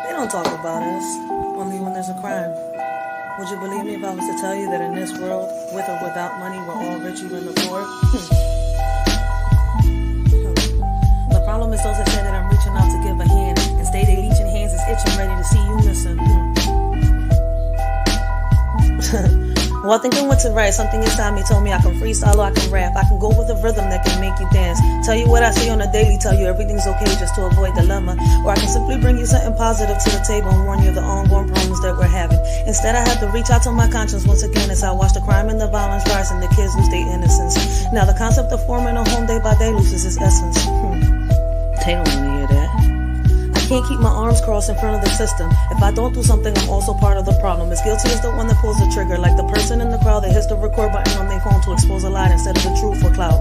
They don't talk about us, only when there's a crime. Would you believe me if I was to tell you that in this world, with or without money, we're all rich, even the poor? The problem is those that say that I'm reaching out to give a hand and stay they leeching hands is itching, ready to see you missing. Well, I think I went to write. Something inside me told me I can freestyle or I can rap. I can go with a rhythm that can make you dance. Tell you what I see on a daily, tell you everything's okay just to avoid dilemma. Or I can simply bring you something positive to the table and warn you of the ongoing problems that we're having. Instead, I have to reach out to my conscience once again as I watch the crime and the violence rise and the kids lose their innocence. Now, the concept of forming a home day by day loses its essence. They don't want to hear that. I can't keep my arms crossed in front of the system. If I don't do something, I'm also part of the problem. As guilty as the one that pulls the trigger, like the person in the crowd that hits the record button on their phone to expose a lie instead of the truth for clout.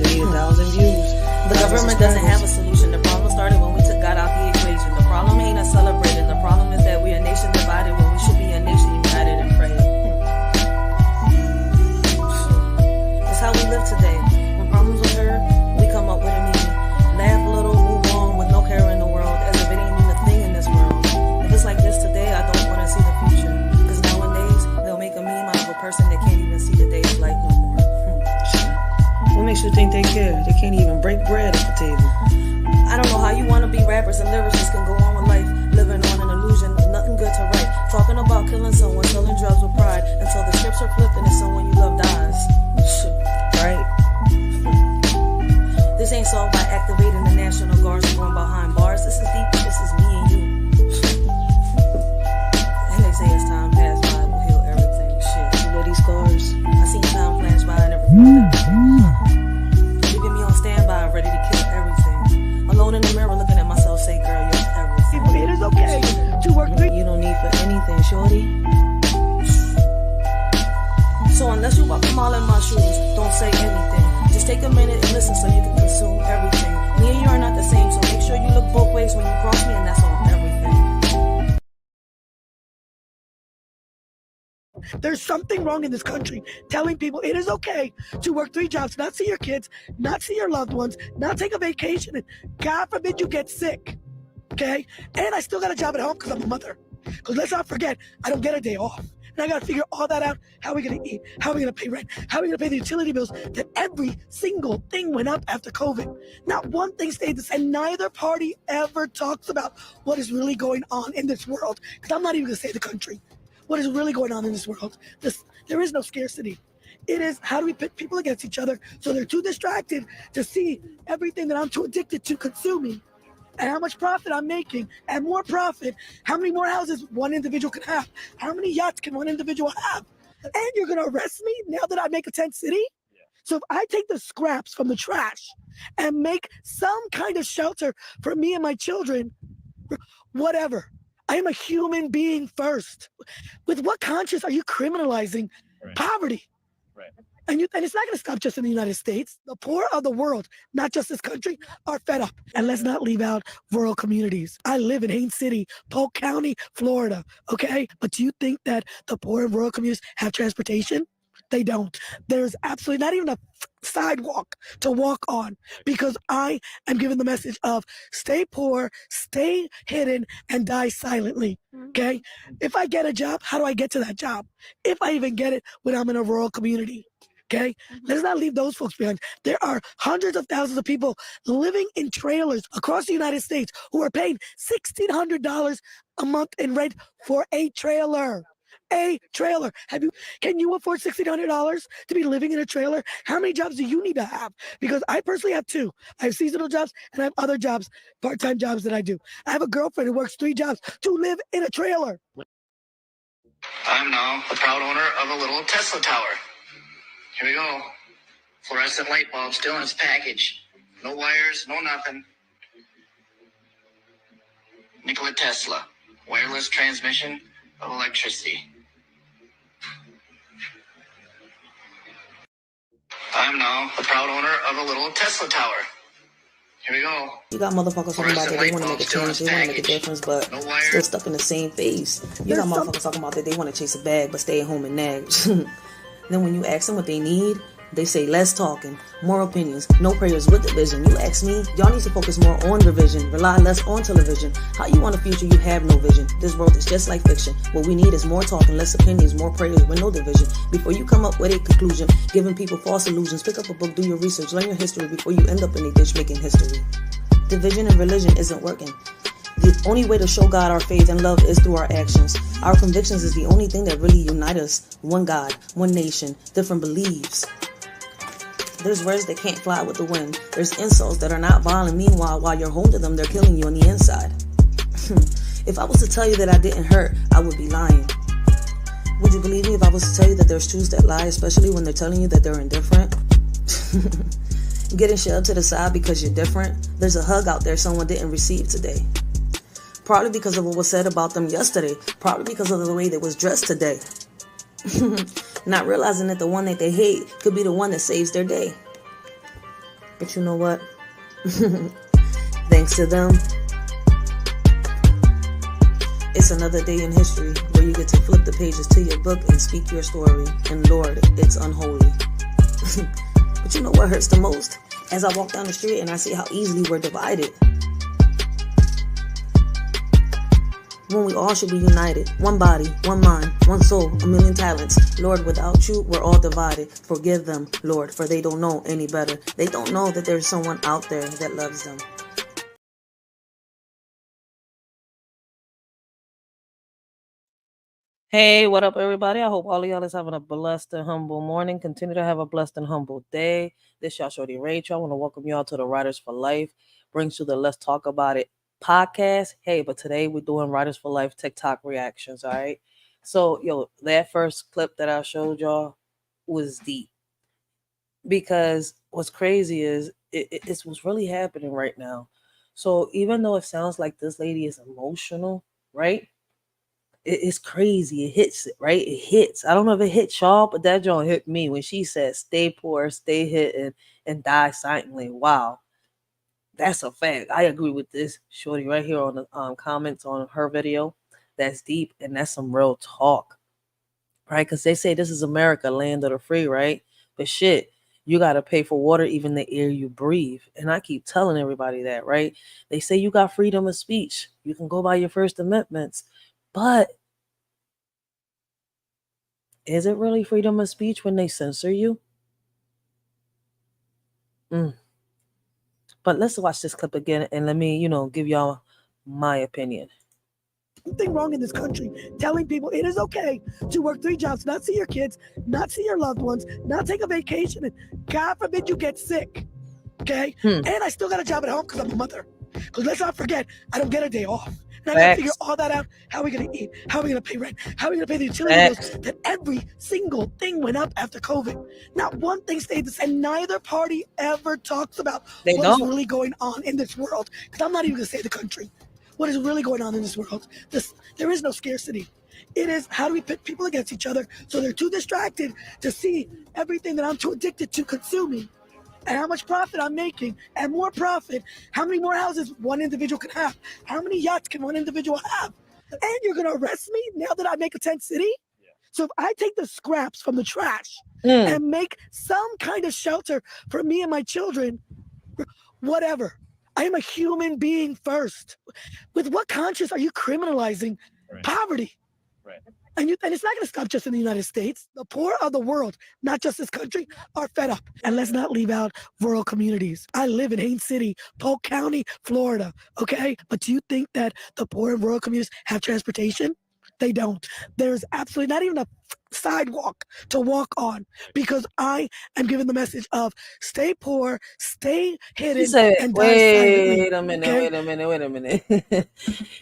They need 1,000 views. The government doesn't have a solution. The problem started when we took God out the equation. The problem ain't us celebrating. The problem is that we're a nation divided when we should be a nation united and praying. That's how we live today. When problems occur, we come up with a meaning. Laugh a little, move on with no care in the world, as if it ain't even a thing in this world. If it's like this today, I don't want to see the future. Cause nowadays, they'll make a meme out of a person that can't even see the day of light no more. What makes you think they care? They can't even break bread at the table. I don't know how you want to be rappers and lyricists can go on with life, living on an illusion with nothing good to write. Talking about killing someone, selling drugs with pride, until the scripts are flipped and it's someone you love dies. Right? This ain't solved by activating the National Guards and going behind bars. This is deep, this is me and you. And they say as time passed by, we'll heal everything. Shit, you know these scars? I seen time flash by and never feel everything. Leaving me on standby, ready to kill everything. Alone in the mirror looking at myself, say, girl, you're everything. It is okay to work. You don't need for anything, shorty. So unless you walk a mile in my shoes, don't say anything. Just take a minute and listen so you can consume everything. Me and you are not the same, so make sure you look both ways when you cross me, and that's on everything. There's something wrong in this country telling people it is okay to work 3 jobs, not see your kids, not see your loved ones, not take a vacation, and God forbid you get sick, okay? And I still got a job at home because I'm a mother. Because let's not forget, I don't get a day off. And I got to figure all that out. How are we going to eat? How are we going to pay rent? How are we going to pay the utility bills? That every single thing went up after COVID. Not one thing stayed the same. And neither party ever talks about what is really going on in this world. Because I'm not even going to say the country. What is really going on in this world? There is no scarcity. It is, how do we pit people against each other so they're too distracted to see everything that I'm too addicted to consuming? And how much profit I'm making, and more profit, how many more houses one individual can have, how many yachts can one individual have? And you're gonna arrest me now that I make a tent city? Yeah. So if I take the scraps from the trash and make some kind of shelter for me and my children, whatever. I am a human being first. With what conscience are you criminalizing poverty? Right. And it's not going to stop just in the United States. The poor of the world, not just this country, are fed up. And let's not leave out rural communities. I live in Haines City, Polk County, Florida, okay? But do you think that the poor and rural communities have transportation? They don't. There's absolutely not even a sidewalk to walk on because I am giving the message of stay poor, stay hidden, and die silently, okay? If I get a job, how do I get to that job? If I even get it when I'm in a rural community. Okay, let's not leave those folks behind. There are hundreds of thousands of people living in trailers across the United States who are paying $1,600 a month in rent for a trailer. A trailer. Can you afford $1,600 to be living in a trailer? How many jobs do you need to have? Because I personally have 2. I have seasonal jobs and I have other jobs, part-time jobs that I do. I have a girlfriend who works 3 jobs to live in a trailer. I'm now the proud owner of a little Tesla tower. Here we go. Fluorescent light bulb still in its package. No wires, no nothing. Nikola Tesla. Wireless transmission of electricity. I'm now the proud owner of a little Tesla tower. Here we go. You got motherfuckers talking about that they want to make a change, they want to make a difference, but still stuck in the same phase. You got motherfuckers talking about that they want to chase a bag, but stay at home and nag. Then when you ask them what they need, They say less talking, more opinions, no prayers with division. You ask me, y'all need to focus more on revision, rely less on television. How you want a future you have no vision? This world is just like fiction. What we need is more talking, less opinions, more prayers with no division. Before you come up with a conclusion, giving people false illusions, pick up a book, do your research, learn your history before you end up in a ditch making history. Division and religion isn't working. The only way to show God our faith and love is through our actions. Our convictions is the only thing that really unite us. One God, one nation, different beliefs. There's words that can't fly with the wind. There's insults that are not violent. Meanwhile, while you're home to them, they're killing you on the inside. If I was to tell you that I didn't hurt, I would be lying. Would you believe me if I was to tell you that there's truths that lie, especially when they're telling you that they're indifferent? Getting shoved to the side because you're different. There's a hug out there someone didn't receive today. Probably because of what was said about them yesterday. Probably because of the way they was dressed today. Not realizing that the one that they hate could be the one that saves their day. But you know what? Thanks to them, it's another day in history where you get to flip the pages to your book and speak your story. And Lord, it's unholy. But you know what hurts the most? As I walk down the street and I see how easily we're divided. When we all should be united. One body, one mind, one soul, a million talents. Lord, without you, we're all divided. Forgive them, Lord, for they don't know any better. They don't know that there's someone out there that loves them. Hey, what up, everybody? I hope all of y'all is having a blessed and humble morning. Continue to have a blessed and humble day. This y'all shorty racheal. I want to welcome y'all to the Writers for Life. Brings you the Let's Talk About It podcast. Hey, but today we're doing Writers for Life TikTok reactions, all right? So, that first clip that I showed y'all was deep. Because what's crazy is it's what's really happening right now. So even though it sounds like this lady is emotional, right? It's crazy. It hits it, right? It hits. I don't know if it hit y'all, but that joint hit me when she said, "Stay poor, stay hidden, and die silently." Wow, that's a fact. I agree with this shorty right here on the comments on her video. That's deep and that's some real talk, right? Because they say this is America, land of the free, right? But shit, you got to pay for water, even the air you breathe. And I keep telling everybody that, right? They say you got freedom of speech. You can go by your First Amendments. But is it really freedom of speech when they censor you? But let's watch this clip again and let me, give y'all my opinion. Something wrong in this country telling people it is okay to work 3 jobs, not see your kids, not see your loved ones, not take a vacation, and God forbid you get sick. Okay? And I still got a job at home because I'm a mother. Because let's not forget, I don't get a day off. And I got to figure all that out. How are we going to eat? How are we going to pay rent? How are we going to pay the utility bills? That every single thing went up after COVID. Not one thing stayed the same. And neither party ever talks about what is really going on in this world. Because I'm not even going to say the country. What is really going on in this world? There is no scarcity. It is how do we pit people against each other so they're too distracted to see everything that I'm too addicted to consuming. And how much profit I'm making, and more profit, how many more houses one individual can have, how many yachts can one individual have, and you're gonna arrest me now that I make a tent city? So if I take the scraps from the trash and make some kind of shelter for me and my children, whatever. I am a human being first. With what conscience are you criminalizing poverty? And it's not going to stop just in the United States. The poor of the world, not just this country, are fed up. And let's not leave out rural communities. I live in Haines City, Polk County, Florida, okay? But do you think that the poor and rural communities have transportation? They don't. There's absolutely not even a sidewalk to walk on because I am giving the message of stay poor, stay hidden, and die silently. Wait a minute.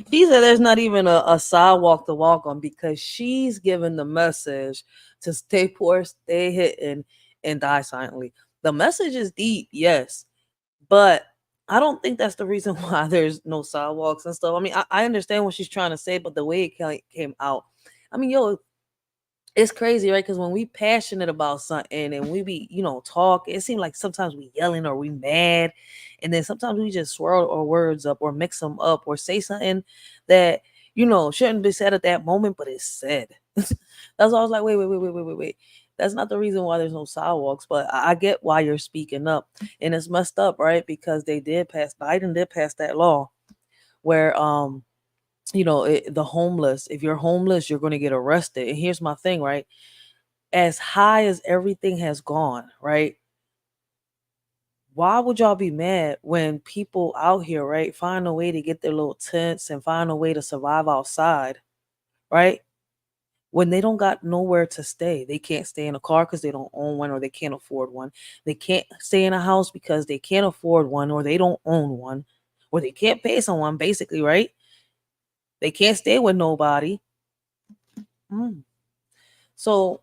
She said there's not even a sidewalk to walk on because she's giving the message to stay poor, stay hidden, and die silently. The message is deep, yes, but I don't think that's the reason why there's no sidewalks and stuff. I mean, I understand what she's trying to say, but the way it came out, I mean, it's crazy, right? Because when we passionate about something and we be, talk, it seems like sometimes we yelling or we mad. And then sometimes we just swirl our words up or mix them up or say something that, shouldn't be said at that moment, but it's said. That's why I was like, wait. That's not the reason why there's no sidewalks, but I get why you're speaking up. And it's messed up, right? Because Biden did pass that law where the homeless, if you're homeless, you're going to get arrested. And here's my thing, right? As high as everything has gone, right? Why would y'all be mad when people out here, right, find a way to get their little tents and find a way to survive outside, right? When they don't got nowhere to stay, they can't stay in a car because they don't own one or they can't afford one. They can't stay in a house because they can't afford one or they don't own one or they can't pay someone, basically, right? They can't stay with nobody. Mm. So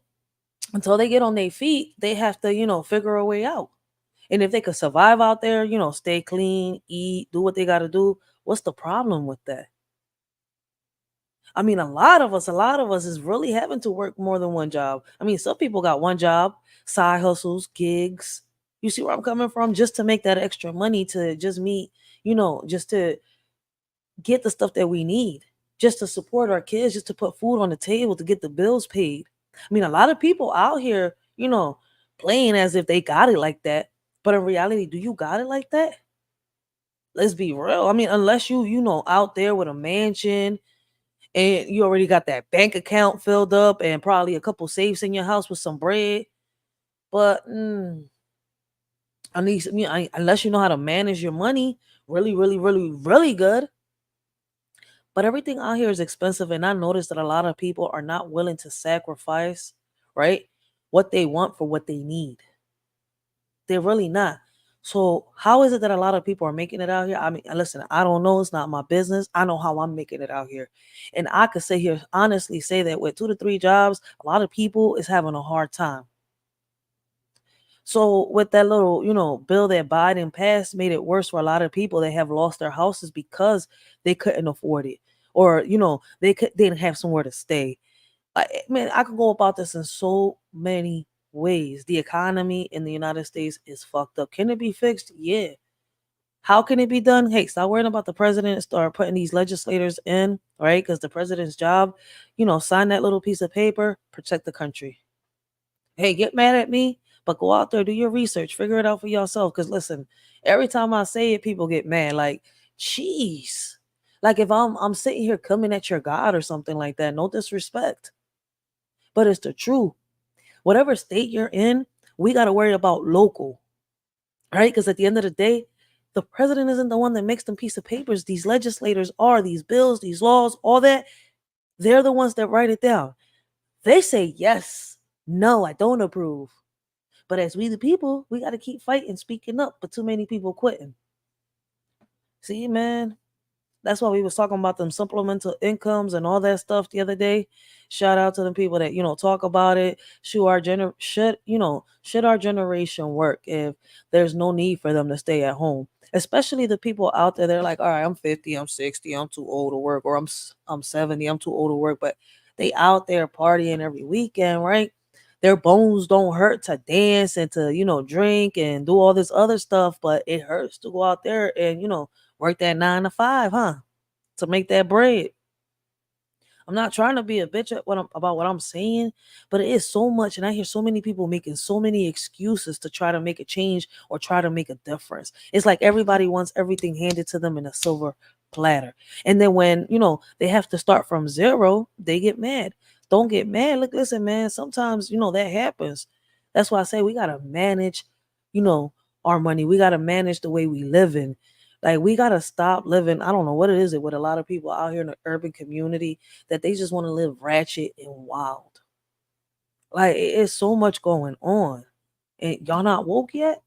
until they get on their feet, they have to, figure a way out. And if they could survive out there, stay clean, eat, do what they got to do, what's the problem with that? I mean, a lot of us is really having to work more than one job. I mean, some people got one job, side hustles, gigs. You see where I'm coming from? Just to make that extra money to just meet, just to get the stuff that we need, just to support our kids, just to put food on the table, to get the bills paid. I mean, a lot of people out here, playing as if they got it like that. But in reality, do you got it like that? Let's be real. I mean, unless out there with a mansion and you already got that bank account filled up and probably a couple safes in your house with some bread. But unless you know how to manage your money really, really, really, really good. But everything out here is expensive, and I noticed that a lot of people are not willing to sacrifice, right, what they want for what they need. They're really not. So how is it that a lot of people are making it out here? I mean, listen, I don't know. It's not my business. I know how I'm making it out here. And I could sit here honestly say that with 2 to 3 jobs, a lot of people is having a hard time. So with that little, bill that Biden passed made it worse for a lot of people that have lost their houses because they couldn't afford it. Or, they didn't have somewhere to stay. Man, I could go about this in so many ways. The economy in the United States is fucked up. Can it be fixed? Yeah. How can it be done? Hey, stop worrying about the president. Start putting these legislators in, right? Because the president's job, sign that little piece of paper, protect the country. Hey, get mad at me, but go out there, do your research, figure it out for yourself. Because listen, every time I say it, people get mad. Like, jeez. Like if I'm sitting here coming at your God or something like that, no disrespect. But it's the truth. Whatever state you're in, we got to worry about local, right? Because at the end of the day, the president isn't the one that makes them piece of papers. These legislators are, these bills, these laws, all that. They're the ones that write it down. They say, yes, no, I don't approve. But as we the people, we got to keep fighting, speaking up. But too many people quitting. See, man, that's why we was talking about them supplemental incomes and all that stuff the other day. Shout out to the people that talk about it. Should our generation work if there's no need for them to stay at home? Especially the people out there. They're like, all right, I'm 50, I'm 60, I'm too old to work, or I'm 70, I'm too old to work. But they out there partying every weekend, right? Their bones don't hurt to dance and to drink and do all this other stuff, but it hurts to go out there and work that 9 to 5, huh? To make that bread. I'm not trying to be a bitch about what I'm saying, but it is so much, and I hear so many people making so many excuses to try to make a change or try to make a difference. It's like everybody wants everything handed to them in a silver platter, and then when they have to start from zero, they get mad. Don't get mad. Look, listen, man. Sometimes that happens. That's why I say we gotta manage, you know, our money. We gotta manage the way we live in. Like we gotta stop living. I don't know what it is with a lot of people out here in the urban community that they just want to live ratchet and wild. Like it's so much going on, and y'all not woke yet.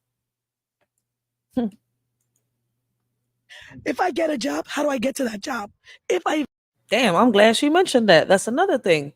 If I get a job, how do I get to that job? If I Damn, I'm glad she mentioned that. That's another thing,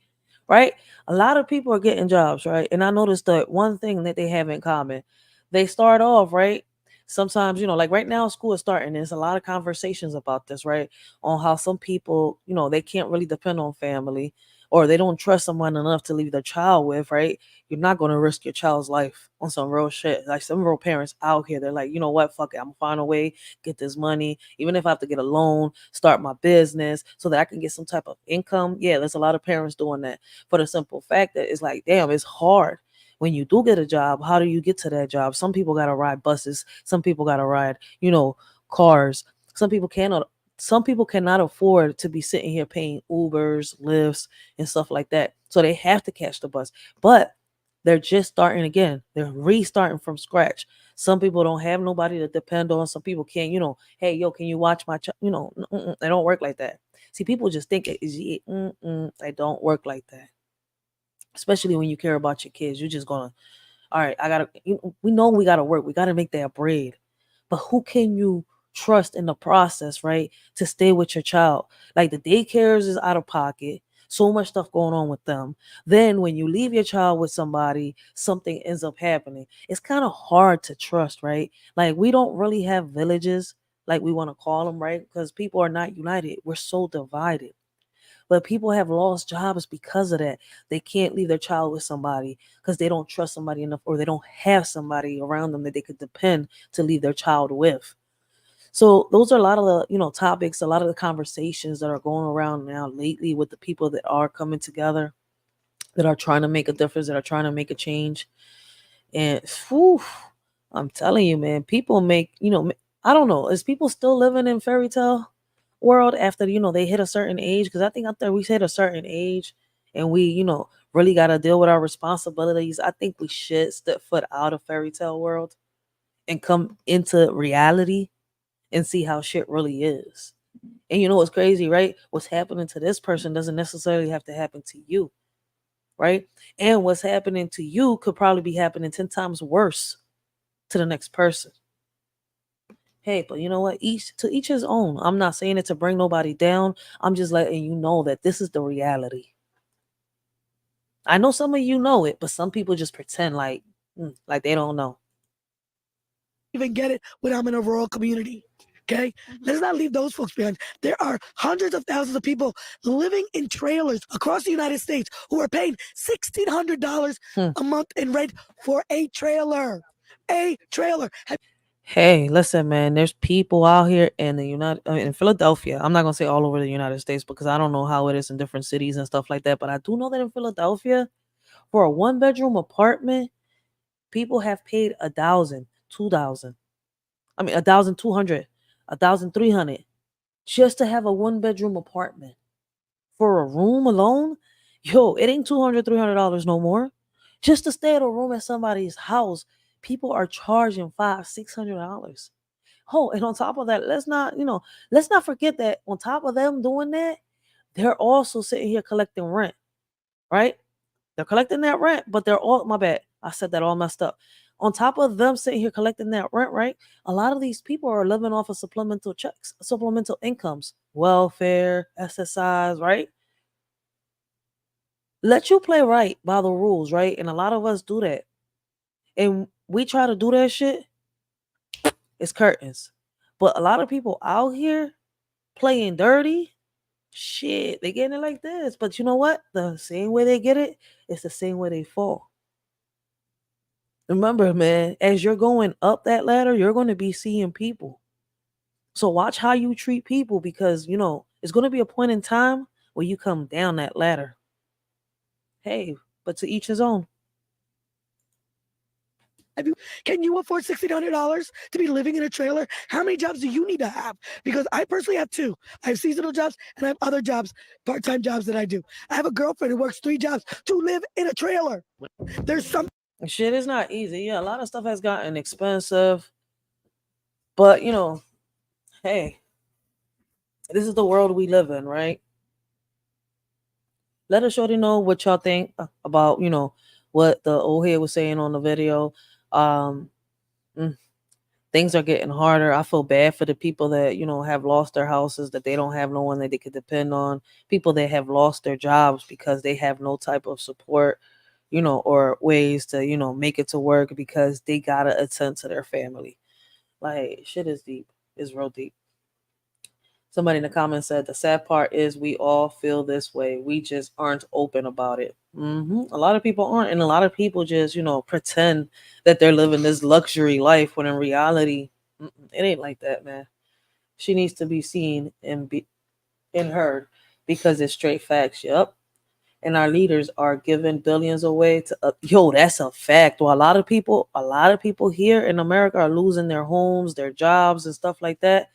right? A lot of people are getting jobs, right? And I noticed that one thing that they have in common. They start off, right? Sometimes, like right now, school is starting. There's a lot of conversations about this, right? On how some people, they can't really depend on family or they don't trust someone enough to leave their child with, right? You're not going to risk your child's life on some real shit. Like some real parents out here, they're like, you know what? Fuck it. I'm going to find a way, get this money, even if I have to get a loan, start my business so that I can get some type of income. Yeah, there's a lot of parents doing that for the simple fact that it's like, damn, it's hard. when you do get a job, how do you get to that job? Some people gotta ride buses, some people gotta ride, cars. Some people cannot afford to be sitting here paying Ubers, Lyfts, and stuff like that. So they have to catch the bus. But they're just starting again. They're restarting from scratch. Some people don't have nobody to depend on. Some people can't, hey, yo, can you watch my child? They don't work like that. See, people just think they don't work like that. Especially when you care about your kids. You're just gonna, all right, we know we gotta work. We gotta make that bread. But who can you trust in the process, right? To stay with your child. Like the daycares is out of pocket. So much stuff going on with them. Then when you leave your child with somebody, something ends up happening. It's kind of hard to trust, right? Like we don't really have villages, like we want to call them, right? Because people are not united. We're so divided. But people have lost jobs because of that. They can't leave their child with somebody because they don't trust somebody enough, or they don't have somebody around them that they could depend to leave their child with. So those are a lot of the, topics, a lot of the conversations that are going around now lately with the people that are coming together, that are trying to make a difference, that are trying to make a change. And whew, I'm telling you, man, people make, I don't know, is people still living in fairy tale world after, they hit a certain age? Because I think after we hit a certain age and we, really got to deal with our responsibilities, I think we should step foot out of fairy tale world and come into reality and see how shit really is. And you know what's crazy, right? What's happening to this person doesn't necessarily have to happen to you, right? And what's happening to you could probably be happening 10 times worse to the next person. Hey, but you know what? Each his own. I'm not saying it to bring nobody down. I'm just letting you know that this is the reality. I know some of you know it, but some people just pretend like they don't know. Even get it when I'm in a rural community. Okay? Let's not leave those folks behind. There are hundreds of thousands of people living in trailers across the United States who are paying $1,600 a month in rent for a trailer. A trailer. Hey, listen, man. There's people out here in in Philadelphia. I'm not gonna say all over the United States because I don't know how it is in different cities and stuff like that. But I do know that in Philadelphia, for a 1 bedroom apartment, people have paid 1,000, 2,000. I mean, 1,200, 1,300, just to have a 1 bedroom apartment for a room alone. Yo, it ain't $200, $300 no more. Just to stay at a room at somebody's house, people are charging $500, $600. Oh, and on top of that, let's not forget that on top of them doing that, they're also sitting here collecting rent, right? They're collecting that rent, but they're all, my bad, I said that all messed up. On top of them sitting here collecting that rent, right? A lot of these people are living off of supplemental checks, supplemental incomes, welfare, SSIs, right? Let you play right by the rules, right? And a lot of us do that. And we try to do that shit, it's curtains. But a lot of people out here playing dirty, shit, they getting it like this. But you know what? The same way they get it, it's the same way they fall. Remember, man, as you're going up that ladder, you're going to be seeing people. So watch how you treat people because, it's going to be a point in time where you come down that ladder. Hey, but to each his own. Can you afford $1,600 to be living in a trailer? How many jobs do you need to have? Because I personally have two. I have seasonal jobs and I have other jobs, part-time jobs that I do. I have a girlfriend who works 3 jobs to live in a trailer. There's some Shit is not easy. Yeah, a lot of stuff has gotten expensive. But, hey, this is the world we live in, right? Let us shorty know what y'all think about, what the old head was saying on the video. Um, mm, Things are getting harder. I feel bad for the people that, have lost their houses, that they don't have no one that they could depend on. People that have lost their jobs because they have no type of support, or ways to, make it to work because they gotta attend to their family. Like shit is deep. It's real deep. Somebody in the comments said the sad part is we all feel this way. We just aren't open about it. A lot of people aren't, and a lot of people just pretend that they're living this luxury life when in reality, it ain't like that, man. She needs to be seen and heard because it's straight facts. Yup. and our leaders are giving billions away to yo, that's a fact. Well, a lot of people here in America are losing their homes, their jobs and stuff like that.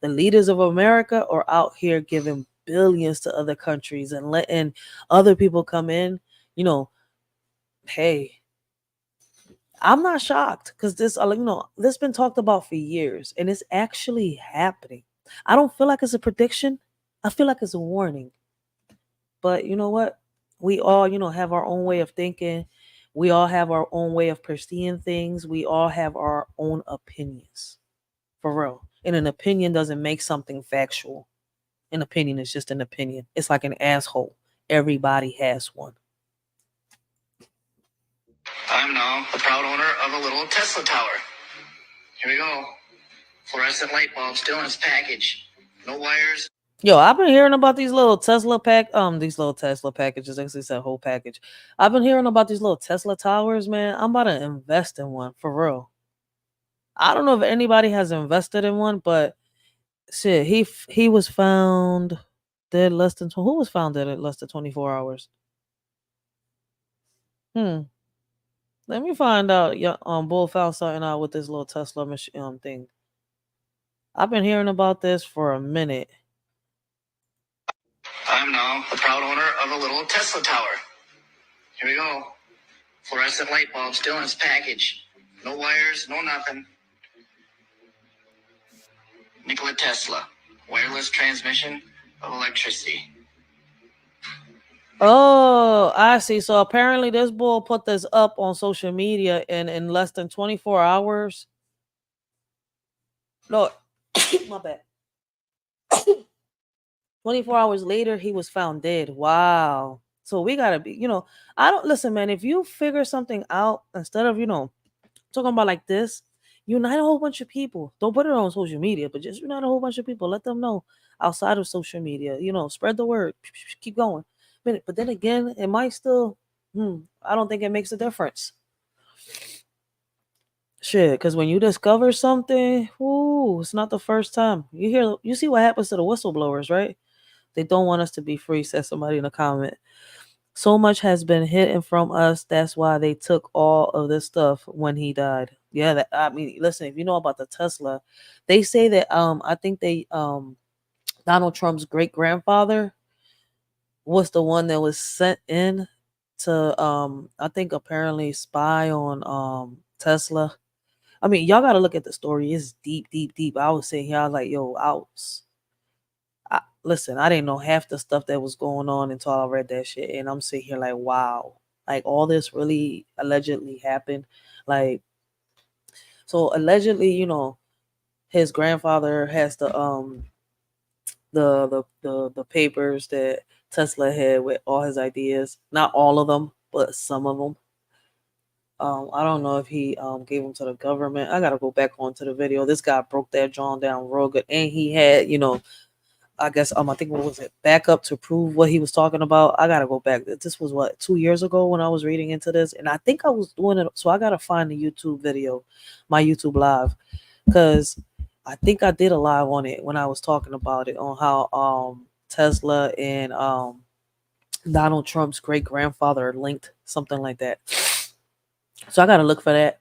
The leaders of America are out here giving billions to other countries and letting other people come in. You know, hey, I'm not shocked because this been talked about for years and it's actually happening. I don't feel like it's a prediction. I feel like it's a warning. But you know what? We all, have our own way of thinking. We all have our own way of perceiving things. We all have our own opinions. For real. And an opinion doesn't make something factual. An opinion is just an opinion. It's like an asshole. Everybody has one. I'm now the proud owner of a little Tesla tower. Here we go. Fluorescent light bulb still in its package. No wires. Yo, I've been hearing about these little Tesla packages. Actually, said whole package. I've been hearing about these little Tesla towers, man. I'm about to invest in one for real. I don't know if anybody has invested in one, but shit, he was found dead less than who was found dead at less than 24 hours. Hmm. Let me find out. Yeah, Bull found something out with this little Tesla machine thing. I've been hearing about this for a minute. I'm now the proud owner of a little Tesla tower. Here we go. Fluorescent light bulb still in its package. No wires, no nothing. Nikola Tesla. Wireless transmission of electricity. Oh, I see. So apparently this bull put this up on social media and in less than 24 hours. No, my bad. 24 hours later, he was found dead. Wow. So we gotta be, I don't listen, man. If you figure something out instead of, talking about like this, unite a whole bunch of people. Don't put it on social media, but just unite a whole bunch of people. Let them know outside of social media. Spread the word. Keep going. But then again, it might still. I don't think it makes a difference. Shit, because when you discover something, ooh, it's not the first time. You see what happens to the whistleblowers, right? They don't want us to be free, said somebody in a comment. So much has been hidden from us. That's why they took all of this stuff when he died. Yeah, I mean, listen, if you know about the Tesla, they say that I think Donald Trump's great grandfather was the one that was sent in to I think apparently spy on Tesla. I mean, y'all gotta look at the story. It's deep, deep, deep. I was sitting here, I was like, yo, listen, I didn't know half the stuff that was going on until I read that shit. And I'm sitting here like, wow, like all this really allegedly happened. Like, so allegedly, his grandfather has the papers that Tesla had with all his ideas. Not all of them, but some of them. I don't know if he gave them to the government. I gotta go back onto the video. This guy broke that John down real good, and he had, I guess I think what was it, backup to prove what he was talking about. I gotta go back. This was what 2 years ago when I was reading into this, and I think I was doing it. So I gotta find the YouTube video, my YouTube live, because I think I did a live on it when I was talking about it on how Tesla and Donald Trump's great grandfather linked, something like that. So I gotta look for that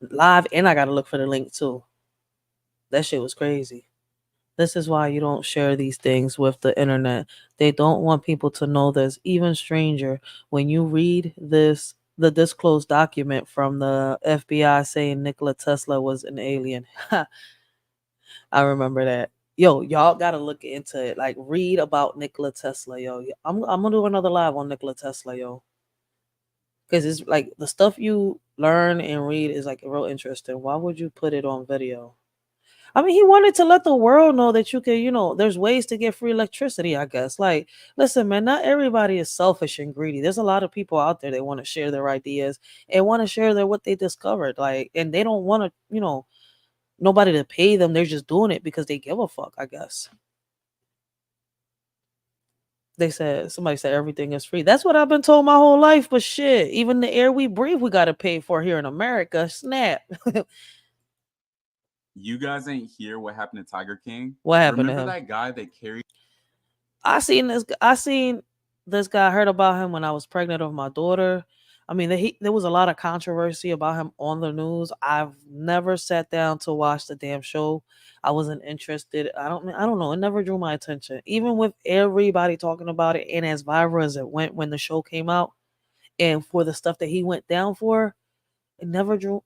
live, and I gotta look for the link too. That shit was crazy. This is why you don't share these things with the internet. They don't want people to know this. Even stranger, when you read the disclosed document from the FBI saying Nikola Tesla was an alien. I remember that. Yo, y'all gotta look into it. Like, read about Nikola Tesla, yo. I'm gonna do another live on Nikola Tesla, yo. Because it's like the stuff you learn and read is like real interesting. Why would you put it on video? I mean, he wanted to let the world know that you can, there's ways to get free electricity, I guess. Like, listen, man, not everybody is selfish and greedy. There's a lot of people out there that want to share their ideas and want to share what they discovered. Like, and they don't want to, nobody to pay them. They're just doing it because they give a fuck, I guess. Somebody said everything is free. That's what I've been told my whole life. But shit, even the air we breathe, we got to pay for here in America. Snap. You guys ain't hear what happened to Tiger King? What happened Remember to him? that guy that carried? I seen this guy. I heard about him when I was pregnant with my daughter. I mean, there was a lot of controversy about him on the news. I've never sat down to watch the damn show. I wasn't interested. I don't know. It never drew my attention. Even with everybody talking about it and as viral as it went when the show came out, and for the stuff that he went down for, it never drew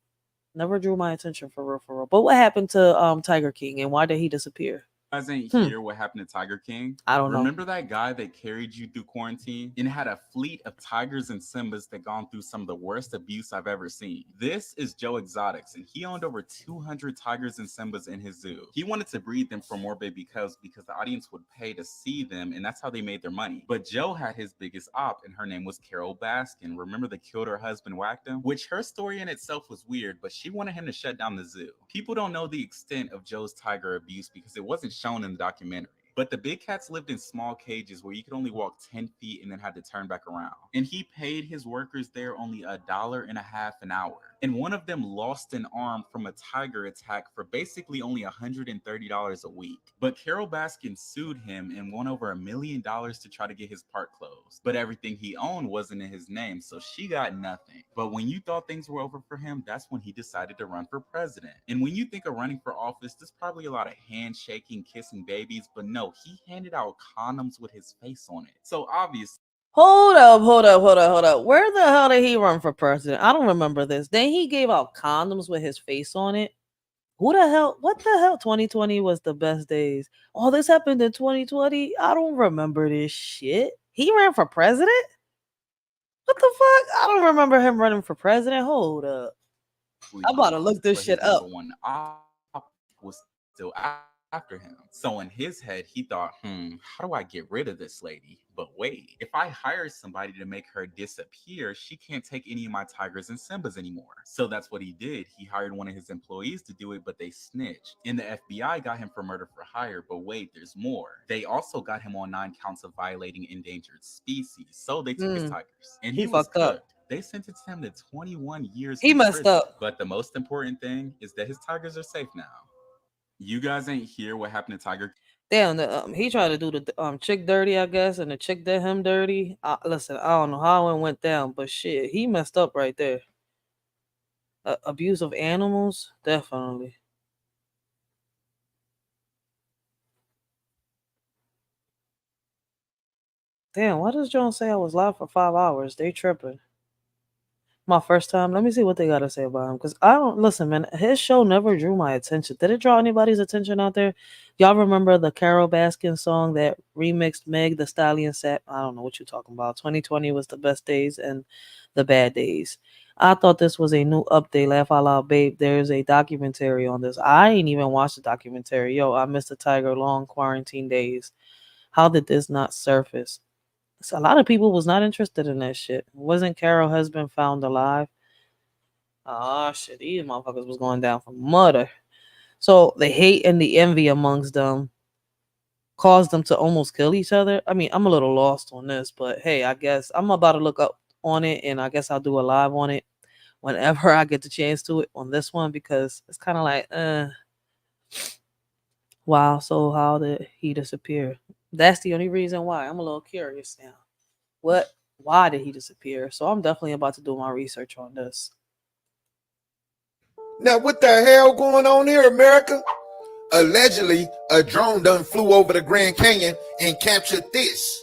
my attention for real, for real. But what happened to Tiger King and why did he disappear? Guys ain't Hmm. hear what happened to Tiger King? I don't know. Remember that guy that carried you through quarantine and had a fleet of tigers and Simbas that gone through some of the worst abuse I've ever seen? This is Joe Exotics, and he owned over 200 tigers and Simbas in his zoo. He wanted to breed them for more baby cubs because the audience would pay to see them, and that's how they made their money. But Joe had his biggest op, and her name was Carol Baskin. Remember the killed her husband, whacked him? Which her story in itself was weird, but she wanted him to shut down the zoo. People don't know the extent of Joe's tiger abuse because it wasn't shown in the documentary. But the big cats lived in small cages where you could only walk 10 feet and then had to turn back around. And he paid his workers there only $1.50 an hour. And one of them lost an arm from a tiger attack for basically only $130 a week. But Carol Baskin sued him and won over $1 million to try to get his part closed. But everything he owned wasn't in his name, so she got nothing. But when you thought things were over for him, that's when he decided to run for president. And when you think of running for office, there's probably a lot of handshaking, kissing babies, but no, he handed out condoms with his face on it. So obviously, Hold up, hold up, hold up, hold up. Where the hell did he run for president? I don't remember this. Then he gave out condoms with his face on it. Who the hell? What the hell? 2020 was the best days. Oh, this happened in 2020? I don't remember this shit. He ran for president? What the fuck? I don't remember him running for president. Hold up. I'm about to look this shit up. Number one op was still after him. So in his head, he thought, how do I get rid of this lady? But wait, if I hire somebody to make her disappear, she can't take any of my tigers and Simbas anymore. So that's what he did. He hired one of his employees to do it, but they snitched. And the FBI got him for murder for hire. But wait, there's more. They also got him on 9 counts of violating endangered species. So they took his tigers. And he was fucked up. They sentenced him to 21 years. He messed prison. up. But the most important thing is that his tigers are safe now. You guys ain't hear what happened to Tiger. Damn, he tried to do the chick dirty, I guess, and the chick did him dirty. Listen, I don't know how it went down, but shit, he messed up right there. Abuse of animals, definitely. Damn, why does John say I was live for 5 hours? They tripping. My first time. Let me see what they gotta say about him. Cause I don't listen, man. His show never drew my attention. Did it draw anybody's attention out there? Y'all remember the Carol Baskin song that remixed Meg the Stallion set? I don't know what you're talking about. 2020 was the best days and the bad days. I thought this was a new update. Laugh out loud, babe. There's a documentary on this. I ain't even watched the documentary. Yo, I missed the Tiger long quarantine days. How did this not surface? So a lot of people was not interested in that shit. Wasn't Carol husband found alive? Ah, shit, these motherfuckers was going down for murder. So the hate and the envy amongst them caused them to almost kill each other. I mean, I'm a little lost on this, but hey, I guess I'm about to look up on it, and I guess I'll do a live on it whenever I get the chance to it on this one because it's kind of like, wow. So how did he disappear? That's the only reason why. I'm a little curious now. Why did he disappear? So I'm definitely about to do my research on this. Now, what the hell going on here, America? Allegedly, a drone done flew over the Grand Canyon and captured this.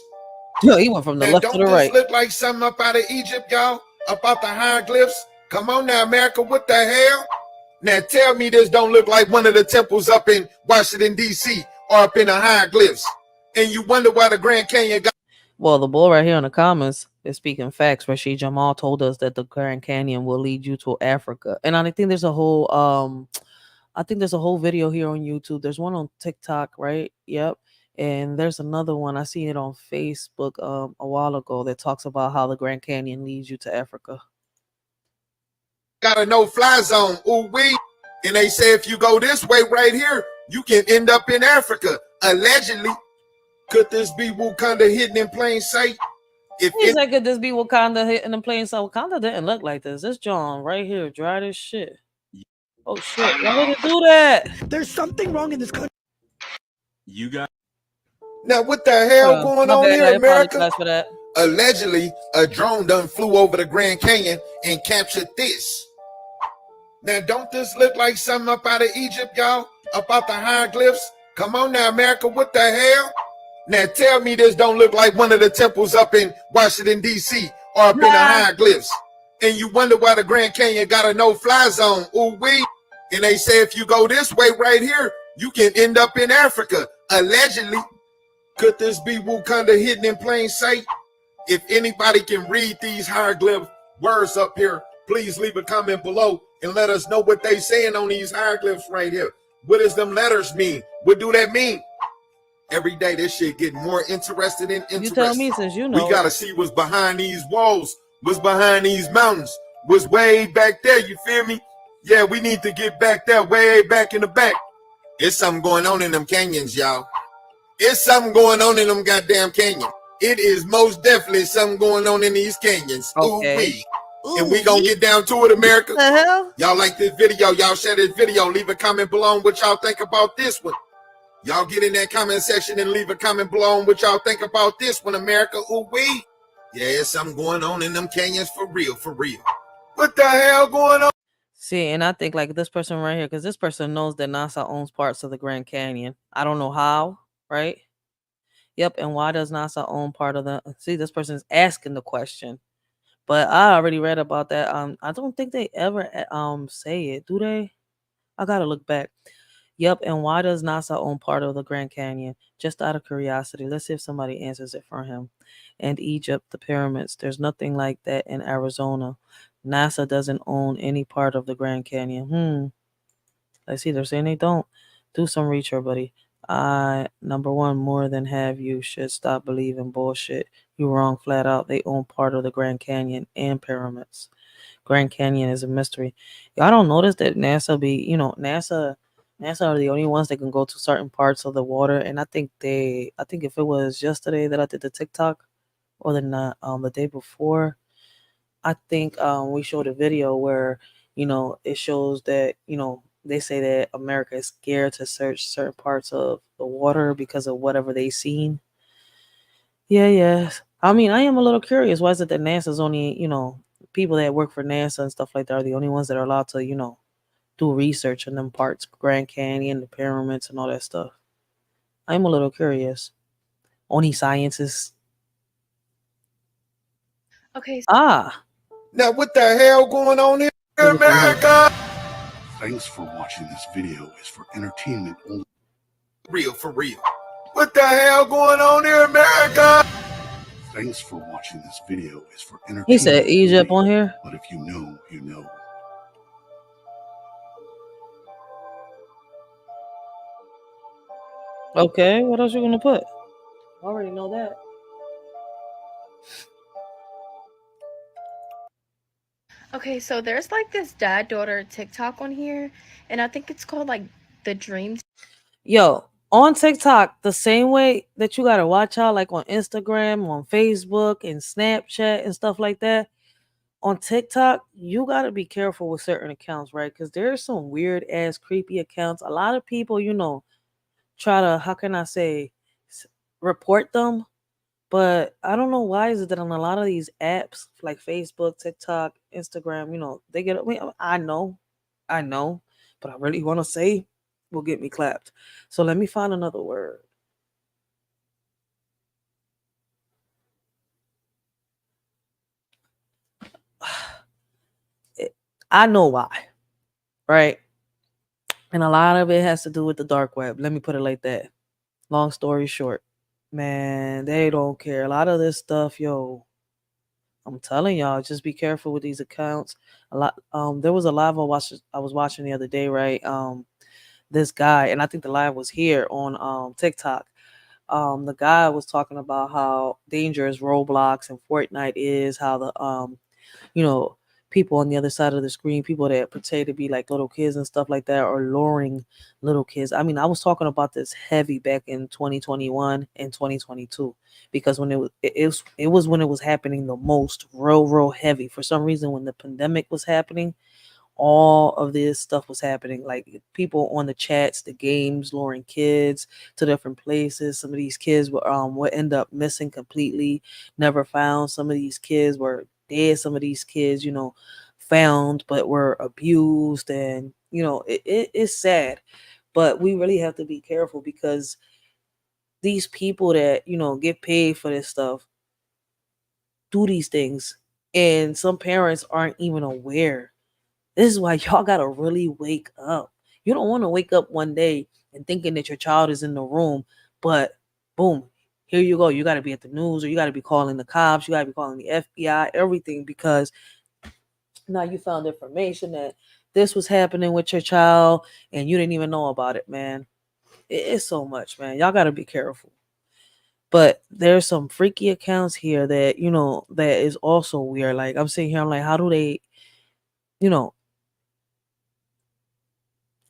Yo, he went from the left to the right. Don't this look like something up out of Egypt, y'all? Up out the hieroglyphs? Come on now, America, what the hell? Now tell me this don't look like one of the temples up in Washington, D.C. or up in the hieroglyphs. And you wonder why the Grand Canyon got... Well, the boy right here in the comments is speaking facts. Rashid Jamal told us that the Grand Canyon will lead you to Africa. And I think there's a whole video here on YouTube. There's one on TikTok, right? Yep. And there's another one. I seen it on Facebook a while ago that talks about how the Grand Canyon leads you to Africa. Got a no-fly zone. Ooh wee. And they say if you go this way right here, you can end up in Africa. Allegedly. Could this be Wakanda hidden in plain sight? Could this be Wakanda hidden in plain sight? Wakanda didn't look like this. This John right here, dried as shit. Oh shit! Why did it do that? There's something wrong in this country. You got. Now what the hell going on bad, here, I America? apologize for that. Allegedly, a drone done flew over the Grand Canyon and captured this. Now, don't this look like something up out of Egypt, y'all? Up out the hieroglyphs? Come on now, America, what the hell? Now, tell me this don't look like one of the temples up in Washington, D.C. or up in the hieroglyphs. And you wonder why the Grand Canyon got a no-fly zone. Ooh-wee. And they say if you go this way right here, you can end up in Africa. Allegedly. Could this be Wakanda hidden in plain sight? If anybody can read these hieroglyph words up here, please leave a comment below and let us know what they saying on these hieroglyphs right here. What does them letters mean? What do that mean? Every day this shit getting more interested and interesting. You tell me since you know. We gotta see what's behind these walls, what's behind these mountains, what's way back there, you feel me? Yeah, we need to get back there, way back in the back. It's something going on in them canyons, y'all. It's something going on in them goddamn canyons. It is most definitely something going on in these canyons. Okay. Ooh-wee. And we gonna get down to it, America. What the hell? Y'all like this video, y'all share this video, leave a comment below on what y'all think about this one. Y'all get in that comment section and leave a comment below on what y'all think about this one, America. Ooh-wee. Yeah, something going on in them canyons for real, for real. What the hell going on? See, and I think like this person right here, because this person knows that NASA owns parts of the Grand Canyon. I don't know how, right? Yep, and why does NASA own part of the... See, this person's asking the question. But I already read about that. I don't think they ever say it, do they? I gotta look back. Yep, and why does NASA own part of the Grand Canyon? Just out of curiosity. Let's see if somebody answers it for him. And Egypt, the pyramids. There's nothing like that in Arizona. NASA doesn't own any part of the Grand Canyon. Let's see, they're saying they don't. Do some research, buddy. Number one, more than have you should stop believing bullshit. You wrong flat out. They own part of the Grand Canyon and pyramids. Grand Canyon is a mystery. Y'all don't notice that NASA are the only ones that can go to certain parts of the water. And I think if it was yesterday that I did the TikTok or the day before, I think we showed a video where, it shows that, they say that America is scared to search certain parts of the water because of whatever they seen. Yeah. I mean, I am a little curious. Why is it that NASA's only, people that work for NASA and stuff like that are the only ones that are allowed to, do research on them parts, Grand Canyon, the pyramids, and all that stuff. I'm a little curious. Only scientists. Okay. Now what the hell going on here, America? Thanks for watching this video. It's for entertainment only. Real, for real. What the hell going on here, America? Thanks for watching this video. It's for entertainment. He said Egypt on here. But if you know, you know. Okay, what else you gonna put? I already know that. Okay, so there's like this dad-daughter TikTok on here, and I think it's called like the Dreams. Yo, on TikTok, the same way that you gotta watch out, like on Instagram, on Facebook, and Snapchat and stuff like that. On TikTok, you gotta be careful with certain accounts, right? Because there's some weird ass creepy accounts. A lot of people, try to, how can I say, report them. But I don't know why is it that on a lot of these apps like Facebook, TikTok, Instagram, they get. I know, but I really want to say will get me clapped. So let me find another word. I know why, right? And a lot of it has to do with the dark web. Let me put it like that. Long story short. Man, they don't care. A lot of this stuff, yo, I'm telling y'all, just be careful with these accounts. There was a live I was watching the other day, right? This guy, and I think the live was here on TikTok. The guy was talking about how dangerous Roblox and Fortnite is, how the people on the other side of the screen, people that pretend to be like little kids and stuff like that, are luring little kids. I mean, I was talking about this heavy back in 2021 and 2022 because when it was when it was happening the most, real heavy. For some reason, when the pandemic was happening, all of this stuff was happening. Like people on the chats, the games, luring kids to different places. Some of these kids would end up missing completely, never found. Some of these kids were dead. Some of these kids, found but were abused, and it's sad. But we really have to be careful because these people that get paid for this stuff do these things, and some parents aren't even aware. This is why y'all gotta really wake up. You don't want to wake up one day and thinking that your child is in the room, but boom, here you go. You gotta be at the news, or you gotta be calling the cops, you gotta be calling the FBI, everything, because now you found information that this was happening with your child and you didn't even know about it, man. It's so much, man. Y'all gotta be careful. But there's some freaky accounts here that that is also weird. Like I'm sitting here, I'm like, how do they, you know,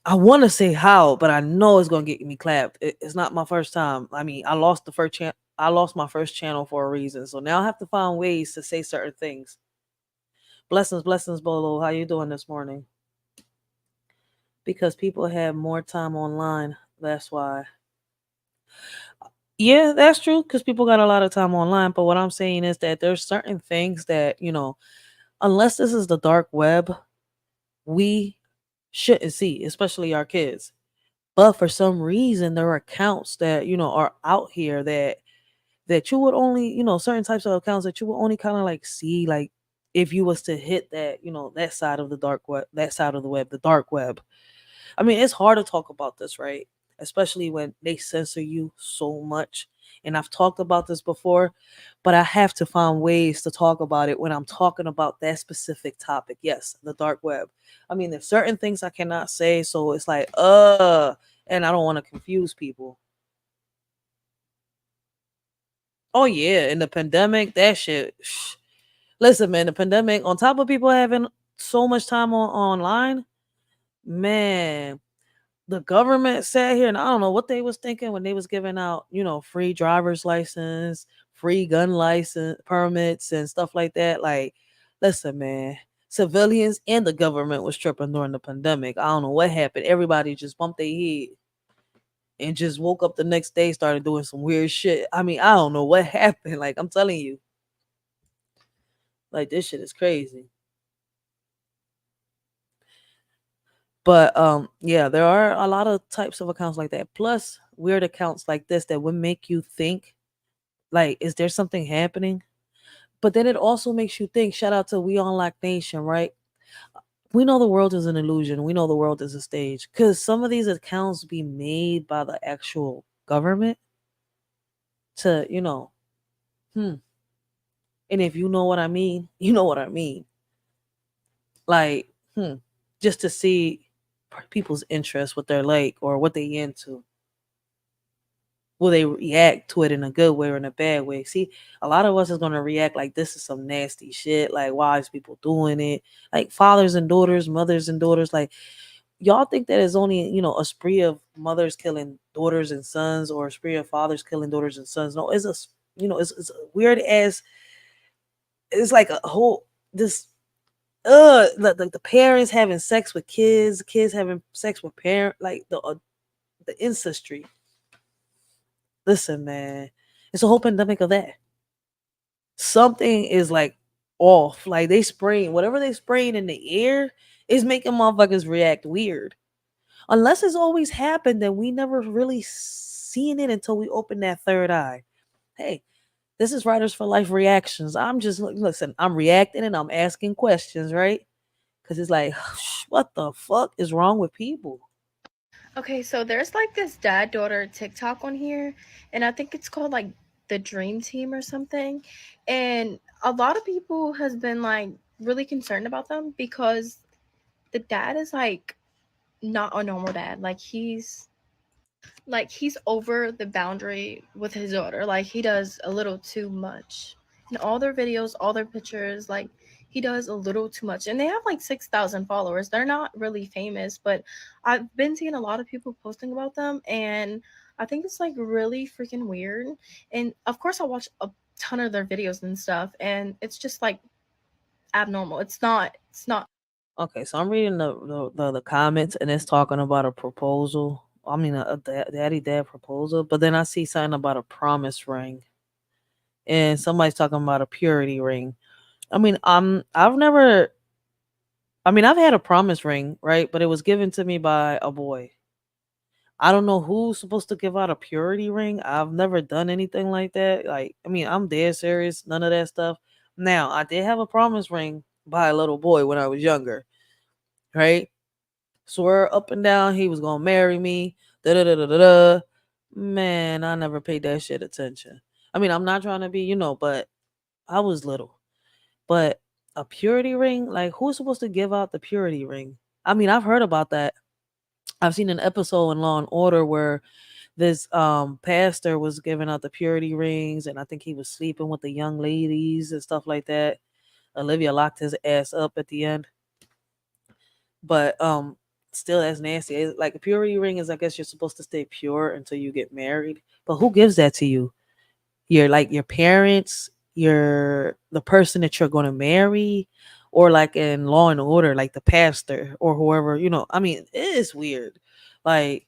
I want to say how, but I know it's gonna get me clapped. It's not my first time. I mean, I lost my first channel for a reason, so now I have to find ways to say certain things. Blessings, blessings, Bolo. How you doing this morning? Because people have more time online. That's why. Yeah, that's true. Because people got a lot of time online. But what I'm saying is that there's certain things that unless this is the dark web, we shouldn't see, especially our kids. But for some reason, there are accounts that are out here that you would only certain types of accounts that you would only kind of like see, like if you was to hit that that side of the dark web, that side of the web, the dark web. I mean, it's hard to talk about this, right? Especially when they censor you so much. And I've talked about this before, but I have to find ways to talk about it when I'm talking about that specific topic. Yes, the dark web. I mean, there's certain things I cannot say, so it's like, and I don't want to confuse people. Oh yeah, in the pandemic, that shit. Listen, man, the pandemic, on top of people having so much time online, man, the government sat here and I don't know what they was thinking when they was giving out, free driver's license, free gun license permits and stuff like that. Like, listen, man, civilians and the government was tripping during the pandemic. I don't know what happened. Everybody just bumped their head and just woke up the next day, started doing some weird shit. I mean, I don't know what happened. Like, I'm telling you, like this shit is crazy. But yeah, there are a lot of types of accounts like that. Plus weird accounts like this that would make you think, like, is there something happening? But then it also makes you think, shout out to We On Lock Nation, right? We know the world is an illusion. We know the world is a stage. Cause some of these accounts be made by the actual government to, hmm. And if you know what I mean, you know what I mean. Like, just to see people's interest, what they're like or what they into. Will they react to it in a good way or in a bad way? See, a lot of us is gonna react like this is some nasty shit. Like, why is people doing it? Like fathers and daughters, mothers and daughters. Like, y'all think that is only a spree of mothers killing daughters and sons, or a spree of fathers killing daughters and sons? No, it's weird as it's like a whole this the parents having sex with kids, kids having sex with parent, like the ancestry. Listen, man, it's a whole pandemic of that. Something is like off. Like they spraying whatever they spraying in the air is making motherfuckers react weird. Unless it's always happened that we never really seen it until we open that third eye. Hey, this is Writers for Life reactions. I'm just listen. I'm reacting and I'm asking questions, right? Because it's like, what the fuck is wrong with people? Okay, so there's like this dad daughter TikTok on here, and I think it's called like the Dream Team or something. And a lot of people has been like really concerned about them because the dad is like not a normal dad. He's over the boundary with his daughter. Like he does a little too much. In all their videos, all their pictures, like he does a little too much. And they have like 6,000 followers. They're not really famous, but I've been seeing a lot of people posting about them, and I think it's like really freaking weird. And of course I watch a ton of their videos and stuff, and it's just like abnormal. It's not Okay, so I'm reading the comments and it's talking about a proposal. I mean, daddy dad proposal, but then I see something about a promise ring, and somebody's talking about a purity ring. I mean, I've never. I mean, I've had a promise ring, right? But it was given to me by a boy. I don't know who's supposed to give out a purity ring. I've never done anything like that. Like, I mean, I'm dead serious. None of that stuff. Now, I did have a promise ring by a little boy when I was younger, right? Swear up and down he was gonna marry me. Da da da da da. Da. Man, I never paid that shit attention. I mean, I'm not trying to be, but I was little. But a purity ring, like who's supposed to give out the purity ring? I mean, I've heard about that. I've seen an episode in Law and Order where this pastor was giving out the purity rings, and I think he was sleeping with the young ladies and stuff like that. Olivia locked his ass up at the end. But still that's nasty. Like a purity ring is, I guess you're supposed to stay pure until you get married. But who gives that to you? Your parents, the person that you're going to marry, or like in Law and Order, like the pastor or whoever, I mean, it is weird. Like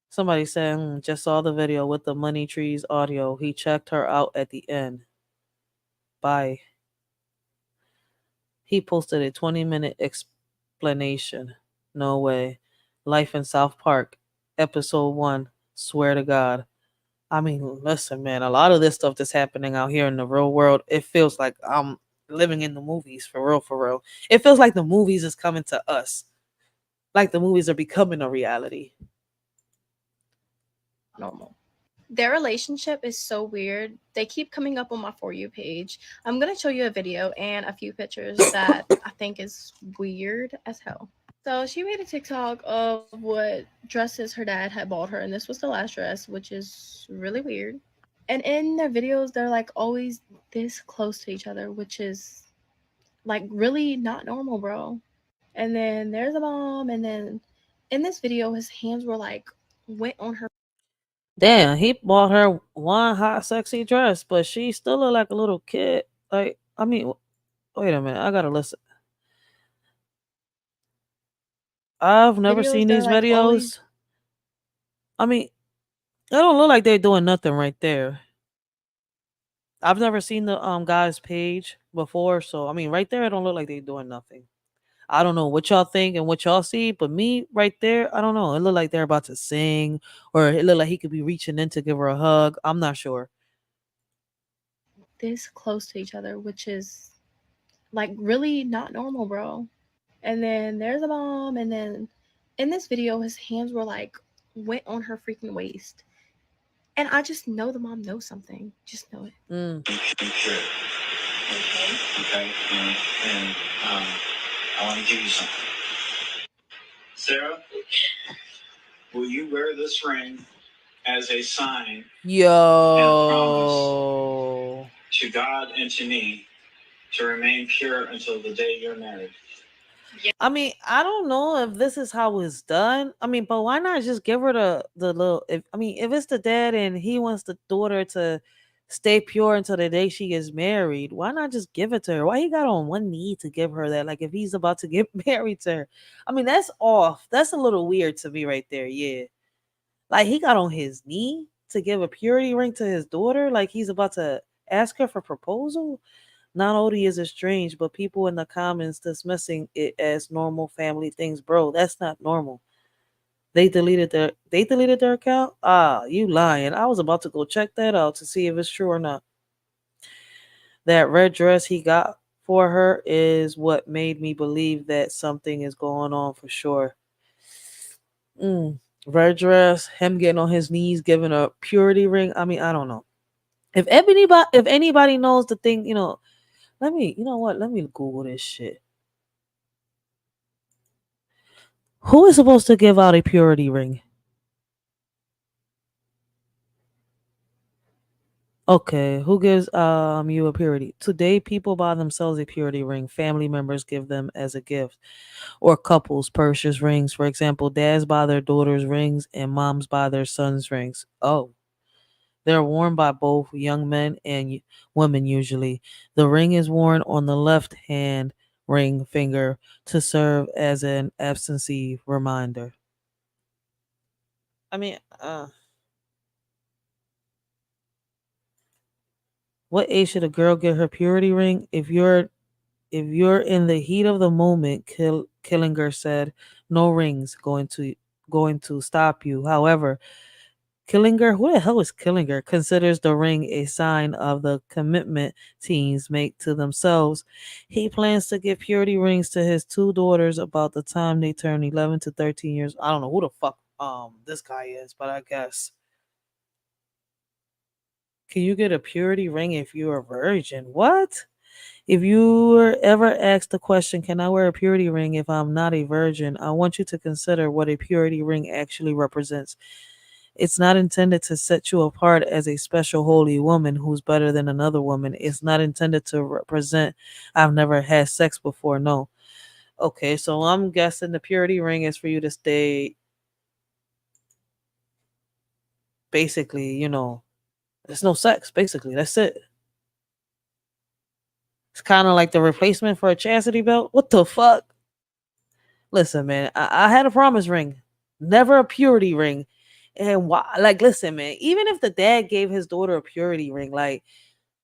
somebody said, just saw the video with the money trees audio. He checked her out at the end. Bye. He posted a 20-minute explanation. No way. Life in South Park, episode 1. Swear to God. I mean, listen, man, a lot of this stuff that's happening out here in the real world, it feels like I'm living in the movies, for real, for real. It feels like the movies is coming to us. Like the movies are becoming a reality. Normal. Their relationship is so weird. They keep coming up on my For You page. I'm going to show you a video and a few pictures that I think is weird as hell. So she made a TikTok of what dresses her dad had bought her, and this was the last dress, which is really weird. And in their videos, they're like always this close to each other, which is like really not normal, bro. And then there's a mom, and then in this video, his hands were like went on her. Damn, he bought her one hot, sexy dress, but she still look like a little kid. Like, I mean, wait a minute, I gotta listen. I've never Videos, seen they're these like always. videos. I mean, they don't look like they're doing nothing right there. I've never seen the guy's page before, so I mean, right there, it don't look like they're doing nothing. I don't know what y'all think and what y'all see, but me right there, I don't know. It look like they're about to sing, or it look like he could be reaching in to give her a hug. I'm not sure. This close to each other, which is like really not normal, bro. And then there's a mom, and then in this video, his hands were like went on her freaking waist. And I just know the mom knows something. Just know it. Sure. Okay. Okay. And I want to give you something. Sarah, will you wear this ring as a sign and a promise Yo. to God and to me to remain pure until the day you're married? I mean, I don't know if this is how it's done. I mean, but why not just give her the little? If it's the dad and he wants the daughter to stay pure until the day she gets married, why not just give it to her? Why he got on one knee to give her that? Like if he's about to get married to her, I mean that's off. That's a little weird to me right there. Yeah, like he got on his knee to give a purity ring to his daughter. Like he's about to ask her for proposal. Not only is it strange, but people in the comments dismissing it as normal family things, bro. That's not normal. They deleted their account. Ah, you lying. I was about to go check that out to see if it's true or not. That red dress he got for her is what made me believe that something is going on for sure. Mm, red dress, him getting on his knees, giving a purity ring. I mean, I don't know. If anybody knows the thing, let me, you know what? Let me Google this shit. Who is supposed to give out a purity ring? Okay, who gives you a purity? Today people buy themselves a purity ring. Family members give them as a gift. Or couples purchase rings. For example, dads buy their daughters rings and moms buy their sons rings. Oh. They're worn by both young men and women usually. The ring is worn on the left hand ring finger to serve as an absentee reminder. I mean, what age should a girl get her purity ring? If you're in the heat of the moment, Killinger said, no rings going to stop you. However, Killinger, who the hell is Killinger, considers the ring a sign of the commitment teens make to themselves. He plans to give purity rings to his two daughters about the time they turn 11 to 13 years. I don't know who the fuck this guy is, but I guess. Can you get a purity ring if you're a virgin? What? If you were ever asked the question, can I wear a purity ring if I'm not a virgin? I want you to consider what a purity ring actually represents. It's not intended to set you apart as a special holy woman who's better than another woman. It's not intended to represent, I've never had sex before. No. Okay, so I'm guessing the purity ring is for you to stay basically, there's no sex, basically. That's it. It's kind of like the replacement for a chastity belt. What the fuck? Listen, man, I had a promise ring, never a purity ring. And why? Like, listen, man, even if the dad gave his daughter a purity ring, like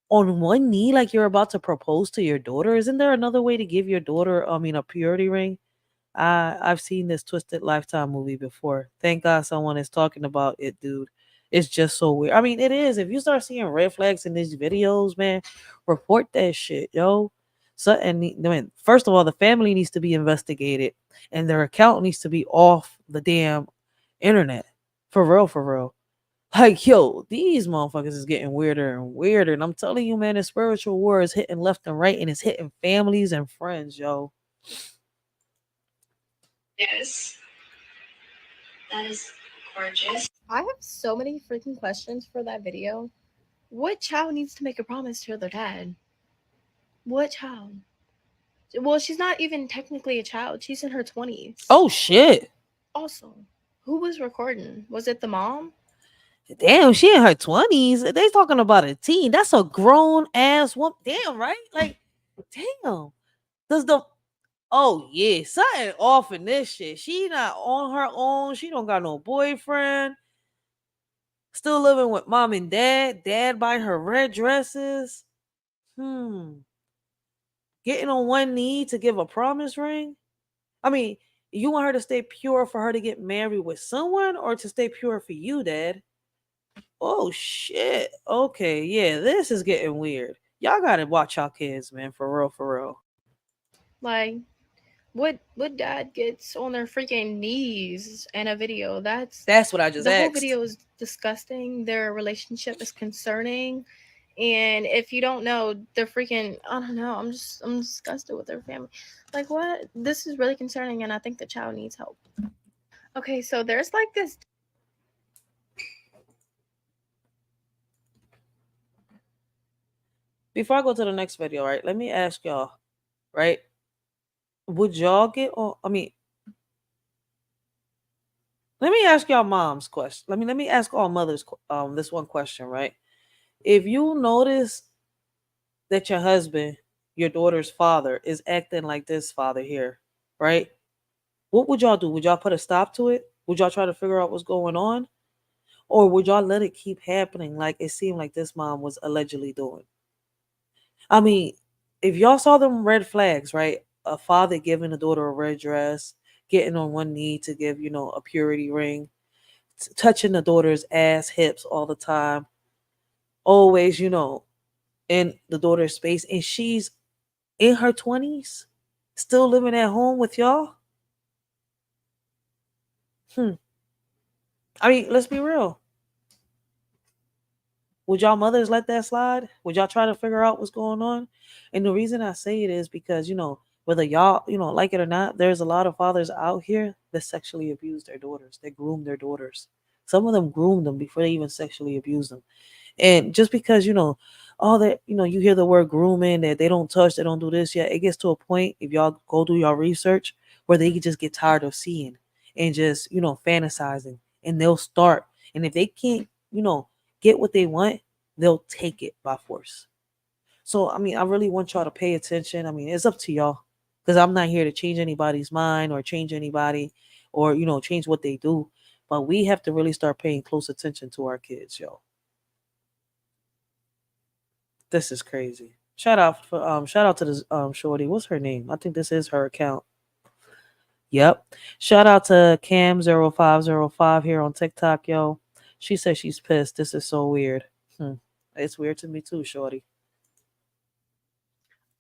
on one knee, like you're about to propose to your daughter, isn't there another way to give your daughter, a purity ring? I've seen this Twisted Lifetime movie before. Thank God someone is talking about it, dude. It's just so weird. I mean, it is. If you start seeing red flags in these videos, man, report that shit, yo. So, first of all, the family needs to be investigated, and their account needs to be off the damn internet. For real, for real. Like, yo, these motherfuckers is getting weirder and weirder. And I'm telling you, man, the spiritual war is hitting left and right, and it's hitting families and friends, yo. Yes, that is gorgeous. I have so many freaking questions for that video. What child needs to make a promise to their dad? What child? Well, she's not even technically a child. She's in her 20s. Oh, shit. Also, who was recording? Was it the mom? Damn, she in her 20s. They talking about a teen. That's a grown ass woman. Damn, right? Like, damn. Does the Oh yeah, something off in this shit. She not on her own. She don't got no boyfriend. Still living with mom and dad. Dad buying her red dresses. Getting on one knee to give a promise ring. I mean, you want her to stay pure for her to get married with someone, or to stay pure for you, Dad? Oh shit. Okay, yeah, this is getting weird. Y'all gotta watch y'all kids, man. For real, for real. Like, what dad gets on their freaking knees in a video? That's what I just the asked. whole video is disgusting. Their relationship is concerning. And if you don't know, they're freaking, I don't know, I'm disgusted with their family. Like, what? This is really concerning, and I think the child needs help. Okay, so there's like this. Before I go to the next video, right? Let me ask y'all, right? Would y'all get on? Let me ask y'all mom's question. Let me ask all mothers this one question, right? If you notice that your husband, your daughter's father, is acting like this father here, right? What would y'all do? Would y'all put a stop to it? Would y'all try to figure out what's going on? Or would y'all let it keep happening like it seemed like this mom was allegedly doing? I mean, if y'all saw them red flags, right? A father giving a daughter a red dress, getting on one knee to give, a purity ring, touching the daughter's ass, hips all the time, always, in the daughter's space, and she's in her 20s, still living at home with y'all. I mean, let's be real. Would y'all mothers let that slide? Would y'all try to figure out what's going on? And the reason I say it is because, whether y'all, like it or not, there's a lot of fathers out here that sexually abuse their daughters. They groom their daughters. Some of them groom them before they even sexually abuse them. And just because, all that, you hear the word grooming, that they don't touch, they don't do this yet, it gets to a point, if y'all go do your research, where they just get tired of seeing and just, fantasizing, and they'll start. And if they can't, get what they want, they'll take it by force. So, I mean, I really want y'all to pay attention. I mean, it's up to y'all. Because I'm not here to change anybody's mind or change anybody or, change what they do. But we have to really start paying close attention to our kids, yo. This is crazy. Shout out to this shorty. What's her name? I think this is her account. Yep. Shout out to Cam0505 here on TikTok, yo. She says she's pissed. This is so weird. It's weird to me too, shorty.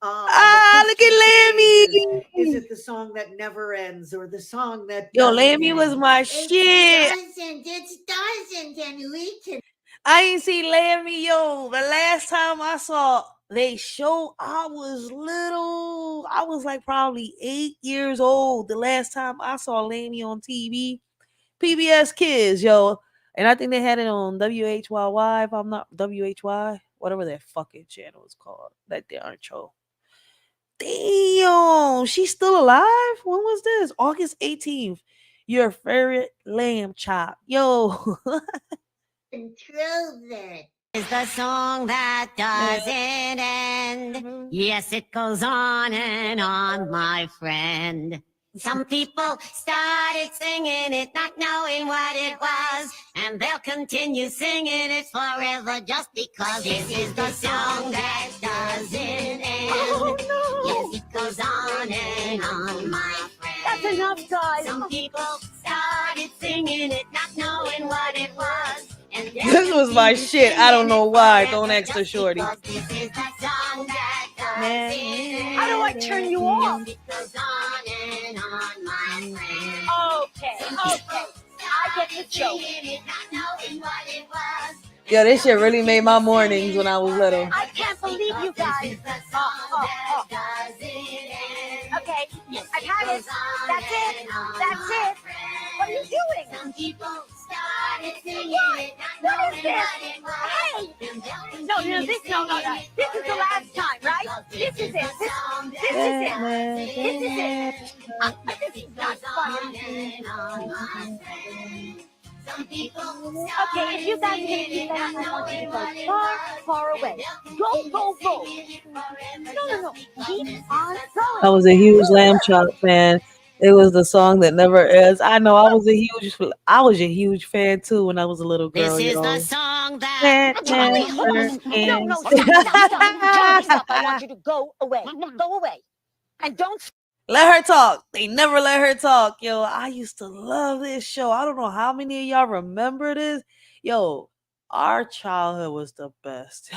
Look at Lammy. Is it the song that never ends or the song that Yo, Lammy was my shit. It doesn't, and we can. I ain't seen Lammy, yo. The last time I saw they show, I was little. I was like probably 8 years old. The last time I saw Lammy on TV, PBS Kids, yo. And I think they had it on WHYY, if I'm not WHY, whatever that fucking channel is called. That darn show. Damn, she's still alive? When was this? August 18th. Your favorite lamb chop. Yo. Is the song that doesn't end. Yes, it goes on and on, my friend. Some people started singing it, not knowing what it was, and they'll continue singing it forever just because this is the song that doesn't end. Oh, no. Yes, it goes on and on, my friend. That's enough, guys. Some people started singing it, not knowing what it was. This was my shit. I don't know why. Don't ask the shorty. How do I turn you off? Okay. I get the joke. Yo, this shit really made my mornings when I was little. I can't believe you guys. Okay, I've had it. That's it. What are you doing? What is this? Hey! No. This is the last time, right? This is it. This is not funny. Okay, if you guys hate me, then I want you to go far away. Go. No. Keep on going. I was a huge Lamb Chop fan. It was the song that never ends. I know I was a huge fan too when I was a little girl. This is the song that No, stop. I want you to go away. Go away. And don't. Let her talk. They never let her talk. Yo, I used to love this show. I don't know how many of y'all remember this. Yo, our childhood was the best.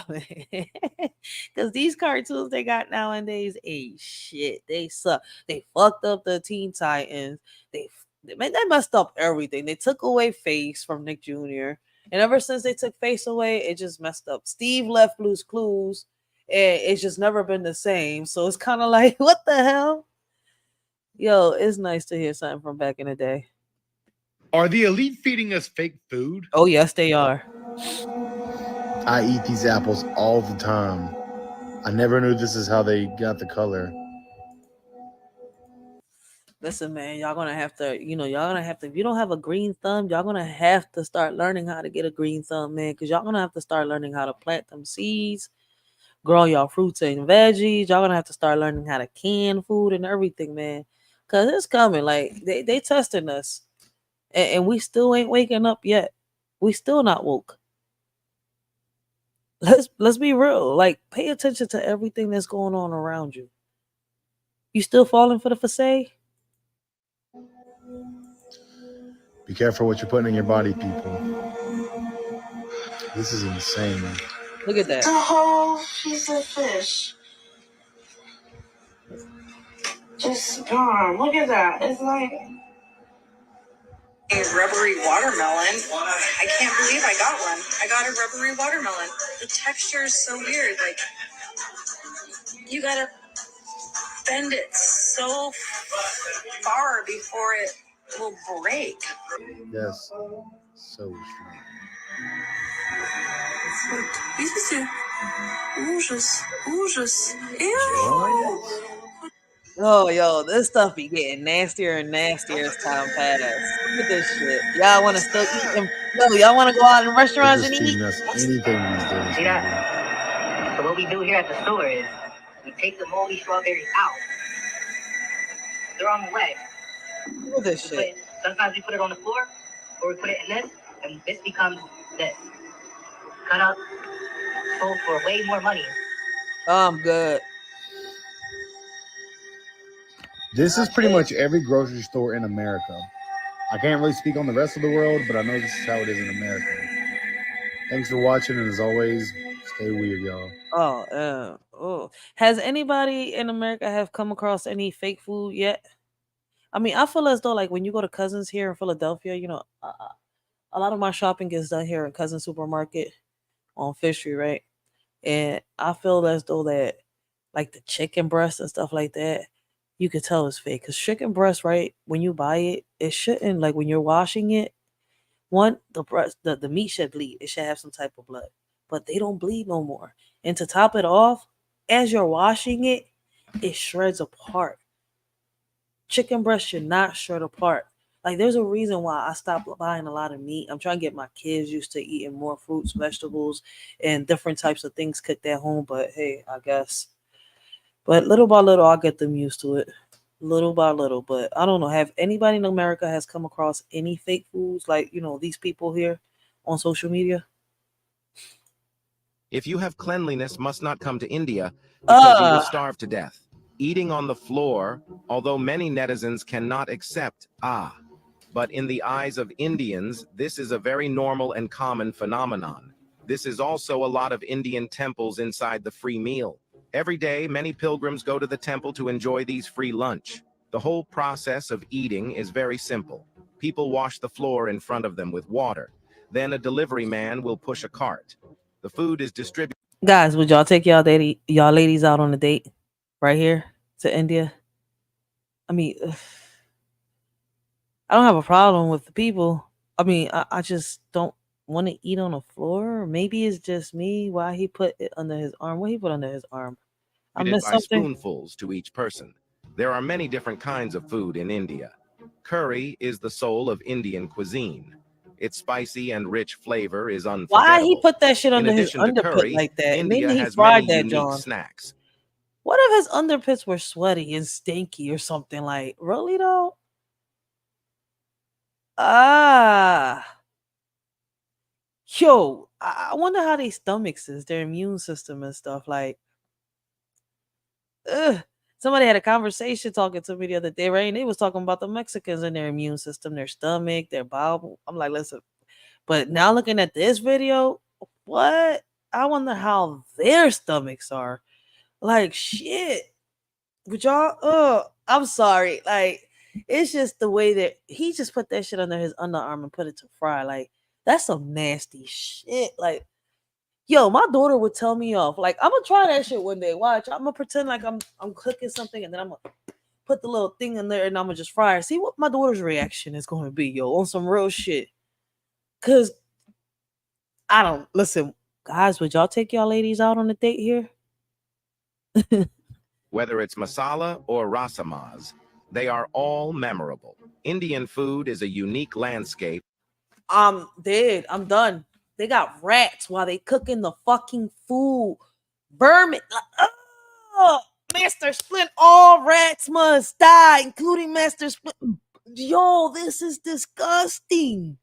Because these cartoons they got nowadays ain't shit. They suck. They fucked up the Teen Titans. They messed up everything. They took away Face from Nick Jr. And ever since they took Face away, it just messed up. Steve left Blue's Clues. And it's just never been the same. So it's kind of like, what the hell? Yo, it's nice to hear something from back in the day. Are the elite feeding us fake food? Oh, yes, they are. I eat these apples all the time. I never knew this is how they got the color. Listen, man, y'all gonna have to, if you don't have a green thumb, y'all gonna have to start learning how to get a green thumb, man, because y'all gonna have to start learning how to plant them seeds, grow y'all fruits and veggies. Y'all gonna have to start learning how to can food and everything, man. Cause it's coming. Like they testing us, and we still ain't waking up yet. We still not woke. Let's be real. Like, pay attention to everything that's going on around you. You still falling for the facade? Be careful what you're putting in your body, people. This is insane. Look at that. It's a whole piece of fish. Just gone. Look at that. It's like a rubbery watermelon. I can't believe I got one. I got a rubbery watermelon. The texture is so weird. Like, you gotta bend it so far before it will break. Yes. So strong. Видите? Ужас. Ew. Oh, yo, this stuff be getting nastier and nastier as time passes. Look at this shit. Y'all want to still eat them? Yo, y'all want to go out in restaurants and eat? Anything these days. See that? So what we do here at the store is we take the moldy strawberries out. they're on the way. Look at this shit. Sometimes we put it on the floor, or we put it in this, and this becomes this. Cut up, sold for way more money. I'm good. This is pretty much every grocery store in America. I can't really speak on the rest of the world, but I know this is how it is in America. Thanks for watching, and as always, stay weird, y'all. Oh. Has anybody in America have come across any fake food yet? I mean, I feel as though like when you go to Cousins here in Philadelphia, you know, a lot of my shopping gets done here in Cousins Supermarket on Fish Street, right? And I feel as though that like the chicken breast and stuff like that, you could tell it's fake. Cause chicken breast, right? When you buy it, it shouldn't like when you're washing it. One, the breast, the meat should bleed. It should have some type of blood, but they don't bleed no more. And to top it off, as you're washing it, it shreds apart. Chicken breast should not shred apart. Like there's a reason why I stopped buying a lot of meat. I'm trying to get my kids used to eating more fruits, vegetables, and different types of things cooked at home. But hey, I guess. But little by little, I'll get them used to it. Little by little. But I don't know. Have anybody in America has come across any fake foods like, you know, these people here on social media? If you have cleanliness, must not come to India because you will starve to death. Eating on the floor, although many netizens cannot accept, but in the eyes of Indians, this is a very normal and common phenomenon. This is also a lot of Indian temples inside the free meal. Every day, many pilgrims go to the temple to enjoy these free lunch. The whole process of eating is very simple. People wash the floor in front of them with water. Then a delivery man will push a cart. The food is distributed. Guys, would y'all take y'all ladies out on a date right here to India? I mean, I don't have a problem with the people. I mean, I just don't want to eat on the floor. Maybe it's just me. Why he put it under his arm? What he put under his arm? I missed By something. spoonfuls to each person. There are many different kinds of food in India. Curry is the soul of Indian cuisine. Its spicy and rich flavor is unforgettable. Why he put that shit under In his addition to underpit curry, like that? India Maybe he has fried many that unique John. snacks. What if his underpits were sweaty and stinky or something? Like, really though? Yo, I wonder how their stomachs is, their immune system and stuff. Like, somebody had a conversation talking to me the other day, right? And they was talking about the Mexicans and their immune system, their stomach, their bowel. I'm like, listen, but now looking at this video, what? I wonder how their stomachs are. Like, shit. But y'all, I'm sorry. Like, it's just the way that he just put that shit under his underarm and put it to fry. Like, that's some nasty shit. Like, yo, my daughter would tell me off. Like, I'm gonna try that shit one day. Watch, I'm gonna pretend like I'm cooking something, and then I'm gonna put the little thing in there, and I'm gonna just fry it. See what my daughter's reaction is gonna be, yo, on some real shit. Cause I don't listen, guys. Would y'all take y'all ladies out on a date here? Whether it's masala or rasamas, they are all memorable. Indian food is a unique landscape. I'm dead. I'm done. They got rats while they cooking the fucking food. Vermin. Master Splint. All rats must die, including Master Splint. Yo, this is disgusting.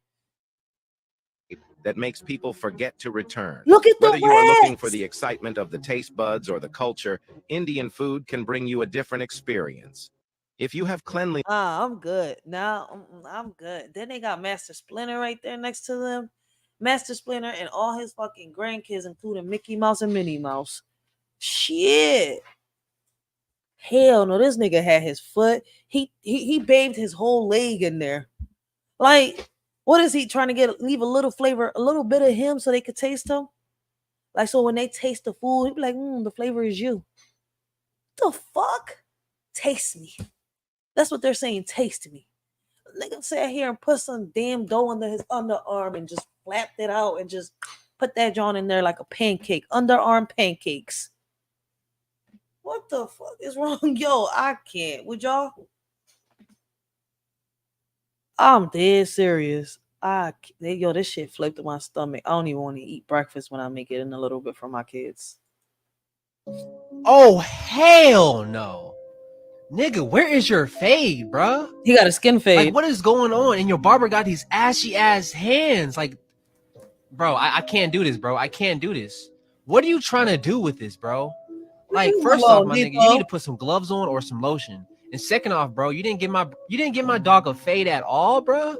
That makes people forget to return. Look at the Whether you are looking rats. for the excitement of the taste buds or the culture, Indian food can bring you a different experience. If you have cleanliness, I'm good. Now I'm good. Then they got Master Splinter right there next to them. Master Splinter and all his fucking grandkids, including Mickey Mouse and Minnie Mouse. Shit. Hell no, this nigga had his foot. He bathed his whole leg in there. Like, what is he trying to leave a little flavor, a little bit of him so they could taste him? Like, so when they taste the food, he'd be like, the flavor is you. The fuck? Taste me. That's what they're saying, taste me. Nigga sat here and put some damn dough under his underarm and just flapped it out and just put that John in there like a pancake. Underarm pancakes. What the fuck is wrong? Yo, I can't. Would y'all? I'm dead serious. Yo, this shit flipped in my stomach. I don't even want to eat breakfast when I make it in a little bit for my kids. Oh, hell no. Nigga, where is your fade, bruh? He got a skin fade. Like, what is going on? And your barber got these ashy ass hands. Like, bro, I can't do this, bro. I can't do this. What are you trying to do with this, bro? Like, first off, my nigga, you need to put some gloves on or some lotion. And second off, bro, you didn't give my dog a fade at all, bro.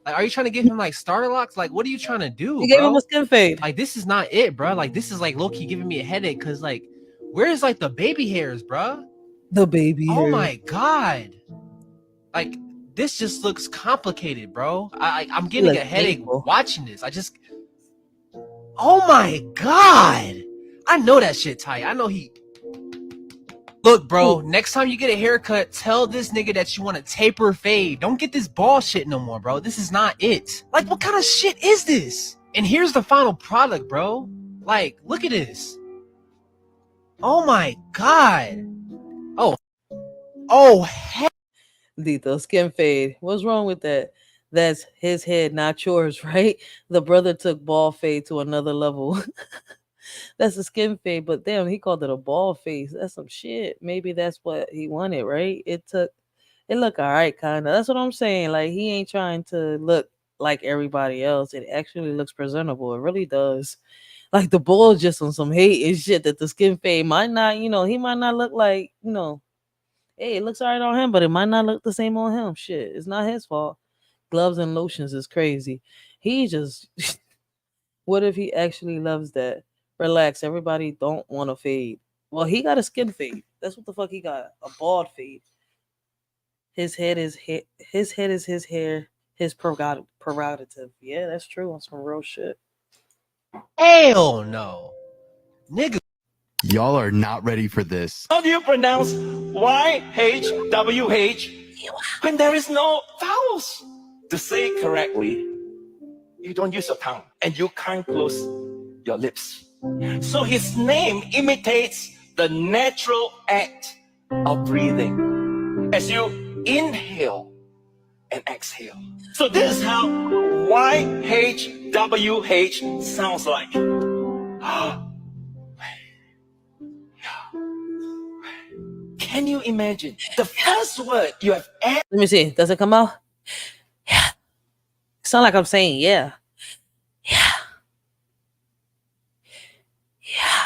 Like, are you trying to give him like starter locks? Like, what are you trying to do? You gave him a skin fade. Like, this is not it, bro. Like, this is like low key giving me a headache because like, where's like the baby hairs, bro? The baby Oh hair. my god. Like, this just looks complicated, bro. I'm getting a headache watching this. Oh my god. I know that shit tight. I know he. Look, bro, next time you get a haircut, tell this nigga that you want a taper fade. Don't get this ball shit no more, bro. This is not it. Like, what kind of shit is this? And here's the final product, bro. Like, look at this. Oh my god. Oh, heck. Dito, skin fade. What's wrong with that? That's his head, not yours, right? The brother took ball fade to another level. That's a skin fade, but damn, he called it a ball face. That's some shit. Maybe that's what he wanted, right? It looked all right, kind of. That's what I'm saying. Like, he ain't trying to look like everybody else. It actually looks presentable. It really does. Like, the ball just on some hate and shit that the skin fade might not, he might not look like, hey, it looks all right on him, but it might not look the same on him. Shit, it's not his fault. Gloves and lotions is crazy. He just, what if he actually loves that? Relax, everybody don't want to fade. Well, he got a skin fade. That's what the fuck he got. A bald fade. His head is his hair, his prerogative. Yeah, that's true on some real shit. Hell no. Nigga. Y'all are not ready for this. How do you pronounce YHWH when there is no vowels? To say it correctly, you don't use your tongue and you can't close your lips. So his name imitates the natural act of breathing as you inhale and exhale. So this is how YHWH sounds like. Can you imagine the first word you have ever? Let me see. Does it come out? Yeah. Sound like I'm saying yeah. Yeah. Yeah.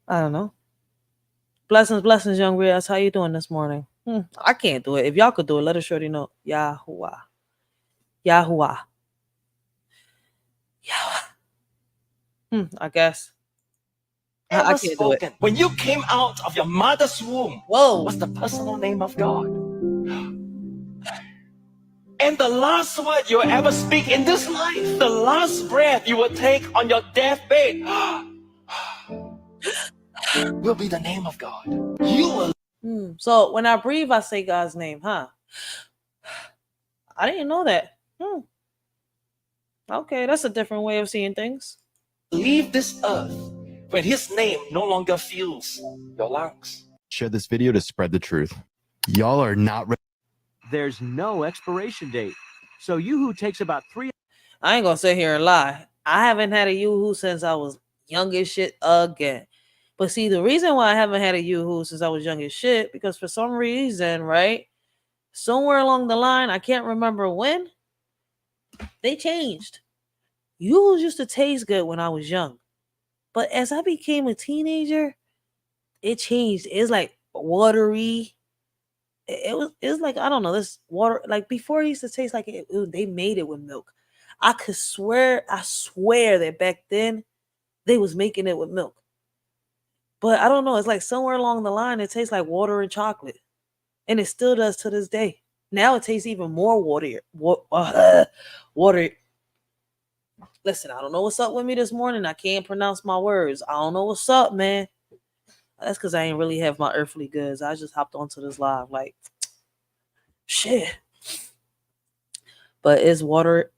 I don't know. Blessings, young Riaz. How you doing this morning? I can't do it. If y'all could do it, let us shorty know. Yahuwah. Yahuwah. Yahuwah. I guess. I can't do it. When you came out of your mother's womb, was the personal name of God. And the last word you will ever speak in this life, the last breath you will take on your deathbed, will be the name of God. You will. So when I breathe, I say God's name, huh? I didn't know that. Okay, that's a different way of seeing things. Leave this earth when his name no longer fills your lungs. Share this video to spread the truth. Y'all are not ready. There's no expiration date. So Yoo-hoo takes about 3. I ain't gonna sit here and lie. I haven't had a Yoo-hoo since I was young as shit again. But see, the reason why I haven't had a Yoo-hoo since I was young as shit, because for some reason, right, somewhere along the line, I can't remember when, they changed. Yoo-hoos used to taste good when I was young. But as I became a teenager, it changed. It's like watery. It was like, I don't know, this water, like before it used to taste like they made it with milk. I swear that back then they was making it with milk. But I don't know, it's like somewhere along the line it tastes like water and chocolate. And it still does to this day. Now it tastes even more watery. Water. Listen, I don't know what's up with me this morning. I can't pronounce my words. I don't know what's up, man. That's because I ain't really have my earthly goods. I just hopped onto this live like, shit. But it's waterier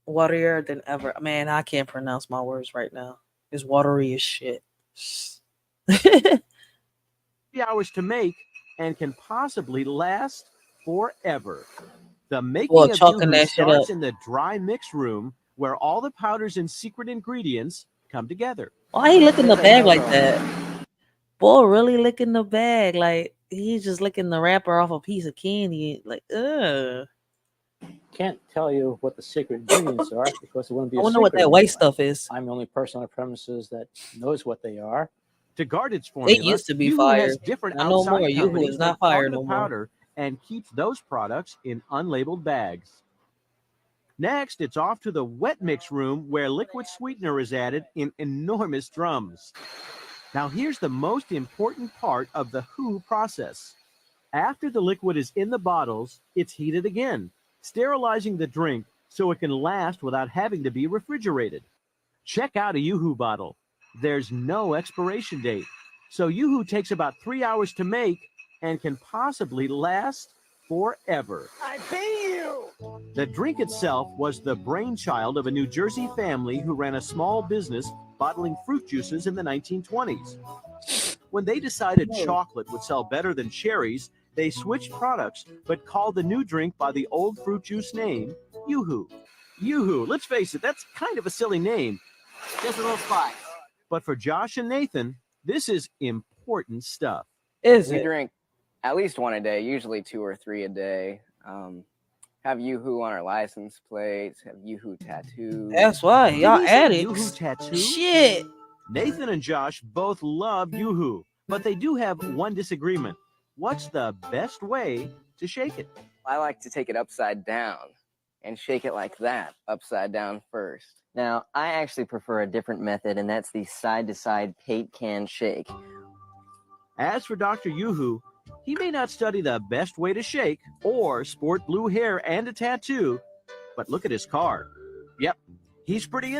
than ever. Man, I can't pronounce my words right now. It's watery as shit. 3 hours to make and can possibly last forever. The making of Yoo-hoo starts in the dry mix room where all the powders and secret ingredients come together. Why he look in the bag like that? Boy, really licking the bag. Like, he's just licking the wrapper off a piece of candy. Like, ugh. Can't tell you what the secret ingredients are because it wouldn't be I a wonder what secret that white anyway. stuff is. I'm the only person on the premises that knows what they are. To guard its It formula, used to be Yoo-Hoo fire. has different I know more. outside Yoo-Hoo companies is that not farm fire the no more. powder and keeps those products in unlabeled bags. Next, it's off to the wet mix room where liquid sweetener is added in enormous drums. Now here's the most important part of the Who process. After the liquid is in the bottles, it's heated again, sterilizing the drink so it can last without having to be refrigerated. Check out a Yoo-Hoo bottle. There's no expiration date. So Yoo-Hoo takes about 3 hours to make and can possibly last forever. I pay you. The drink itself was the brainchild of a New Jersey family who ran a small business bottling fruit juices in the 1920s. When they decided chocolate would sell better than cherries, they switched products but called the new drink by the old fruit juice name, Yoo-Hoo. Yoo-Hoo, let's face it, that's kind of a silly name. Just a little spice. But for Josh and Nathan, this is important stuff. Is We it? drink at least one a day, usually 2 or 3 a day. Have Yoo-Hoo on our license plates, have Yoo-Hoo tattoos. That's why. Y'all Did he say addicts. Yoo-Hoo tattoo? Shit. Nathan and Josh both love Yoo-Hoo, but they do have one disagreement. What's the best way to shake it? I like to take it upside down and shake it like that, upside down first. Now, I actually prefer a different method, and that's the side-to-side paint can shake. As for Dr. Yoo-Hoo, he may not study the best way to shake or sport blue hair and a tattoo, but look at his car. Yep, he's pretty.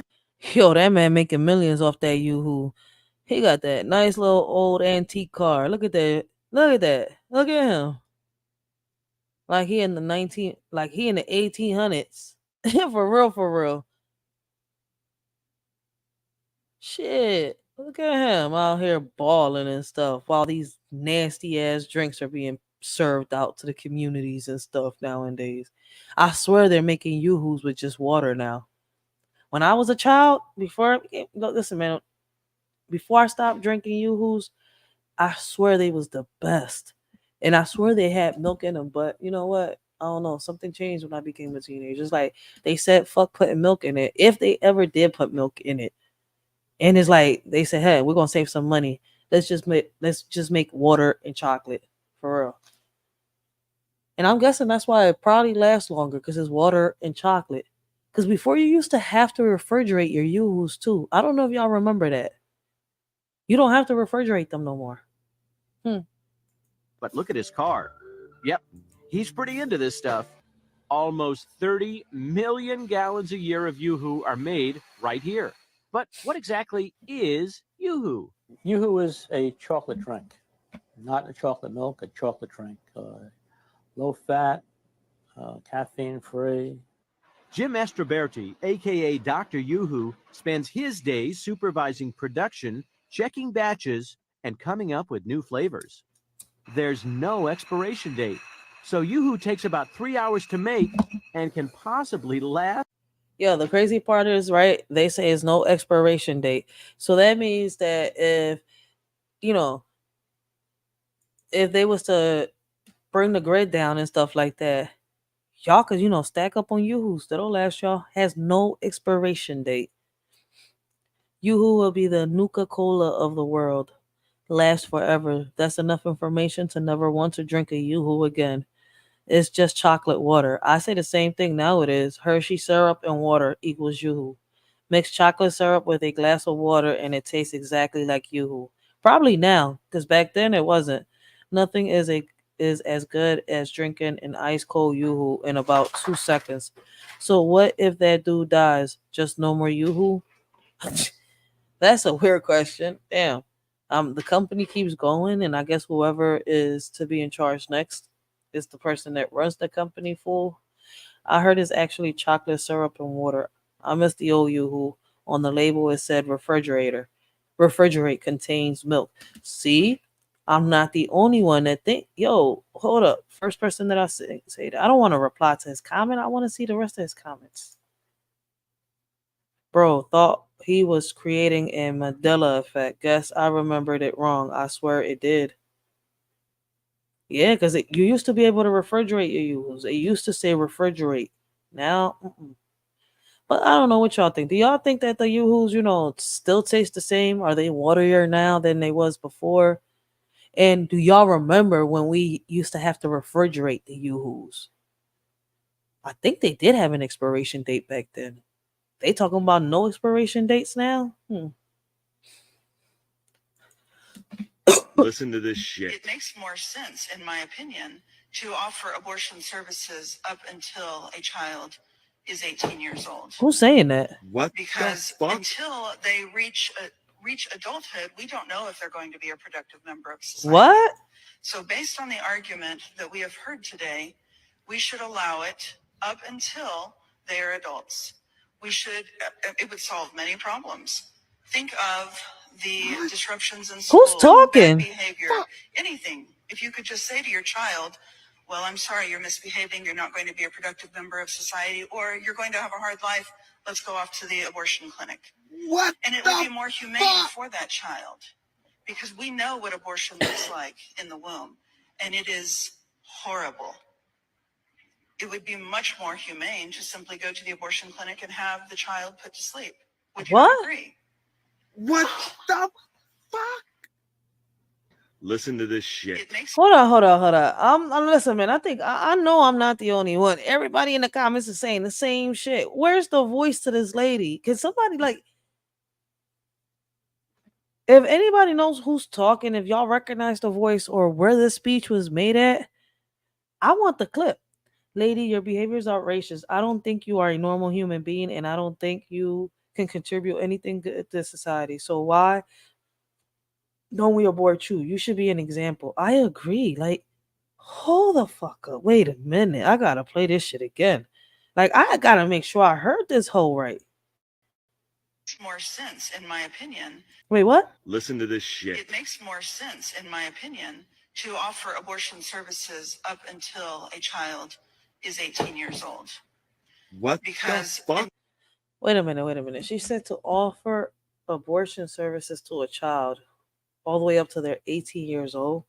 Yo, that man making millions off that Yoo-Hoo. He got that nice little old antique car. Look at that. Look at that. Look at him. Like he in the 1800s. For real, for real. Shit. Look at him out here balling and stuff while these nasty ass drinks are being served out to the communities and stuff nowadays. I swear they're making Yoo-Hoos with just water now. When I was a child, listen, man, before I stopped drinking Yoo-Hoos, I swear they was the best. And I swear they had milk in them. But you know what? I don't know. Something changed when I became a teenager. It's like they said, fuck putting milk in it. If they ever did put milk in it. And it's like they said, hey, we're gonna save some money. Let's just make water and chocolate for real. And I'm guessing that's why it probably lasts longer because it's water and chocolate. Because before you used to have to refrigerate your Yoo-Hoos too. I don't know if y'all remember that. You don't have to refrigerate them no more. But look at his car. Yep, he's pretty into this stuff. Almost 30 million gallons a year of Yoo-Hoo are made right here. But what exactly is Yoo-Hoo? Yoo-Hoo is a chocolate drink, not a chocolate milk, a chocolate drink. Low fat, caffeine free. Jim Estroberti, a.k.a. Dr. Yoo-Hoo, spends his days supervising production, checking batches, and coming up with new flavors. There's no expiration date, so Yoo-Hoo takes about 3 hours to make and can possibly last. Yeah, the crazy part is, right, they say it's no expiration date. So that means that if they was to bring the grid down and stuff like that, y'all could, stack up on Yoo-Hoos. That'll last y'all. Has no expiration date. Yoo-Hoo will be the Nuka-Cola of the world. Last forever. That's enough information to never want to drink a Yoo-Hoo again. It's just chocolate water. I say the same thing nowadays. Hershey syrup and water equals Yoo-Hoo. Mix chocolate syrup with a glass of water and it tastes exactly like Yoo-Hoo. Probably now, because back then it wasn't. Nothing is as good as drinking an ice cold Yoo-Hoo in about 2 seconds. So what if that dude dies? Just no more Yoo-Hoo? That's a weird question. Damn. The company keeps going, and I guess whoever is to be in charge next is the person that runs the company full. I heard it's actually chocolate syrup and water. I missed the old Yoo-Hoo. On the label it said refrigerator. Refrigerate contains milk. See? I'm not the only one that think, yo, hold up. First person that I say that. I don't want to reply to his comment. I want to see the rest of his comments. Bro, thought he was creating a Mandela effect. Guess I remembered it wrong. I swear it did. Yeah, because you used to be able to refrigerate your Yoo-hoos. It used to say refrigerate. Now, but I don't know what y'all think. Do y'all think that the Yoo-hoos, still taste the same? Are they waterier now than they was before? And do y'all remember when we used to have to refrigerate the Yoo-hoos? I think they did have an expiration date back then. They talking about no expiration dates now? Listen to this shit. It makes more sense, in my opinion, to offer abortion services up until a child is 18 years old. Who's saying that? What? Because until they reach adulthood, we don't know if they're going to be a productive member of society. What? So based on the argument that we have heard today, we should allow it up until they are adults. It would solve many problems. Think of the disruptions in school, Who's talking? bad behavior, anything. If you could just say to your child, well, I'm sorry, you're misbehaving, you're not going to be a productive member of society, or you're going to have a hard life, let's go off to the abortion clinic. What? And it would be more humane for that child, because we know what abortion looks like in the womb, and it is horrible. It would be much more humane to simply go to the abortion clinic and have the child put to sleep. Would you not agree? What the fuck? Listen to this shit. Hold on. I'm listen, man. I know I'm not the only one. Everybody in the comments is saying the same shit. Where's the voice to this lady? Can somebody if anybody knows who's talking, if y'all recognize the voice or where this speech was made at, I want the clip. Lady, your behavior is outrageous. I don't think you are a normal human being, and I don't think you can contribute anything good to society. So why don't we abort you? You should be an example. I agree. Hold the fuck up. Wait a minute. I gotta play this shit again. I gotta make sure I heard this whole right. More sense, in my opinion. Wait, what? Listen to this shit. It makes more sense, in my opinion, to offer abortion services up until a child is 18 years old. What Because the fuck? Wait a minute. She said to offer abortion services to a child all the way up to they're 18 years old.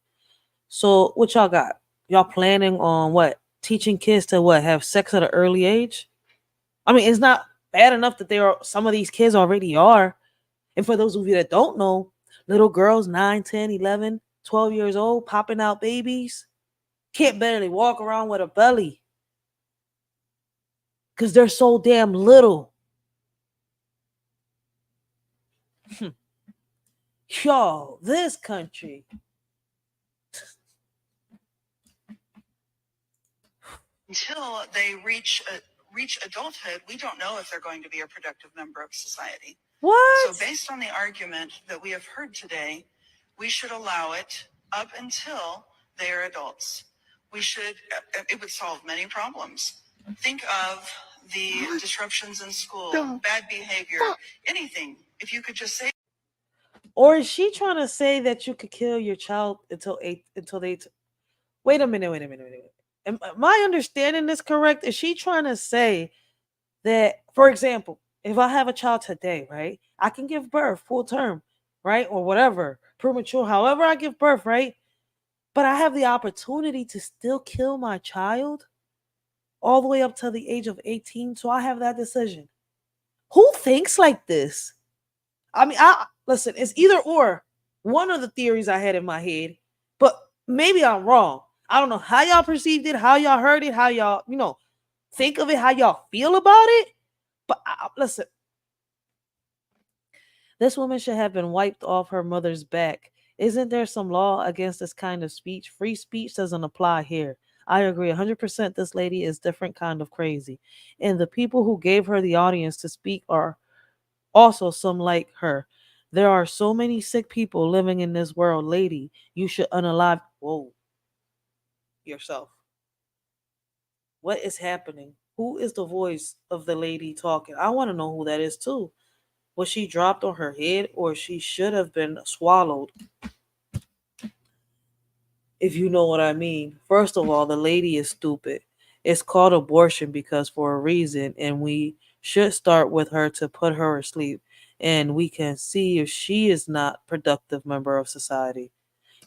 So what y'all got? Y'all planning on what? Teaching kids to what? Have sex at an early age? I mean, it's not bad enough that some of these kids already are. And for those of you that don't know, little girls 9, 10, 11, 12 years old popping out babies can't barely walk around with a belly because they're so damn little. Y'all, this country. Until they reach adulthood, we don't know if they're going to be a productive member of society. What? So based on the argument that we have heard today, we should allow it up until they are adults. It would solve many problems. Think of the disruptions in school, bad behavior, anything. If you could just say. Or is she trying to say that you could kill your child until they? Wait a minute. Am I understanding this correct? Is she trying to say that, for example, if I have a child today, right, I can give birth full term, right, or whatever, premature, however I give birth, right, but I have the opportunity to still kill my child all the way up to the age of 18, so I have that decision. Who thinks like this? I mean, listen, it's either or. One of the theories I had in my head, but maybe I'm wrong. I don't know how y'all perceived it, how y'all heard it, how y'all, think of it, how y'all feel about it. But listen, this woman should have been wiped off her mother's back. Isn't there some law against this kind of speech? Free speech doesn't apply here. I agree 100%. This lady is different kind of crazy. And the people who gave her the audience to speak are also some like her. There are so many sick people living in this world. Lady, you should unalive yourself. What is happening? Who is the voice of the lady talking? I want to know who that is too. Was she dropped on her head or she should have been swallowed? If you know what I mean. First of all, the lady is stupid. It's called abortion because for a reason, and we should start with her to put her asleep. and we can see if she is not productive member of society.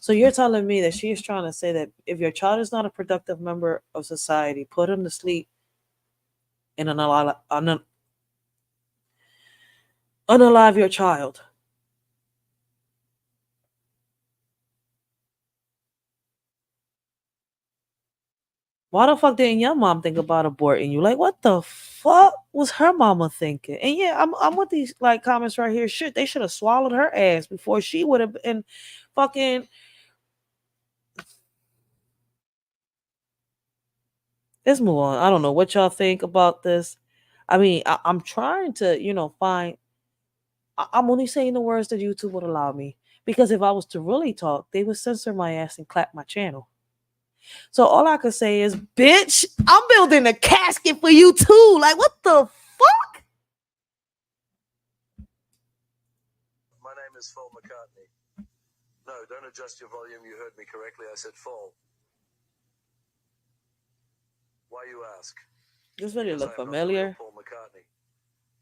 So you're telling me that she is trying to say that if your child is not a productive member of society, put him to sleep and unalive your child. Why the fuck didn't your mom think about aborting you? Like, what the fuck was her mama thinking? And yeah, I'm with these like comments right here. Shit, they should have swallowed her ass before she would have been fucking. Let's move on. I don't know what y'all think about this. I mean, I'm trying to, find. I'm only saying the words that YouTube would allow me, because if I was to really talk, they would censor my ass and clap my channel. So all I could say is, bitch, I'm building a casket for you too. Like, what the fuck? My name is Paul McCartney. No, don't adjust your volume. You heard me correctly. I said fall. Why, you ask? This video Because look I am not the real familiar. Paul McCartney.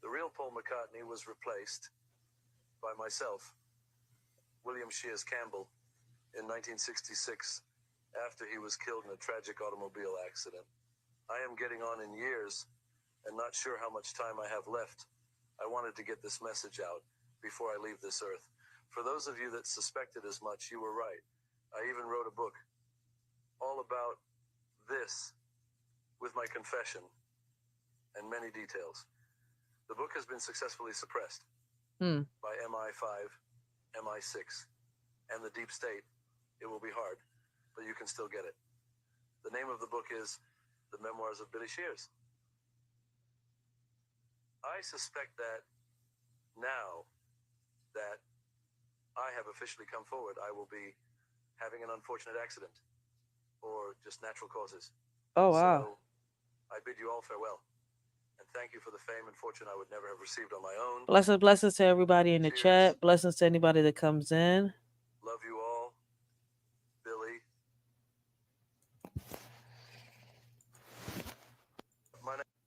The real Paul McCartney was replaced by myself, William Shears Campbell, in 1966, after he was killed in a tragic automobile accident. I am getting on in years and not sure how much time I have left. I wanted to get this message out before I leave this earth. For those of you that suspected as much, you were right. I even wrote a book all about this, with my confession and many details. The book has been successfully suppressed by MI5, MI6, and the deep state. It will be hard, but you can still get it. The name of the book is The Memoirs of Billy Shears. I suspect that now that I have officially come forward, I will be having an unfortunate accident or just natural causes. Oh, wow. So I bid you all farewell. And thank you for the fame and fortune I would never have received on my own. Blessings to everybody in the chat. Blessings to anybody that comes in. Love you all. Billy.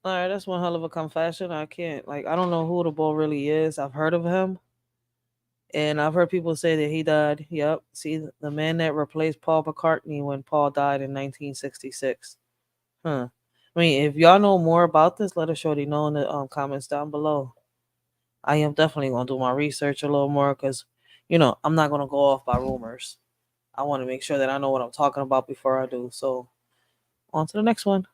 All right, that's one hell of a confession. I don't know who the boy really is. I've heard of him. And I've heard people say that he died. Yep. See, the man that replaced Paul McCartney when Paul died in 1966. I mean, if y'all know more about this, let us shorty know in the comments down below. I am definitely going to do my research a little more because, I'm not going to go off by rumors. I want to make sure that I know what I'm talking about before I do. So, on to the next one.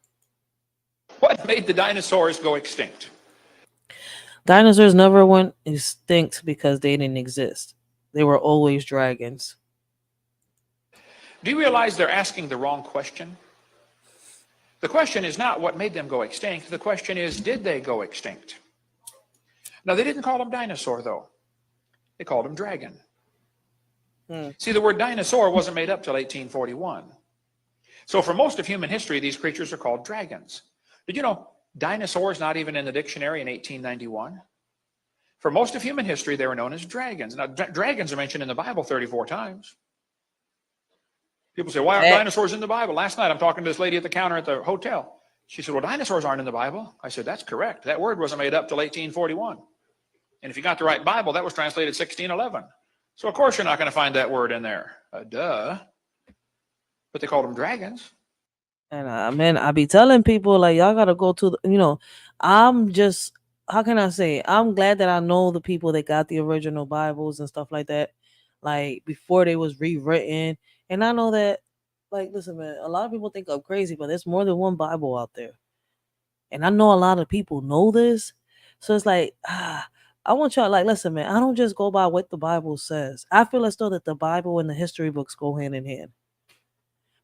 What made the dinosaurs go extinct? Dinosaurs never went extinct because they didn't exist. They were always dragons. Do you realize they're asking the wrong question? The question is not what made them go extinct. The question is, did they go extinct? Now, they didn't call them dinosaur, though. They called them dragon. See, the word dinosaur wasn't made up till 1841. So for most of human history, these creatures are called dragons. Did you know dinosaur is not even in the dictionary in 1891? For most of human history, they were known as dragons. Now, dragons are mentioned in the Bible 34 times. People say, why aren't dinosaurs in the Bible? Last night, I'm talking to this lady at the counter at the hotel. She said, well, dinosaurs aren't in the Bible. I said, that's correct. That word wasn't made up till 1841. And if you got the right Bible, that was translated 1611. So, of course, you're not going to find that word in there. Duh. But they called them dragons. And man, I be telling people, like, y'all got to go to, I'm just, how can I say? I'm glad that I know the people that got the original Bibles and stuff like that, like, before they was rewritten. And I know that, like, listen, man, a lot of people think I'm crazy, but there's more than one Bible out there. And I know a lot of people know this. So it's like, I want y'all, like, listen, man, I don't just go by what the Bible says. I feel as though that the Bible and the history books go hand in hand.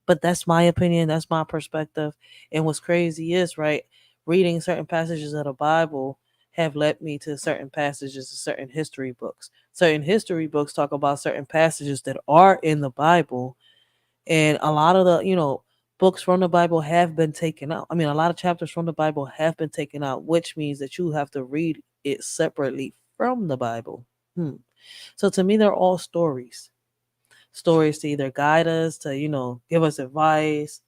But that's my opinion. That's my perspective. And what's crazy is, right, reading certain passages of the Bible have led me to certain passages of certain history books. Certain history books talk about certain passages that are in the Bible. And a lot of the, books from the Bible have been taken out. I mean, a lot of chapters from the Bible have been taken out, which means that you have to read it separately from the Bible. So to me, they're all stories. Stories to either guide us, to, give us advice.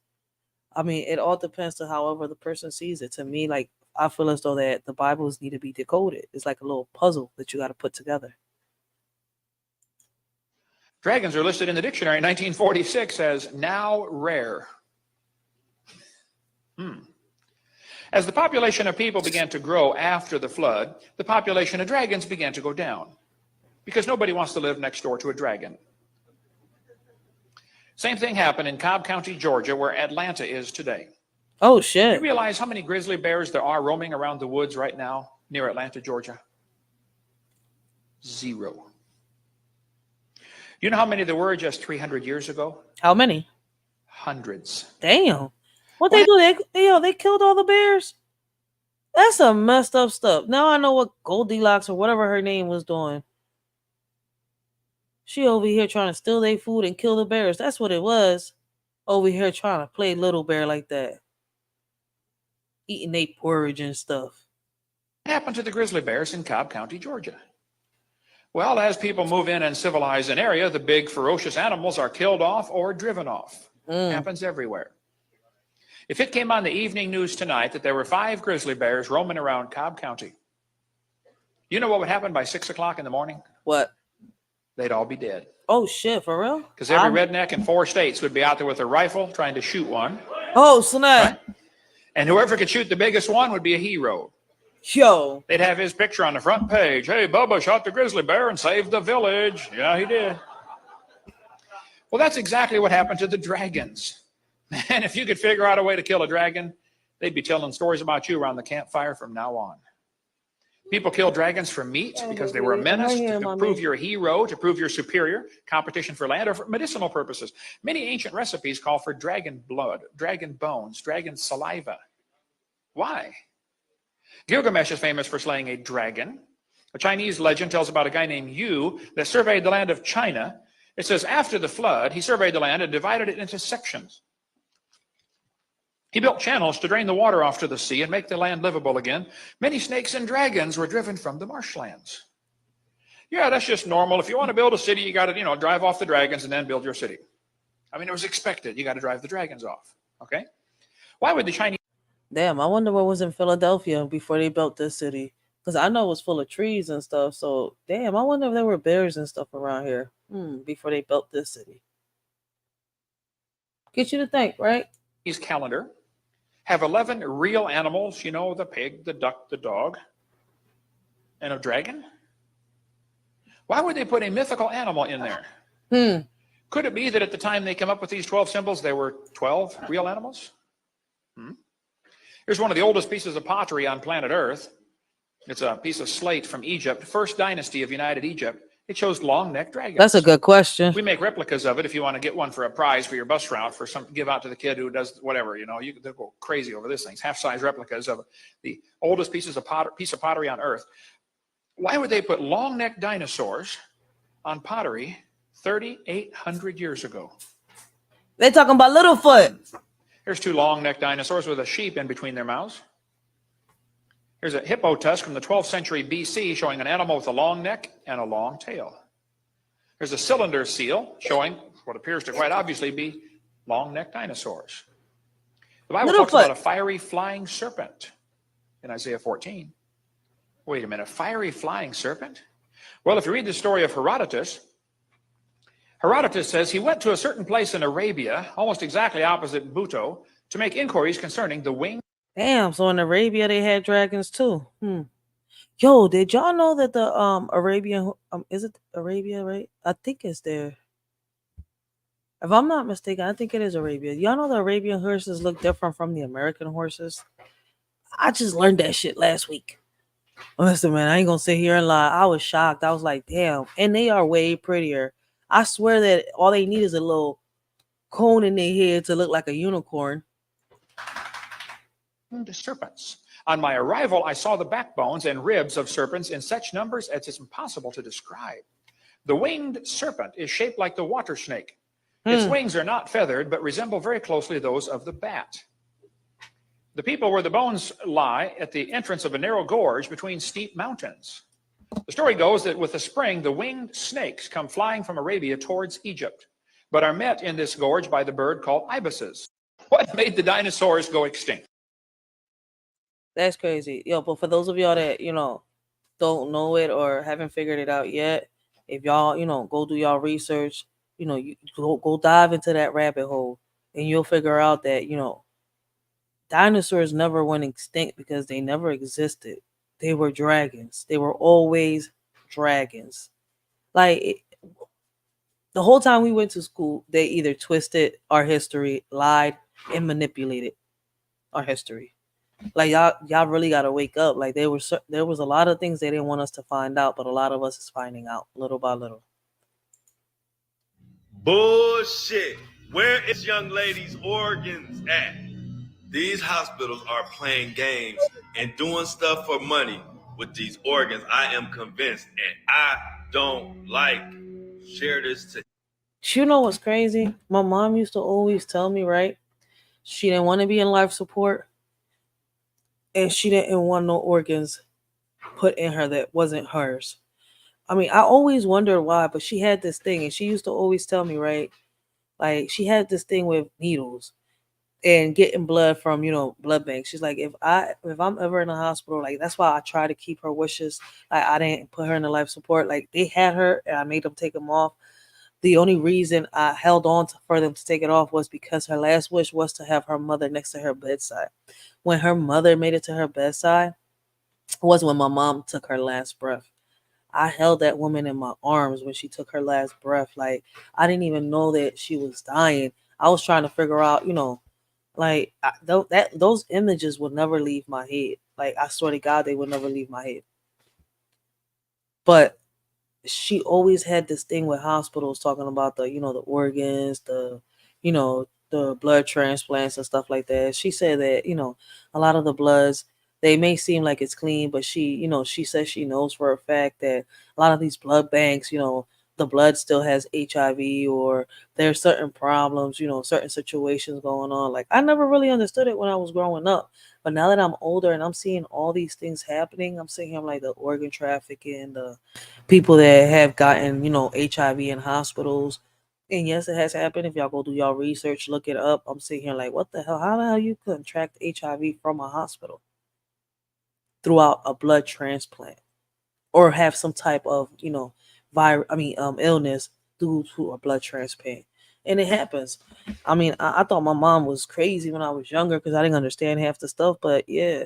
I mean, it all depends on however the person sees it. To me, like, I feel as though that the Bibles need to be decoded. It's like a little puzzle that you got to put together. Dragons are listed in the dictionary in 1946 as now rare. As the population of people began to grow after the flood, the population of dragons began to go down because nobody wants to live next door to a dragon. Same thing happened in Cobb County, Georgia, where Atlanta is today. Oh, Do shit. you realize how many grizzly bears there are roaming around the woods right now near Atlanta, Georgia? 0. Do you know how many there were just 300 years ago? How many? Hundreds. Damn. What they do? They killed all the bears? That's some messed up stuff. Now I know what Goldilocks or whatever her name was doing. She over here trying to steal their food and kill the bears. That's what it was. Over here trying to play little bear like that. Eating their porridge and stuff. What happened to the grizzly bears in Cobb County, Georgia? Well, as people move in and civilize an area, the big ferocious animals are killed off or driven off. Happens everywhere. If it came on the evening news tonight that there were 5 grizzly bears roaming around Cobb County, you know what would happen by 6 o'clock in the morning? What? They'd all be dead. Oh, shit, for real? Because every redneck in 4 states would be out there with a rifle trying to shoot one. Oh, snap. Right? And whoever could shoot the biggest one would be a hero. Yo. They'd have his picture on the front page. Hey, Bubba shot the grizzly bear and saved the village. Yeah, he did. Well, that's exactly what happened to the dragons. And if you could figure out a way to kill a dragon, they'd be telling stories about you around the campfire from now on. People kill dragons for meat because they were a menace, to prove you're a hero, to prove you're superior, competition for land, or for medicinal purposes. Many ancient recipes call for dragon blood, dragon bones, dragon saliva. Why? Gilgamesh is famous for slaying a dragon. A Chinese legend tells about a guy named Yu that surveyed the land of China. It says after the flood, he surveyed the land and divided it into sections. He built channels to drain the water off to the sea and make the land livable again. Many snakes and dragons were driven from the marshlands. Yeah, that's just normal. If you want to build a city, you got to, drive off the dragons and then build your city. I mean, it was expected. You got to drive the dragons off. Okay? Why would the Chinese... Damn, I wonder what was in Philadelphia before they built this city. Because I know it was full of trees and stuff. So, damn, I wonder if there were bears and stuff around here before they built this city. Get you to think, right? Chinese calendar have 11 real animals, the pig, the duck, the dog, and a dragon. Why would they put a mythical animal in there? Could it be that at the time they came up with these 12 symbols, there were 12 real animals? Here's one of the oldest pieces of pottery on planet Earth. It's a piece of slate from Egypt, first dynasty of United Egypt. It shows long-necked dragons. That's a good question. We make replicas of it if you want to get one for a prize for your bus route, for some give out to the kid who does whatever. They'll go crazy over this thing. Half-size replicas of the oldest piece of pottery on Earth. Why would they put long-necked dinosaurs on pottery 3,800 years ago? They're talking about Littlefoot. Here's 2 long-necked dinosaurs with a sheep in between their mouths. Here's a hippo tusk from the 12th century BC showing an animal with a long neck and a long tail. There's a cylinder seal showing what appears to quite obviously be long-necked dinosaurs. The Bible talks about a fiery flying serpent in Isaiah 14. Wait a minute, a fiery flying serpent? Well, if you read the story of Herodotus says he went to a certain place in Arabia, almost exactly opposite Buto, to make inquiries concerning the winged. Damn, so in Arabia they had dragons too. Yo, did y'all know that the Arabian is it Arabia, right? I think it's there. If I'm not mistaken, I think it is Arabia. Y'all know the Arabian horses look different from the American horses? I just learned that shit last week. Listen, man, I ain't gonna sit here and lie. I was shocked. I was like, damn. And they are way prettier. I swear that all they need is a little cone in their head to look like a unicorn. The serpents. On my arrival, I saw the backbones and ribs of serpents in such numbers as it's impossible to describe. The winged serpent is shaped like the water snake. Its wings are not feathered, but resemble very closely those of the bat. The people where the bones lie at the entrance of a narrow gorge between steep mountains. The story goes that with the spring, the winged snakes come flying from Arabia towards Egypt, but are met in this gorge by the bird called ibises. What made the dinosaurs go extinct? That's crazy. Yo, but for those of y'all that, don't know it or haven't figured it out yet, if y'all, go do y'all research, you go dive into that rabbit hole and you'll figure out that, dinosaurs never went extinct because they never existed. They were dragons. They were always dragons. Like the whole time we went to school, they either twisted our history, lied, and manipulated our history. Like y'all really gotta wake up. Like there was a lot of things they didn't want us to find out, but a lot of us is finding out little by little. Bullshit. Where is young ladies' organs at? These hospitals are playing games and doing stuff for money with these organs. I am convinced, and I don't like. Share this to. You know what's crazy? My mom used to always tell me, right? She didn't want to be in life support, and she didn't want no organs put in her that wasn't hers. I mean, I always wondered why, but she had this thing, and she used to always tell me, right? Like she had this thing with needles and getting blood from blood banks. She's like, if I'm ever in a hospital, like that's why I try to keep her wishes. Like I didn't put her in the life support. Like they had her, and I made them take them off. The only reason I held on for them to take it off was because her last wish was to have her mother next to her bedside. When her mother made it to her bedside, was when my mom took her last breath. I held that woman in my arms when she took her last breath. Like I didn't even know that she was dying. I was trying to figure out, like those images would never leave my head. Like I swear to God, they would never leave my head. But she always had this thing with hospitals talking about the organs, the blood transplants and stuff like that. She said that a lot of the bloods, they may seem like it's clean, but she says she knows for a fact that a lot of these blood banks, the blood still has HIV, or there's certain problems, certain situations going on. Like I never really understood it when I was growing up, but now that I'm older and I'm seeing all these things happening, I'm seeing like the organ trafficking, the people that have gotten, HIV in hospitals. And yes, it has happened. If y'all go do y'all research, look it up. I'm sitting here like, what the hell? How the hell you contract HIV from a hospital throughout a blood transplant, or have some type of, illness due to a blood transplant? And it happens. I mean, I thought my mom was crazy when I was younger because I didn't understand half the stuff. But yeah,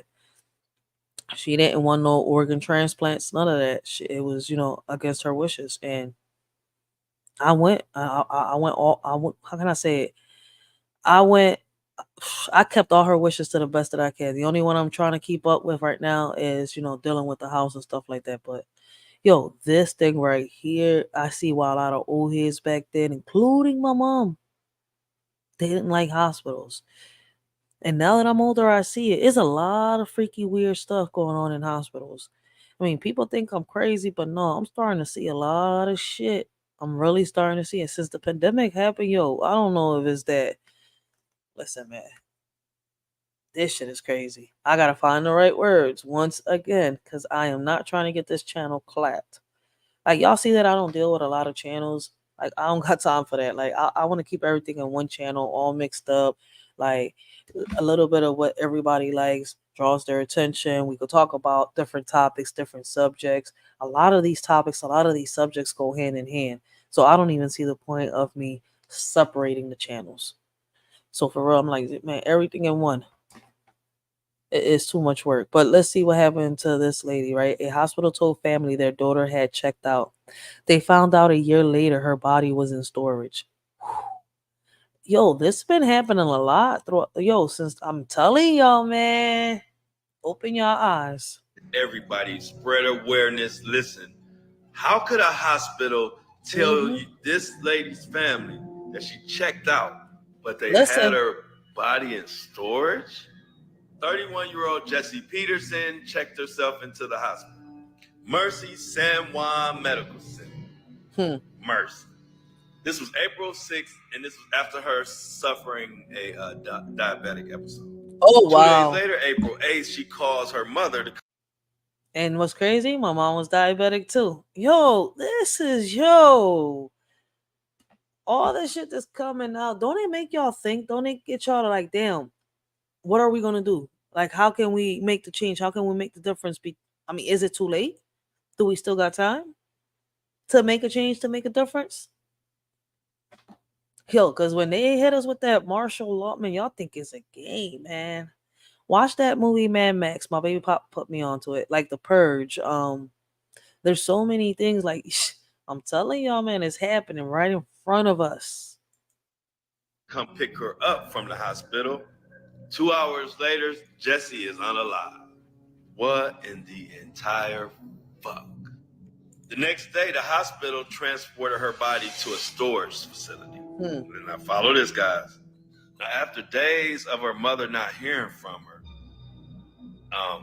she didn't want no organ transplants, none of that. It was, against her wishes. And I went, I went all, I went, how can I say it? I went, I kept all her wishes to the best that I can. The only one I'm trying to keep up with right now is, dealing with the house and stuff like that. But yo, this thing right here, I see why a lot of old heads back then, including my mom, they didn't like hospitals. And now that I'm older, I see it. It's a lot of freaky, weird stuff going on in hospitals. I mean, people think I'm crazy, but no, I'm starting to see a lot of shit. I'm really starting to see it. Since the pandemic happened, yo, I don't know if it's that. Listen, man, this shit is crazy. I gotta find the right words once again, because I am not trying to get this channel clapped. Like, y'all see that I don't deal with a lot of channels. Like, I don't got time for that. Like, I want to keep everything in one channel, all mixed up. Like, a little bit of what everybody likes draws their attention. We could talk about different topics, different subjects. A lot of these topics, a lot of these subjects go hand in hand. So I don't even see the point of me separating the channels. So for real, I'm like, man, everything in one. It's too much work. But let's see what happened to this lady, right? A hospital told family their daughter had checked out. They found out a year later her body was in storage. Yo, this been happening a lot since I'm telling y'all, man. Open your eyes. Everybody spread awareness. Listen, how could a hospital tell you, this lady's family, that she checked out, but they had her body in storage? 31-year-old Jessie Peterson checked herself into the hospital. Mercy San Juan Medical Center. Mercy. This was April 6th, and this was after her suffering a diabetic episode. Oh, wow. 2 days later, April 8th, she calls her mother to. And what's crazy, my mom was diabetic too. Yo, all this shit that's coming out, don't it make y'all think? Don't it get y'all to like, damn, what are we gonna do? Like, how can we make the change? How can we make the difference? I mean, is it too late? Do we still got time to make a change, to make a difference? Yo, because when they hit us with that martial law, man, y'all think it's a game, man. Watch that movie Mad Max. My baby pop put me onto it. Like The Purge. There's so many things like I'm telling y'all, man, it's happening right in front of us. Come pick her up from the hospital. 2 hours later, Jesse is unalive. What in the entire fuck? The next day, the hospital transported her body to a storage facility. And now follow this, guys. Now, after days of her mother not hearing from her,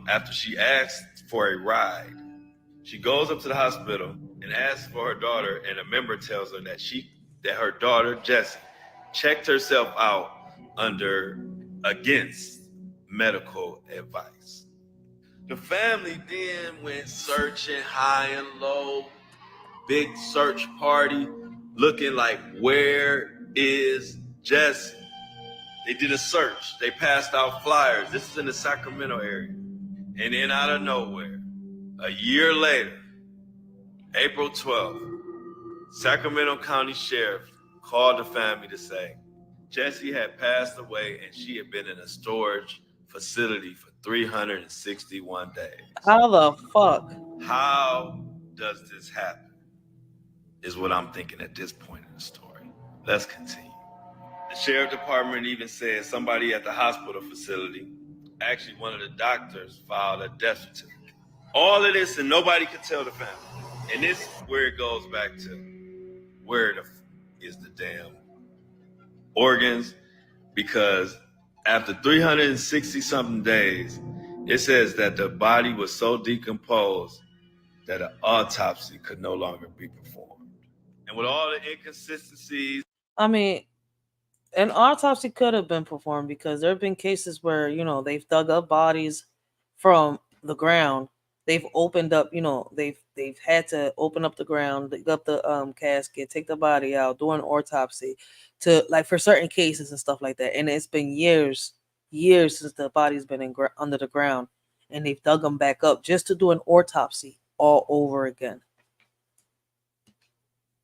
after she asked for a ride, she goes up to the hospital and asks for her daughter, and a member tells her that her daughter, Jessie, checked herself out against medical advice. The family then went searching high and low, big search party, looking like, where is Jessie? They did a search. They passed out flyers. This is in the Sacramento area. And then out of nowhere, a year later, April 12th, Sacramento County Sheriff called the family to say Jessie had passed away and she had been in a storage facility for 361 days. How the fuck? How does this happen? Is what I'm thinking at this point in the story. Let's continue. The sheriff department even said somebody at the hospital facility, actually one of the doctors, filed a death certificate. All of this and nobody could tell the family. And this is where it goes back to where is the damn organs, because after 360 something days, it says that the body was so decomposed that an autopsy could no longer be performed. And with all the inconsistencies, I mean, an autopsy could have been performed because there have been cases where, they've dug up bodies from the ground. They've opened up, they've had to open up the ground, dig up the casket, take the body out, do an autopsy to, like, for certain cases and stuff like that. And it's been years since the body's been under the ground, and they've dug them back up just to do an autopsy all over again.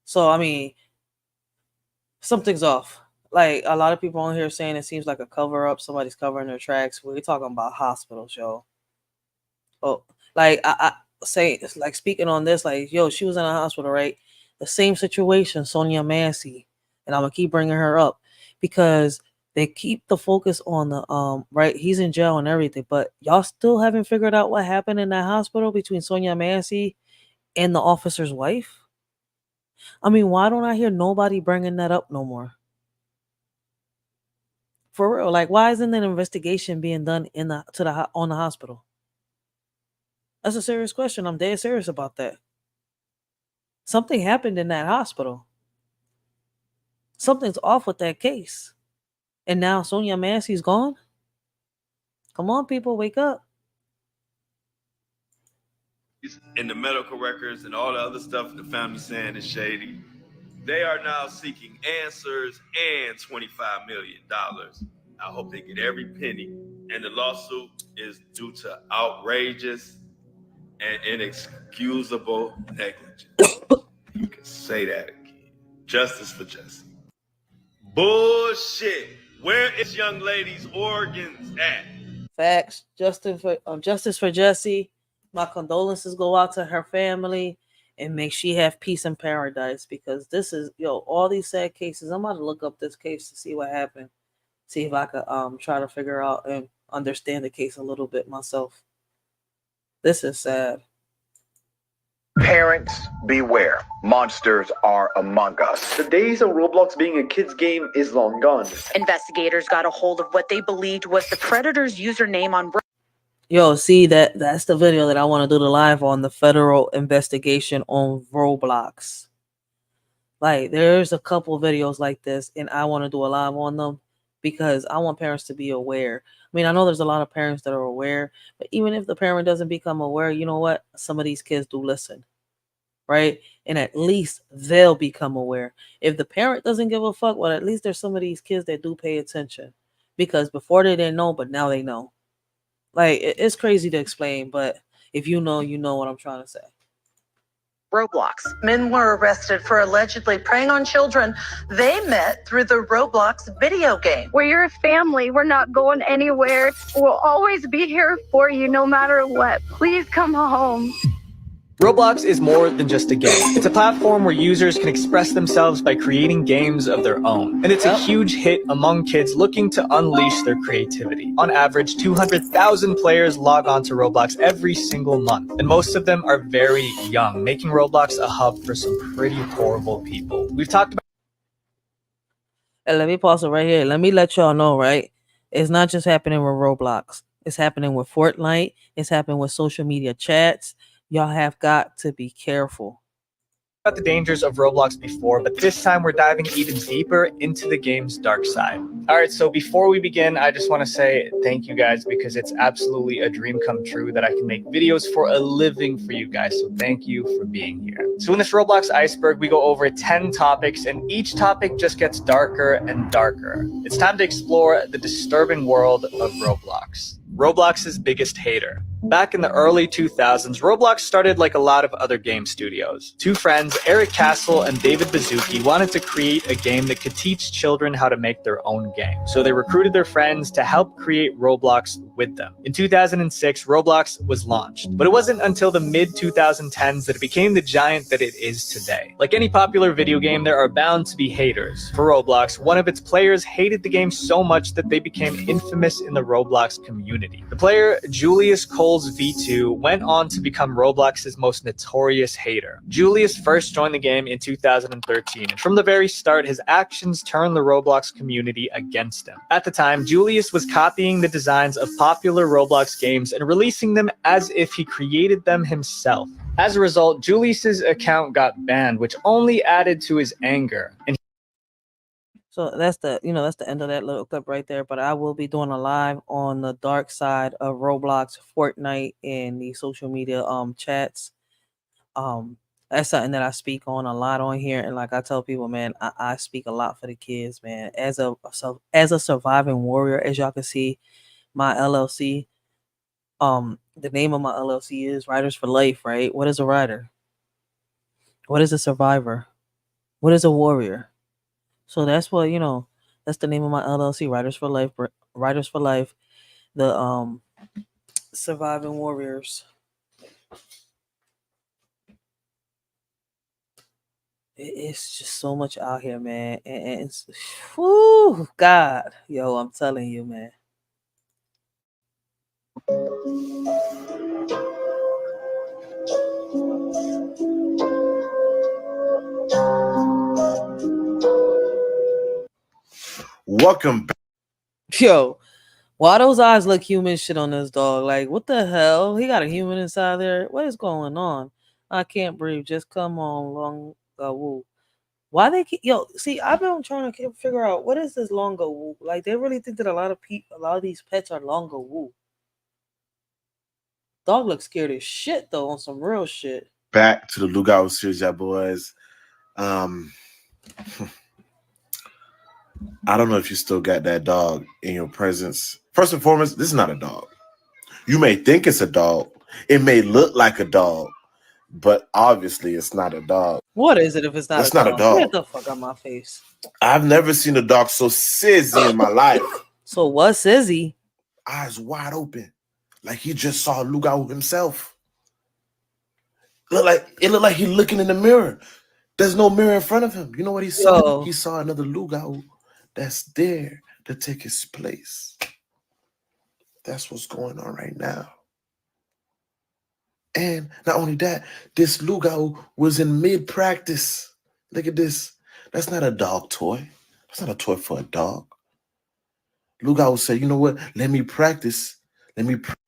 So, I mean, something's off. Like, a lot of people on here saying it seems like a cover up. Somebody's covering their tracks. We're talking about hospitals, yo. Oh, like I say, it's like speaking on this, like, yo, she was in a hospital, right? The same situation, Sonia Massey, and I'm gonna keep bringing her up because they keep the focus on the right. He's in jail and everything, but y'all still haven't figured out what happened in that hospital between Sonia Massey and the officer's wife. I mean, why don't I hear nobody bringing that up no more? For real, like, why isn't an investigation being done on the hospital? That's a serious question. I'm dead serious about that. Something happened in that hospital. Something's off with that case. And now Sonia Massey's gone? Come on, people, wake up. in the medical records and all the other stuff the family's saying is shady, they are now seeking answers and $25 million. I hope they get every penny. And the lawsuit is due to outrageous and inexcusable negligence. You can say that again. Justice for Jesse. Bullshit. Where is young lady's organs at? Facts. Justice for Jesse. My condolences go out to her family, and may she have peace in paradise, because this is, all these sad cases. I'm about to look up this case to see what happened. See if I could try to figure out and understand the case a little bit myself. This is sad. Parents, beware. Monsters are among us. The days of Roblox being a kid's game is long gone. Investigators got a hold of what they believed was the predator's username on... Yo, see, that's the video that I want to do the live on, the federal investigation on Roblox. Like, there's a couple videos like this, and I want to do a live on them because I want parents to be aware. I mean, I know there's a lot of parents that are aware, but even if the parent doesn't become aware, you know what? Some of these kids do listen, right? And at least they'll become aware. If the parent doesn't give a fuck, well, at least there's some of these kids that do pay attention, because before they didn't know, but now they know. Like it's crazy to explain, but if you know what I'm trying to say. Roblox. Men were arrested for allegedly preying on children they met through the Roblox video game. We're your family. We're not going anywhere. We'll always be here for you no matter what. Please come home. Roblox is more than just a game. It's a platform where users can express themselves by creating games of their own. And it's a huge hit among kids looking to unleash their creativity. On average, 200,000 players log on to Roblox every single month. And most of them are very young, making Roblox a hub for some pretty horrible people. We've talked about... And let me pause it right here. Let me let y'all know, right? It's not just happening with Roblox. It's happening with Fortnite. It's happening with social media chats. Y'all have got to be careful. About the dangers of Roblox before, but this time we're diving even deeper into the game's dark side. All right, so before we begin, I just want to say thank you guys, because it's absolutely a dream come true that I can make videos for a living for you guys. So thank you for being here. So in this Roblox iceberg, we go over 10 topics, and each topic just gets darker and darker. It's time to explore the disturbing world of Roblox. Roblox's biggest hater. Back in the early 2000s, Roblox started like a lot of other game studios. Two friends, Eric Castle and David Baszucki, wanted to create a game that could teach children how to make their own game. So they recruited their friends to help create Roblox with them. In 2006, Roblox was launched, but it wasn't until the mid-2010s that it became the giant that it is today. Like any popular video game, there are bound to be haters. For Roblox, one of its players hated the game so much that they became infamous in the Roblox community. The player, Julius Coles V2, went on to become Roblox's most notorious hater. Julius first joined the game in 2013, and from the very start, his actions turned the Roblox community against him. At the time, Julius was copying the designs of popular Roblox games and releasing them as if he created them himself. As a result, Julius's account got banned, which only added to his anger. And so that's the end of that little clip right there. But I will be doing a live on the dark side of Roblox, Fortnite, and the social media chats. That's something that I speak on a lot on here. And like I tell people, man, I speak a lot for the kids, man. As a surviving warrior, as y'all can see, my LLC, the name of my LLC is Riders for Life, right? What is a rider? What is a survivor? What is a warrior? So that's what, that's the name of my LLC, Riders for Life, the surviving warriors. It's just so much out here, man. And it's, whew, God, yo, I'm telling you, man. Welcome back. Yo, why those eyes look human shit on this dog? Like, what the hell? He got a human inside there. What is going on? I can't breathe. Just come on, long woo. Why they keep see, I've been trying to figure out what is this longa woo. Like, they really think that a lot of these pets are longa woo. Dog looks scared as shit though, on some real shit. Back to the Lugauts series, y'all boys. I don't know if you still got that dog in your presence. First and foremost, this is not a dog. You may think it's a dog. It may look like a dog, but obviously it's not a dog. What is it if it's not That's not a dog? Get the fuck out my face. I've never seen a dog so sizzy in my life. So what's sizzy? Eyes wide open. Like he just saw Lugau himself. It looked like he's looking in the mirror. There's no mirror in front of him. You know what he saw? He saw another Lugau that's there to take his place. That's what's going on right now. And not only that, this Lugau was in mid-practice. Look at this. That's not a dog toy. That's not a toy for a dog. Lugau said, you know what? Let me practice.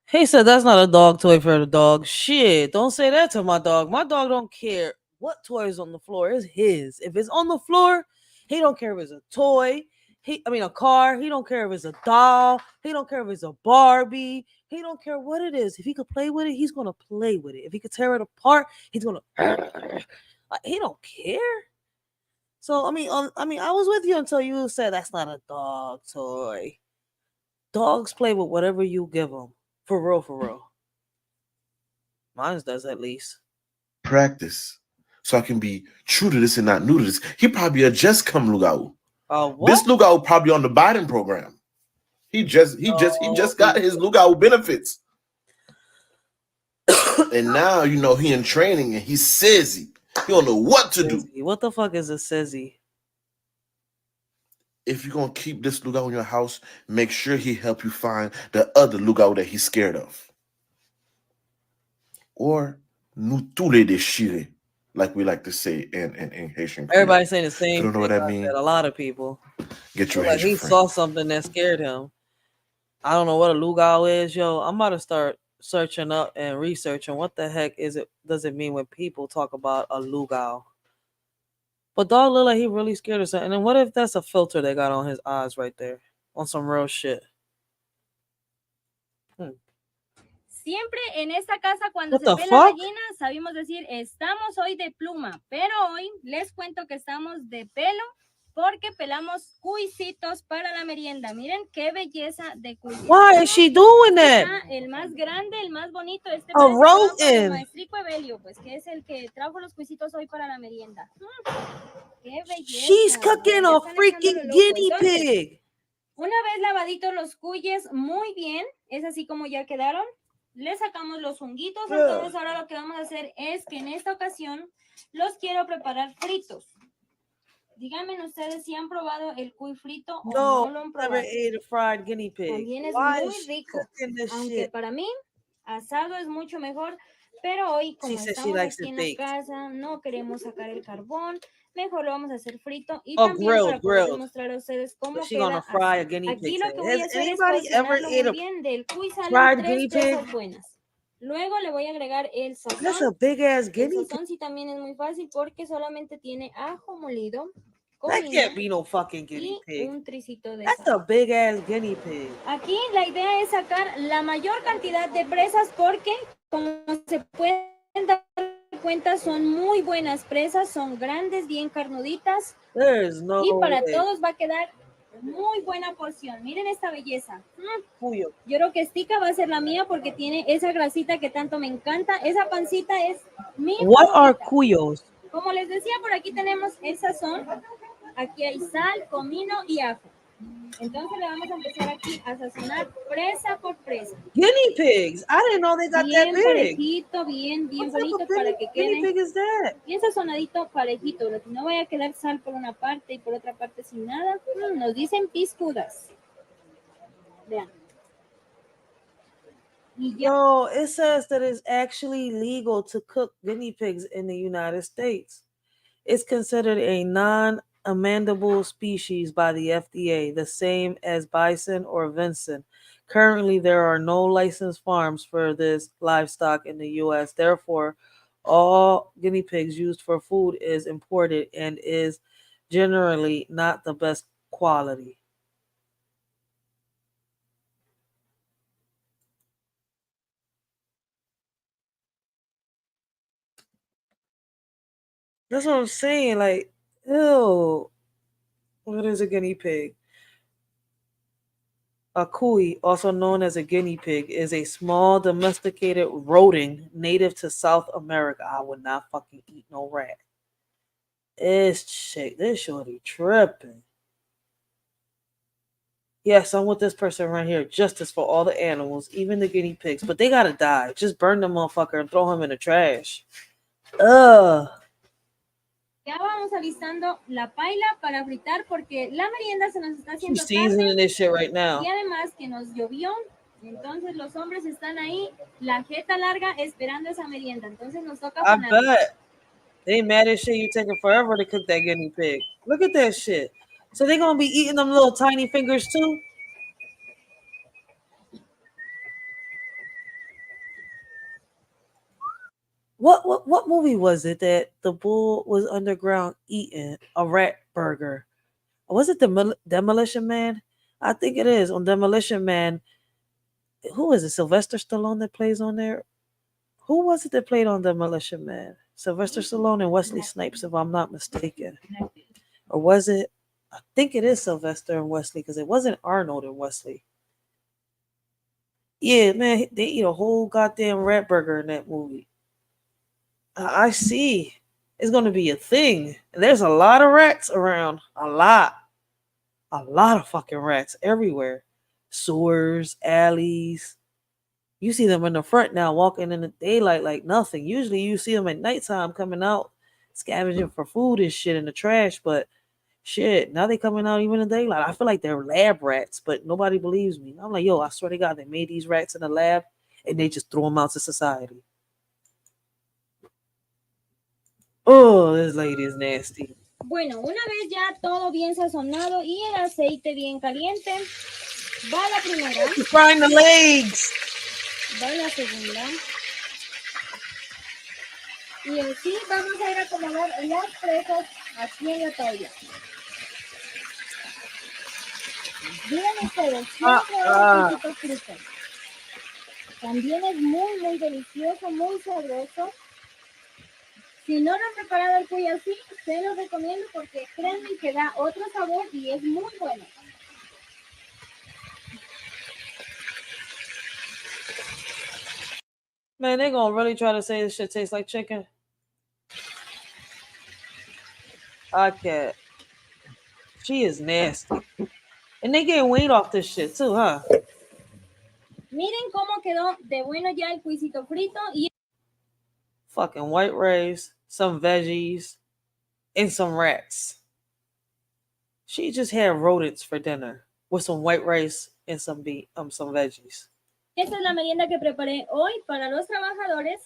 He said that's not a dog toy for the dog. Shit, don't say that to my dog. My dog don't care what toy is on the floor. It's his. If it's on the floor, he don't care if it's a toy. A car. He don't care if it's a doll. He don't care if it's a Barbie. He don't care what it is. If he could play with it, he's gonna play with it. If he could tear it apart, he's gonna. He don't care. So I was with you until you said that's not a dog toy. Dogs play with whatever you give them. For real, for real. Mine does at least. Practice. So I can be true to this and not new to this. He probably a just come Lugau. What? This Lugau probably on the Biden program. He just got his Lugau benefits. And now, you know, he in training and he's sizzy. He don't know what to do. What the fuck is a sizzy? If you're going to keep this Lugau in your house, make sure he help you find the other Lugau that he's scared of. Or, nous tous les déchirés, like we like to say in Haitian. Everybody's saying the same thing. You don't know what that means? A lot of people. Get your like Haitian he friend. saw something that scared him. I don't know what a Lugau is, yo. I'm about to start searching up and researching what the heck does it mean when people talk about a Lugau. But dog look like he really scared of something. And what if that's a filter they got on his eyes right there? On some real shit. Siempre en esta casa cuando se pela gallina sabemos decir estamos hoy de pluma, pero hoy les cuento que estamos de pelo porque pelamos cuisitos para la merienda. Miren qué belleza de cuy. Why is she doing that? El más grande, el más bonito, este a rodent. Maestrico Evelio, pues que es el que trajo los cuisitos hoy para la merienda. Qué belleza. She's cooking a freaking guinea pig. Una vez lavaditos los cuyes muy bien, es así como ya quedaron. Le sacamos los honguitos, entonces ahora lo que vamos a hacer es que en esta ocasión los quiero preparar fritos. Díganme ustedes si han probado el cuy frito o no lo han probado. Never ate a fried guinea pig. También es muy rico, aunque para mí asado es mucho mejor, pero hoy como estamos aquí en la casa, no queremos sacar el carbón, mejor lo vamos a hacer frito y también para poder demostrar a ustedes cómo queda. Aquí lo que voy a hacer es cocinarlo muy bien, del cuy salen 3 cosas buenas. Luego le voy a agregar el sazón. That's a big ass guinea pig. El sazón sí también es muy fácil porque solamente tiene ajo molido, that can't be no fucking guinea pig. Un tricito de That's sal. a big ass guinea pig. Aquí la idea es sacar la mayor cantidad de presas porque como se pueden dar cuenta son muy buenas presas, son grandes, bien carnuditas. Y para todos va a quedar muy buena porción. Miren esta belleza. Yo creo que Estica va a ser la mía porque tiene esa grasita que tanto me encanta. Esa pancita es mi What favorita. are cuyos? Como les decía, por aquí tenemos el sazón. Aquí hay sal, comino y ajo. Entonces le vamos a empezar aquí a sazonar presa por presa. Guinea pigs. I didn't know they got that big. Parejito, bien bonito para que quede bien sazonadito, parejito. Lo que no vaya a quedar sal por una parte y por otra parte sin nada. Nos dicen piscudas. Vean. Yo, it says that it's actually legal to cook guinea pigs in the United States. It's considered a non-amendable species by the FDA, the same as bison or venison. Currently, there are no licensed farms for this livestock in the U.S. Therefore, all guinea pigs used for food is imported and is generally not the best quality. That's what I'm saying. Like, ew. What is a guinea pig? A cuy, also known as a guinea pig, is a small domesticated rodent native to South America. I would not fucking eat no rat. This shorty tripping. Yes, I'm with this person right here. Justice for all the animals, even the guinea pigs. But they gotta die. Just burn the motherfucker and throw him in the trash. Ugh. Ya vamos alistando la paila para fritar porque la merienda se nos está haciendo She's seasoning this shit right now. Y además que nos llovió, entonces los hombres están ahí, la jeta larga esperando esa merienda. Entonces nos toca I poner. bet. They mad as shit you taking forever to cook that guinea pig. Look at that shit. So they gonna be eating them little tiny fingers too? What movie was it that the bull was underground eating a rat burger? Was it the Demolition Man? I think it is. On Demolition Man, who is it? Sylvester Stallone that plays on there? Who was it that played on Demolition Man? Sylvester Stallone and Wesley Snipes, if I'm not mistaken. Or was it? I think it is Sylvester and Wesley because it wasn't Arnold and Wesley. Yeah, man, they eat a whole goddamn rat burger in that movie. I see. It's gonna be a thing. There's a lot of rats around. A lot. A lot of fucking rats everywhere. Sewers, alleys. You see them in the front now, walking in the daylight like nothing. Usually you see them at nighttime coming out, scavenging for food and shit in the trash, but shit, now they coming out even in daylight. I feel like they're lab rats, but nobody believes me. I'm like, yo, I swear to God, they made these rats in the lab and they just throw them out to society. Oh, this lady is nasty. Bueno, una vez ya todo bien sazonado y el aceite bien caliente, va la primera. Frying the legs. Va la segunda. Y así vamos a ir a acomodar las presas aquí en la tabla. Miren ustedes, quiero probar el quesito frito. También es muy, muy delicioso, muy sabroso. Si no lo han preparado el cuy así, se los recomiendo porque créanme que da otro sabor y es muy bueno. Man, they gonna really try to say this shit tastes like chicken. I can't. She is nasty. And they getting weight off this shit too, huh? Miren cómo quedó de bueno ya el cuisito frito y fucking white rice, some veggies, and some rats. She just had rodents for dinner with some white rice and some veggies. Esta es la merienda que preparé hoy para los trabajadores.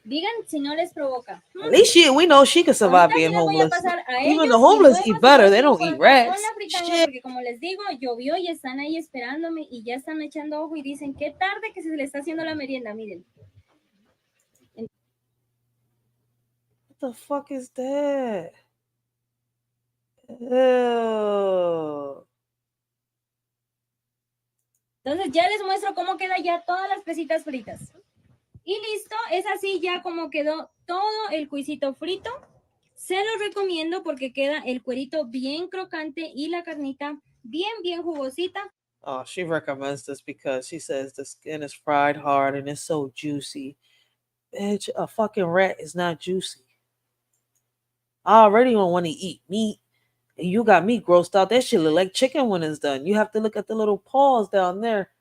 Digan si no les provoca. At least we know she could survive being homeless. Even the homeless eat better. They don't eat rats. Porque como les digo, llovió y están ahí esperándome y ya están echando ojo y dicen qué tarde que se le está haciendo la merienda, miren. What the fuck is that? Ew. Entonces ya les muestro cómo queda ya todas las pesitas fritas. Y listo, es así ya como quedó todo el cuisito frito. Se lo recomiendo porque queda el cuerito bien crocante y la carnita bien jugosita. Oh, she recommends this because she says the skin is fried hard and it's so juicy. Bitch, a fucking rat is not juicy. I already don't want to eat meat. And you got me grossed out. That shit look like chicken when it's done. You have to look at the little paws down there.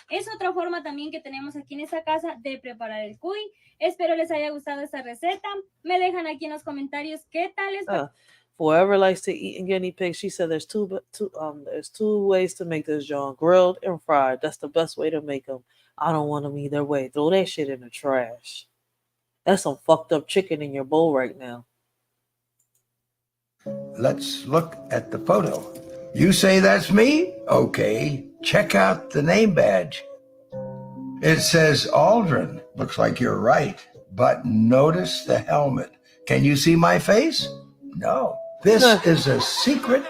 Es otra forma también que tenemos aquí en esta casa de preparar el cuy. Espero les haya gustado esta receta. Me dejan aquí en los comentarios qué tal es. For whoever likes to eat guinea pigs, she said there's two ways to make this, John. Grilled and fried. That's the best way to make them. I don't want them either way. Throw that shit in the trash. That's some fucked up chicken in your bowl right now. Let's look at the photo. You say that's me? Okay. Check out the name badge. It says Aldrin. Looks like you're right. But notice the helmet. Can you see my face? No. This is a secret.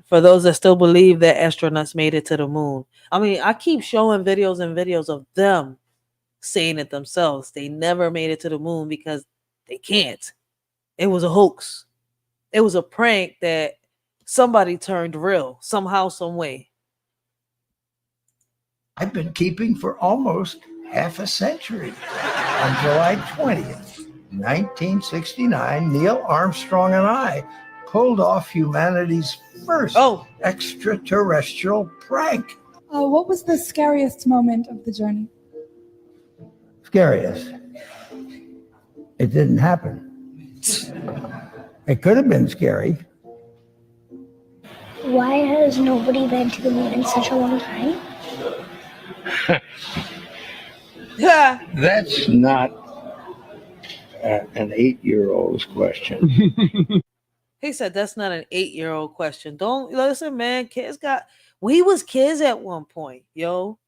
For those that still believe that astronauts made it to the moon. I mean, I keep showing videos of them saying it themselves. They never made it to the moon because they can't. It was a hoax. It was a prank that somebody turned real somehow, some way. I've been keeping for almost half a century. On July 20th, 1969, Neil Armstrong and I pulled off humanity's first extraterrestrial prank. What was the scariest moment of the journey? Scariest? It didn't happen. It could have been scary. Why has nobody been to the moon in such a long time? That's not an 8-year-old's question. He said that's not an 8-year-old question. Don't listen, man. We was kids at one point, yo.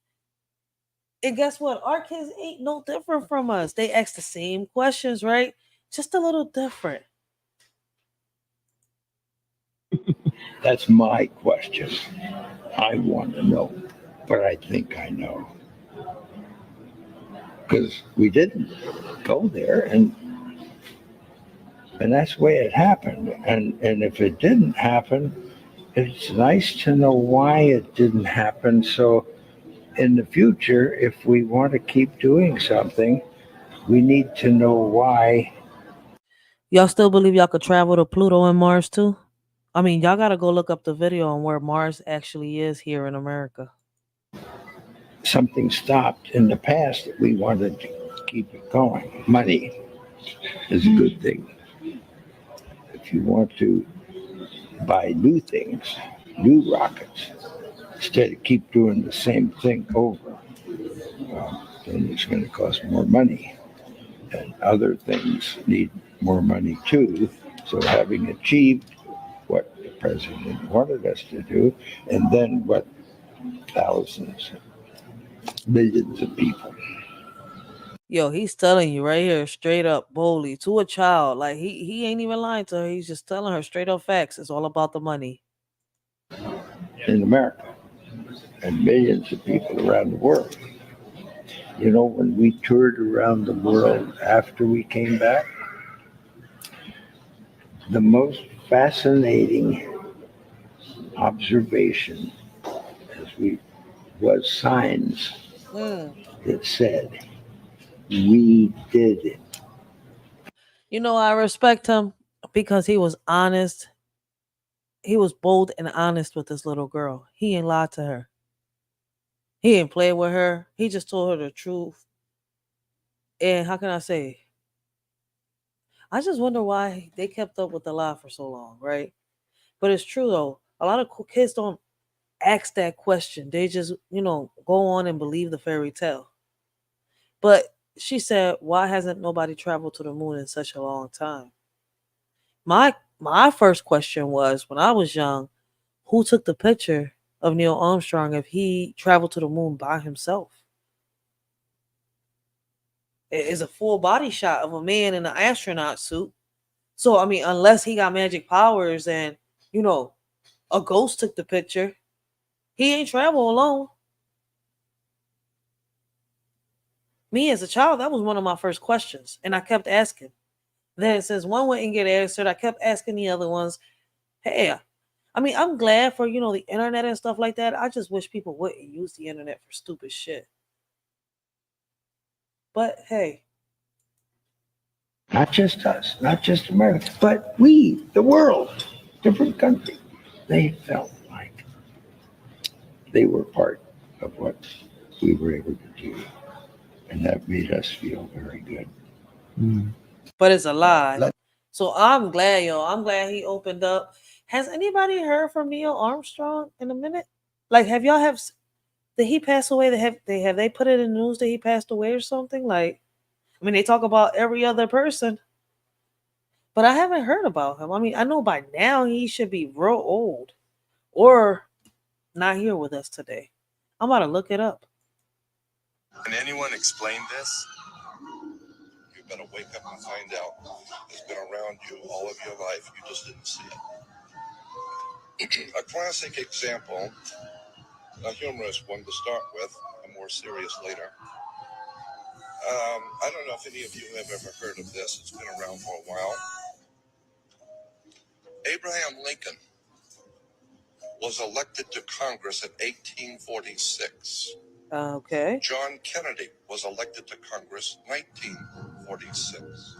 And guess what? Our kids ain't no different from us. They ask the same questions, right? Just a little different. That's my question. I want to know, but I think I know. Because we didn't go there, and that's the way it happened. And if it didn't happen, It's nice to know why it didn't happen. So in the future, if we want to keep doing something, we need to know why. Y'all still believe y'all could travel to Pluto and Mars too? I mean, y'all gotta go look up the video on where Mars actually is here in America. Something stopped in the past that we wanted to keep it going. Money is a good thing. If you want to buy new things, new rockets, instead of keep doing the same thing over, then it's going to cost more money. And other things need more money too. So having achieved what the president wanted us to do, and then what thousands, millions of people. Yo, he's telling you right here, straight up, boldly, to a child. Like he ain't even lying to her. He's just telling her straight up facts. It's all about the money. In America and millions of people around the world. You know, when we toured around the world after we came back, the most fascinating observation as we was signs that said we did it. You know, I respect him because he was honest. He was bold and honest with this little girl. He ain't lied to her. He ain't played with her. He just told her the truth. And how can I say? I just wonder why they kept up with the lie for so long, right? But it's true though. A lot of kids don't ask that question. They just, go on and believe the fairy tale. But she said, why hasn't nobody traveled to the moon in such a long time? My first question was when I was young, who took the picture of Neil Armstrong if he traveled to the moon by himself? It is a full body shot of a man in an astronaut suit. So I mean, unless he got magic powers and, a ghost took the picture, he ain't travel alone. Me as a child, that was one of my first questions, and I kept asking. Then since one wouldn't get answered, I kept asking the other ones. Hey, I mean, I'm glad for the internet and stuff like that. I just wish people wouldn't use the internet for stupid shit. But hey, Not just us, not just America, but we, the world, different countries. They felt like they were part of what we were able to do. And that made us feel very good. but it's a lie. So I'm glad, yo. I'm glad he opened up. Has anybody heard from Neil Armstrong in a minute? Like, did he pass away? They put it in the news that he passed away or something? Like, I mean, they talk about every other person, but I haven't heard about him. I mean, I know by now he should be real old or not here with us today. I'm about to look it up. Can anyone explain this? You better wake up and find out. It's been around you all of your life. You just didn't see it. A classic example, a humorous one to start with, a more serious later. I don't know if any of you have ever heard of this. It's been around for a while. Abraham Lincoln was elected to Congress in 1846. Okay. John Kennedy was elected to Congress 1946.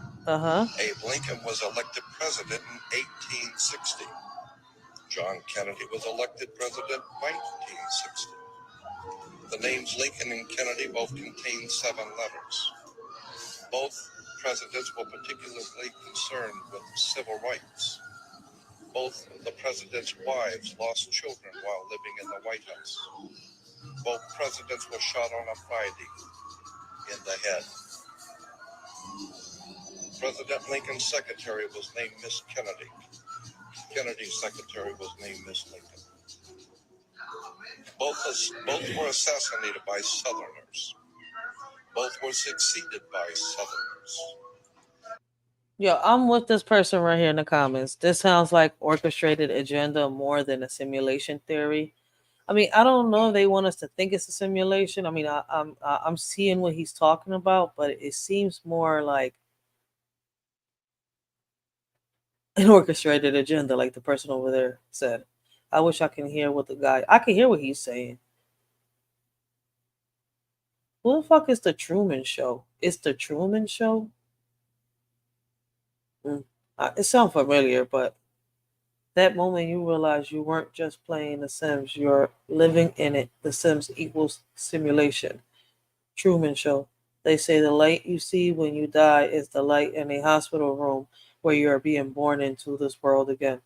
Abe Lincoln was elected president in 1860. John Kennedy was elected president 1960. The names Lincoln and Kennedy both contain 7 letters. Both presidents were particularly concerned with civil rights. Both the presidents' wives lost children while living in the White House. Both presidents were shot on a Friday in the head. President Lincoln's secretary was named Miss Kennedy. Kennedy's secretary was named Miss Lincoln. Both were assassinated by Southerners. Both were succeeded by Southerners. Yo, I'm with this person right here in the comments. This sounds like orchestrated agenda more than a simulation theory. I mean, I don't know if they want us to think it's a simulation. I mean, I'm seeing what he's talking about, but it seems more like an orchestrated agenda, like the person over there said. I wish I can hear what I can hear what he's saying. Who the fuck is the Truman Show? It's the Truman Show? It sounds familiar, but that moment you realize you weren't just playing The Sims, you're living in it. The Sims equals simulation. Truman Show. They say the light you see when you die is the light in a hospital room where you are being born into this world again.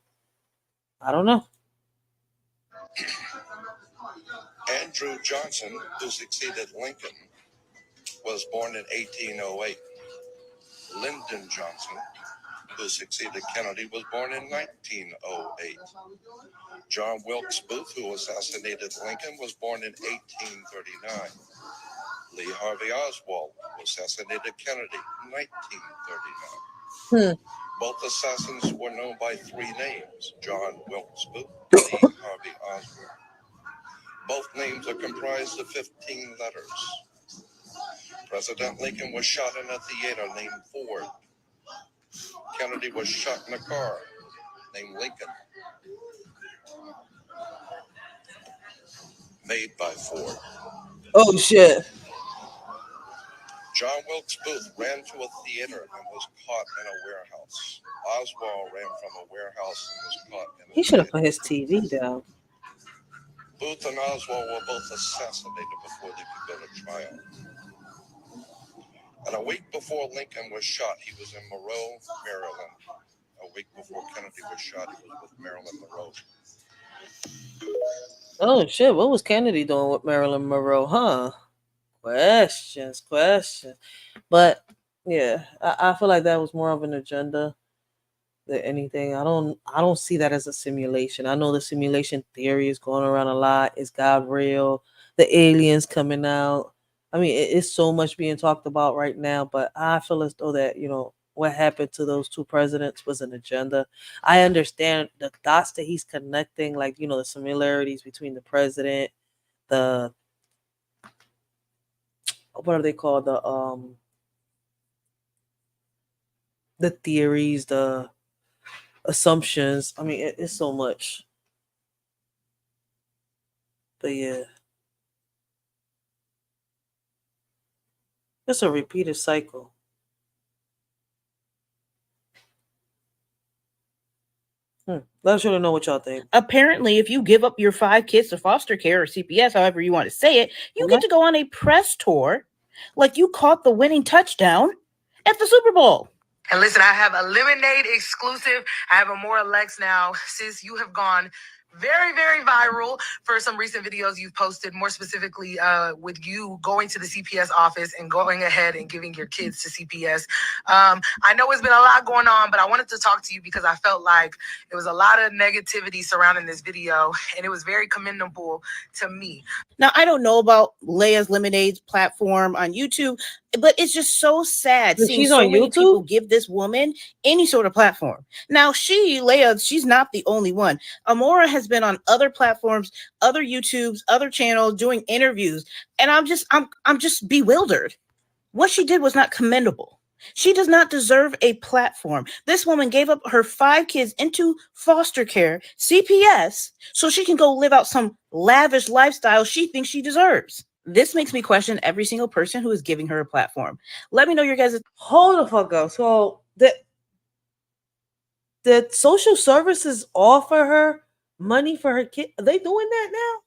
I don't know. Andrew Johnson, who succeeded Lincoln, was born in 1808. Lyndon Johnson, who succeeded Kennedy, was born in 1908. John Wilkes Booth, who assassinated Lincoln, was born in 1839. Lee Harvey Oswald, who assassinated Kennedy in 1939. Both assassins were known by three names: John Wilkes Booth, Lee Harvey Oswald. Both names are comprised of 15 letters. President Lincoln was shot in a theater named Ford. Kennedy was shot in a car named Lincoln, made by Ford. Oh, shit. John Wilkes Booth ran to a theater and was caught in a warehouse. Oswald ran from a warehouse and was caught in a He should have put his TV down. Booth and Oswald were both assassinated before they could go to trial. And a week before Lincoln was shot, he was in Monroe, Maryland. A week before Kennedy was shot, he was with Marilyn Monroe. Oh, shit. What was Kennedy doing with Marilyn Monroe, huh? Questions. But, yeah, I feel like that was more of an agenda than anything. I don't see that as a simulation. I know the simulation theory is going around a lot. Is God real? The aliens coming out. I mean, it's so much being talked about right now, but I feel as though that, what happened to those two presidents was an agenda. I understand the dots that he's connecting, like, the similarities between the president, the, what are they called? The theories, the assumptions. I mean, it's so much. But yeah. It's a repeated cycle. Let us really know what y'all think. Apparently, if you give up your 5 kids to foster care or CPS, however you want to say it, you get to go on a press tour like you caught the winning touchdown at the Super Bowl. And listen, I have a Lemonade exclusive. I have a More Lex now. Sis, you have gone very, very viral for some recent videos you've posted, more specifically with you going to the CPS office and going ahead and giving your kids to CPS. I know it's been a lot going on, but I wanted to talk to you because I felt like there was a lot of negativity surrounding this video, and it was very commendable to me. Now, I don't know about Leia's Lemonade's platform on YouTube, but it's just so sad seeing so many people give this woman any sort of platform. Now, Leia, she's not the only one. Amora has been on other platforms, other YouTubes, other channels doing interviews, and I'm just bewildered. What she did was not commendable. She does not deserve a platform. This woman gave up her 5 kids into foster care, CPS, so she can go live out some lavish lifestyle she thinks she deserves. This makes me question every single person who is giving her a platform. Let me know your guys. Hold the fuck up. So the social services offer her money for her kid. Are they doing that now?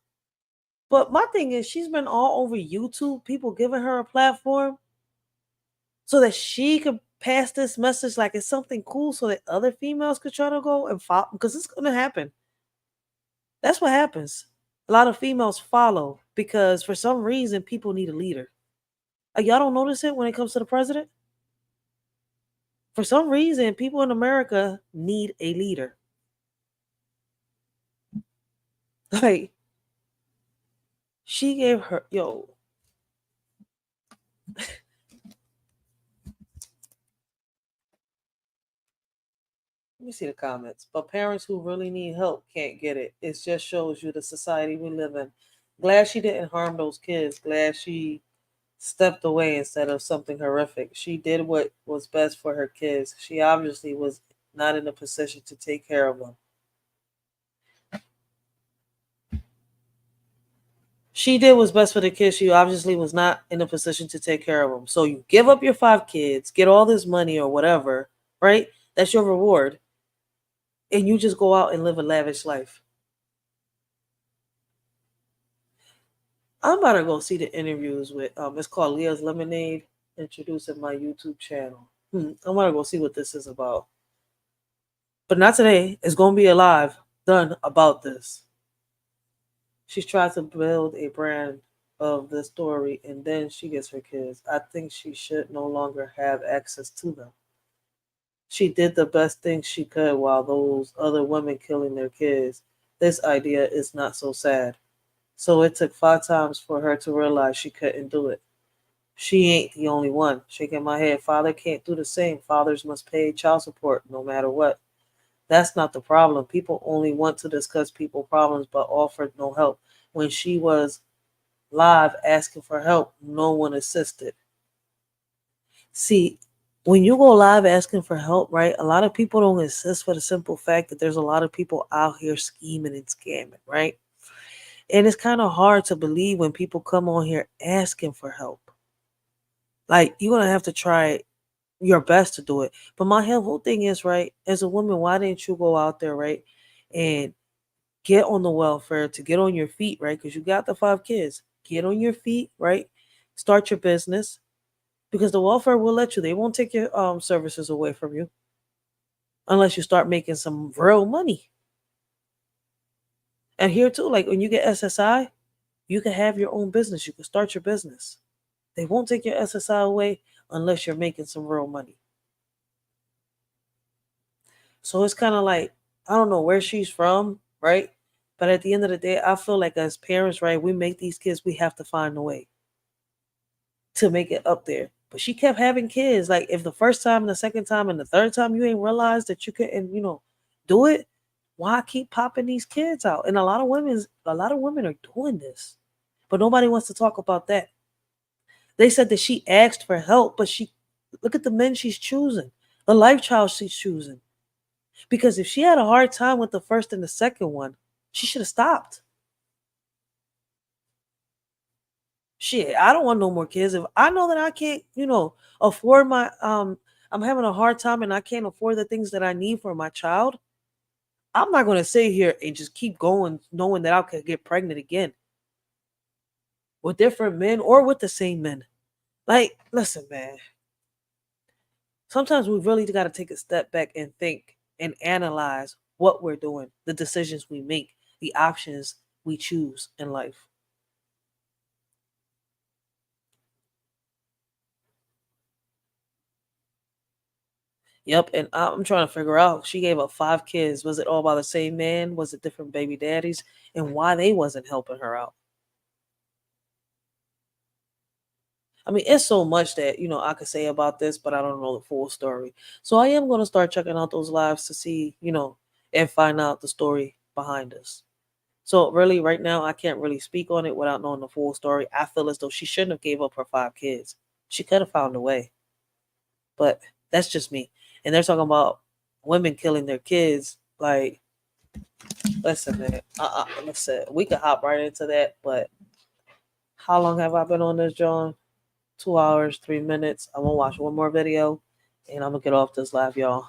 But my thing is, she's been all over YouTube, people giving her a platform so that she could pass this message like it's something cool so that other females could try to go and follow, because it's going to happen. That's what happens. A lot of females follow because for some reason people need a leader. Y'all don't notice it when it comes to the president? For some reason, people in America need a leader. Like, she gave her, Let me see the comments. But parents who really need help can't get it. It just shows you the society we live in. Glad she didn't harm those kids. Glad she stepped away instead of something horrific. She did what was best for her kids. She obviously was not in a position to take care of them. She did what's best for the kids. She obviously was not in a position to take care of them. So you give up your 5 kids, get all this money or whatever, right? That's your reward. And you just go out and live a lavish life. I'm about to go see the interviews with it's called Leah's Lemonade, introducing my YouTube channel. I'm gonna go see what this is about. But not today. It's gonna be a live done about this. She's tried to build a brand of the story and then she gets her kids. I think she should no longer have access to them. She did the best thing she could while those other women killing their kids. This idea is not so sad. So it took 5 times for her to realize she couldn't do it. She ain't the only one. Shaking my head. Father can't do the same. Fathers must pay child support no matter what. That's not the problem. People only want to discuss people's problems but offered no help. When she was live asking for help, no one assisted. See, when you go live asking for help, right, a lot of people don't assist for the simple fact that there's a lot of people out here scheming and scamming, right? And it's kind of hard to believe when people come on here asking for help. Like, you're going to have to try your best to do it. But my whole thing is, right, as a woman, why didn't you go out there, right, and get on the welfare to get on your feet, right? Because you got the 5 kids. Get on your feet, right? Start your business. Because the welfare will let you. They won't take your services away from you unless you start making some real money. And here too, like when you get SSI, you can have your own business. You can start your business. They won't take your SSI away unless you're making some real money. So it's kind of like, I don't know where she's from, right? But at the end of the day, I feel like as parents, right, we make these kids, we have to find a way to make it up there. But she kept having kids. Like, if the first time, the second time, and the third time you ain't realized that you couldn't, do it, why keep popping these kids out? And a lot of women are doing this. But nobody wants to talk about that. They said that she asked for help, but look at the men she's choosing, the life child she's choosing. Because if she had a hard time with the first and the second one, she should have stopped. Shit, I don't want no more kids. If I know that I can't, afford my I'm having a hard time and I can't afford the things that I need for my child, I'm not going to sit here and just keep going knowing that I could get pregnant again with different men or with the same men. Like, listen, man. Sometimes we really got to take a step back and think and analyze what we're doing, the decisions we make, the options we choose in life. Yep, and I'm trying to figure out, she gave up 5 kids. Was it all by the same man? Was it different baby daddies? And why they wasn't helping her out? I mean, it's so much that, I could say about this, but I don't know the full story. So I am going to start checking out those lives to see, and find out the story behind this. So really, right now, I can't really speak on it without knowing the full story. I feel as though she shouldn't have gave up her 5 kids. She could have found a way. But that's just me. And they're talking about women killing their kids. Like, listen, man. Listen, we could hop right into that. But how long have I been on this, John? 2 hours, 3 minutes. I'm going to watch one more video. And I'm going to get off this live, y'all.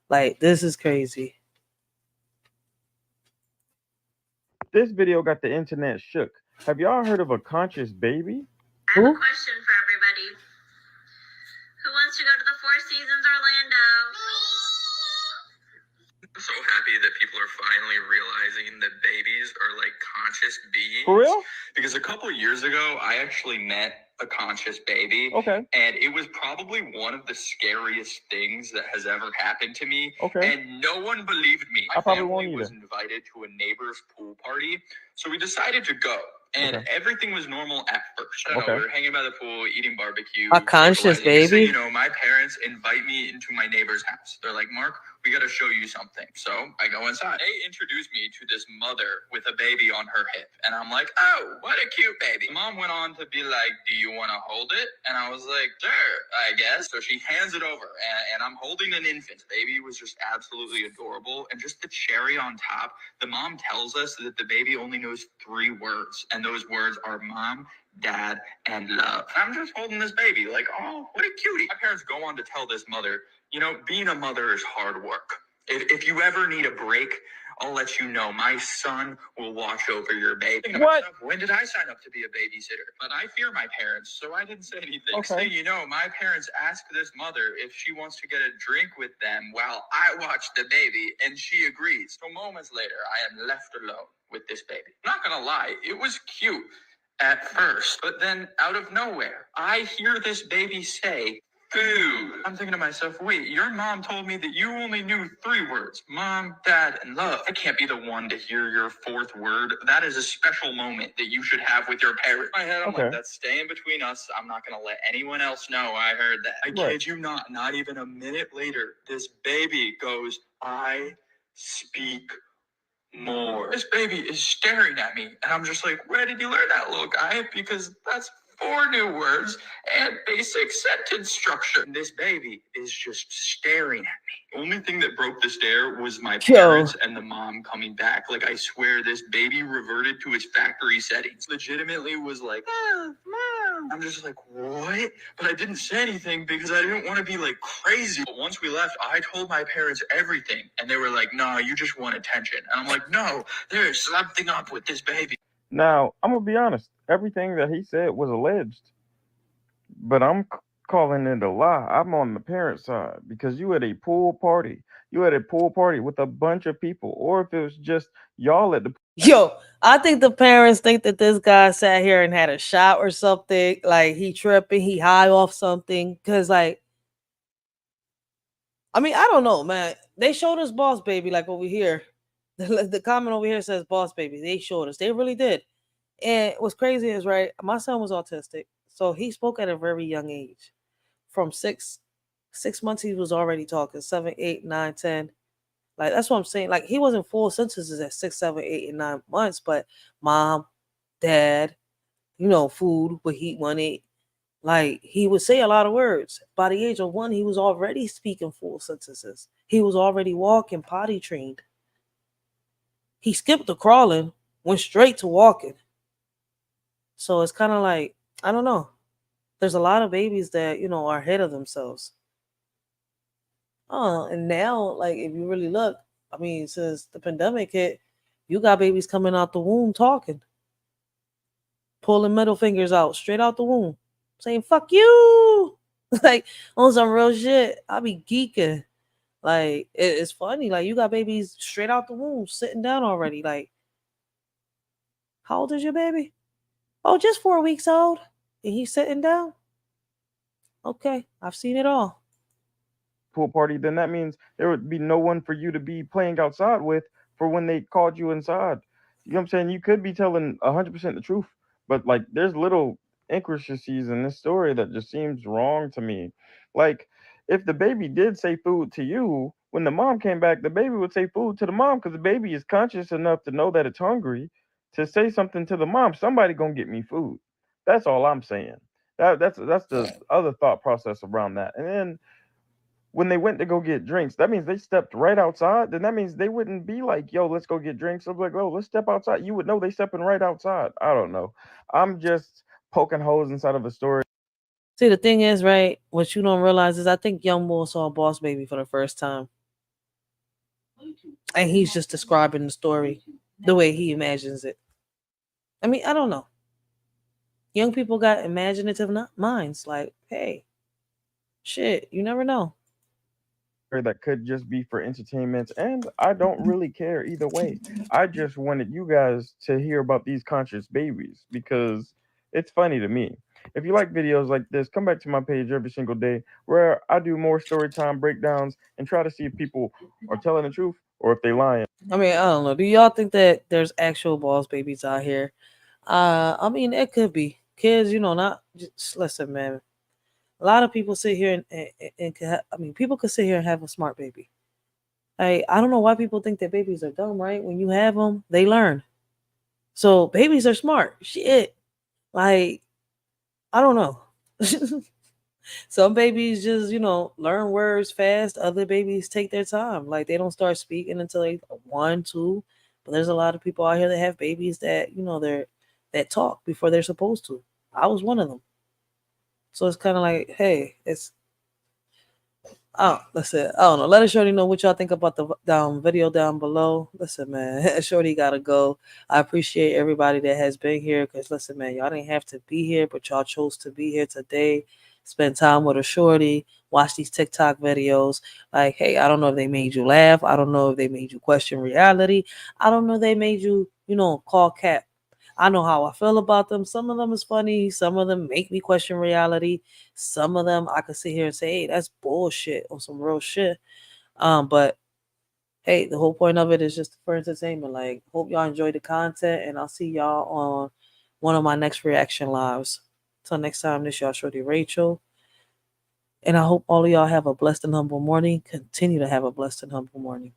Like, this is crazy. This video got the internet shook. Have y'all heard of a conscious baby? I have a question for everybody. Who wants to go to the Four Seasons Orlando? I'm so happy that people are finally realizing that babies are like conscious beings. For real? Because a couple years ago, I actually met a conscious baby. Okay. And it was probably one of the scariest things that has ever happened to me. Okay. And no one believed me. I probably won't either. My family was invited to a neighbor's pool party. So we decided to go. And everything was normal at first. I don't know, we were hanging by the pool, eating barbecue. A conscious baby? So, my parents invite me into my neighbor's house. They're like, Mark, we got to show you something. So I go inside. They introduced me to this mother with a baby on her hip. And I'm like, oh, what a cute baby. Mom went on to be like, do you want to hold it? And I was like, sure, I guess. So she hands it over and I'm holding an infant. The baby was just absolutely adorable. And just the cherry on top, the mom tells us that the baby only knows 3 words. And those words are mom, dad, and love. I'm just holding this baby like, oh, what a cutie. My parents go on to tell this mother, you know, being a mother is hard work. If you ever need a break, I'll let you know. My son will watch over your baby. What? When did I sign up to be a babysitter? But I fear my parents, so I didn't say anything. Next thing you know, my parents ask this mother if she wants to get a drink with them while I watch the baby, and she agrees. So moments later, I am left alone with this baby. I'm not gonna lie, it was cute at first, but then out of nowhere, I hear this baby say, food. I'm thinking to myself, wait, your mom told me that you only knew 3 words, mom, dad, and love. I can't be the one to hear your 4th word. That is a special moment that you should have with your parents. In my head, I'm like, that's staying between us. I'm not going to let anyone else know I heard that. I kid you not even a minute later, this baby goes, I speak more. This baby is staring at me, and I'm just like, where did you learn that, little guy? Because that's 4 new words and basic sentence structure. And this baby is just staring at me. The only thing that broke the stare was my parents and the mom coming back. Like, I swear this baby reverted to its factory settings. Legitimately was like, Mom. I'm just like, what? But I didn't say anything because I didn't want to be like crazy. But once we left, I told my parents everything. And they were like, no, you just want attention. And I'm like, no, there's something up with this baby. Now, I'm going to be honest. Everything that he said was alleged. But I'm calling it a lie. I'm on the parent side because you had a pool party. You had a pool party with a bunch of people. Or if it was just y'all at the... Yo, I think the parents think that this guy sat here and had a shot or something. Like, he tripping, he high off something. Because, like, I mean, I don't know, man. They showed us Boss Baby, like, over here. The comment over here says Boss Baby. They showed us. They really did. And what's crazy is, right, my son was autistic. So he spoke at a very young age. From 6 months, he was already talking. 7, 8, 9, 10. Like, that's what I'm saying. Like, he wasn't full sentences at 6, 7, 8, and 9 months, but mom, dad, you know, food, what he wanted. Like, he would say a lot of words. By the age of 1, he was already speaking full sentences. He was already walking, potty trained. He skipped the crawling, went straight to walking. So it's kind of like, I don't know. There's a lot of babies that, you know, are ahead of themselves. And now, like, if you really look, I mean, since the pandemic hit, you got babies coming out the womb talking, pulling middle fingers out, straight out the womb, saying, fuck you. Like, on some real shit. I be geeking. Like, it's funny. Like, you got babies straight out the womb, sitting down already. Like, how old is your baby? Oh, just 4 weeks old. And he's sitting down? Okay, I've seen it all. Pool party, then that means there would be no one for you to be playing outside with for when they called you inside. You know what I'm saying? You could be telling 100% the truth, but like there's little intricacies in this story that just seems wrong to me. Like, if the baby did say food to you, when the mom came back, the baby would say food to the mom because the baby is conscious enough to know that it's hungry to say something to the mom. Somebody gonna get me food. That's all I'm saying. That's the other thought process around that. And then when they went to go get drinks, that means they stepped right outside. Then that means they wouldn't be like, yo, let's go get drinks. I'm like, oh, let's step outside. You would know they stepping right outside. I don't know. I'm just poking holes inside of a story. See, the thing is, right, what you don't realize is I think Young Bull saw Boss Baby for the first time. And he's just describing the story the way he imagines it. I mean, I don't know. Young people got imaginative minds. Like, hey, shit, you never know. That could just be for entertainment, and I don't really care either way. I just wanted you guys to hear about these conscious babies because it's funny to me. If you like videos like this, come back to my page every single day where I do more story time breakdowns and try to see if people are telling the truth or if they lying. I mean, I don't know. Do y'all think that there's actual Boss Babies out here? I mean, it could be kids, you know, not just listen, man. A lot of people sit here and I mean, people could sit here and have a smart baby. Like, I don't know why people think that babies are dumb, right? When you have them, they learn. So babies are smart. Shit. Like, I don't know. Some babies just, learn words fast. Other babies take their time. Like, they don't start speaking until they 1, 2. But there's a lot of people out here that have babies that, that talk before they're supposed to. I was one of them. So it's kind of like, hey, listen, I don't know. Let us Shorty know what y'all think about the video down below. Listen, man, Shorty gotta go. I appreciate everybody that has been here because, listen, man, y'all didn't have to be here, but y'all chose to be here today. Spend time with a Shorty, watch these TikTok videos. Like, hey, I don't know if they made you laugh. I don't know if they made you question reality. I don't know if they made you, call cap. I know how I feel about them. Some of them is funny. Some of them make me question reality. Some of them I could sit here and say, hey, that's bullshit or some real shit. But hey, the whole point of it is just for entertainment. Like, hope y'all enjoy the content, and I'll see y'all on one of my next reaction lives. Till next time, this y'all Shorty Racheal. And I hope all of y'all have a blessed and humble morning. Continue to have a blessed and humble morning.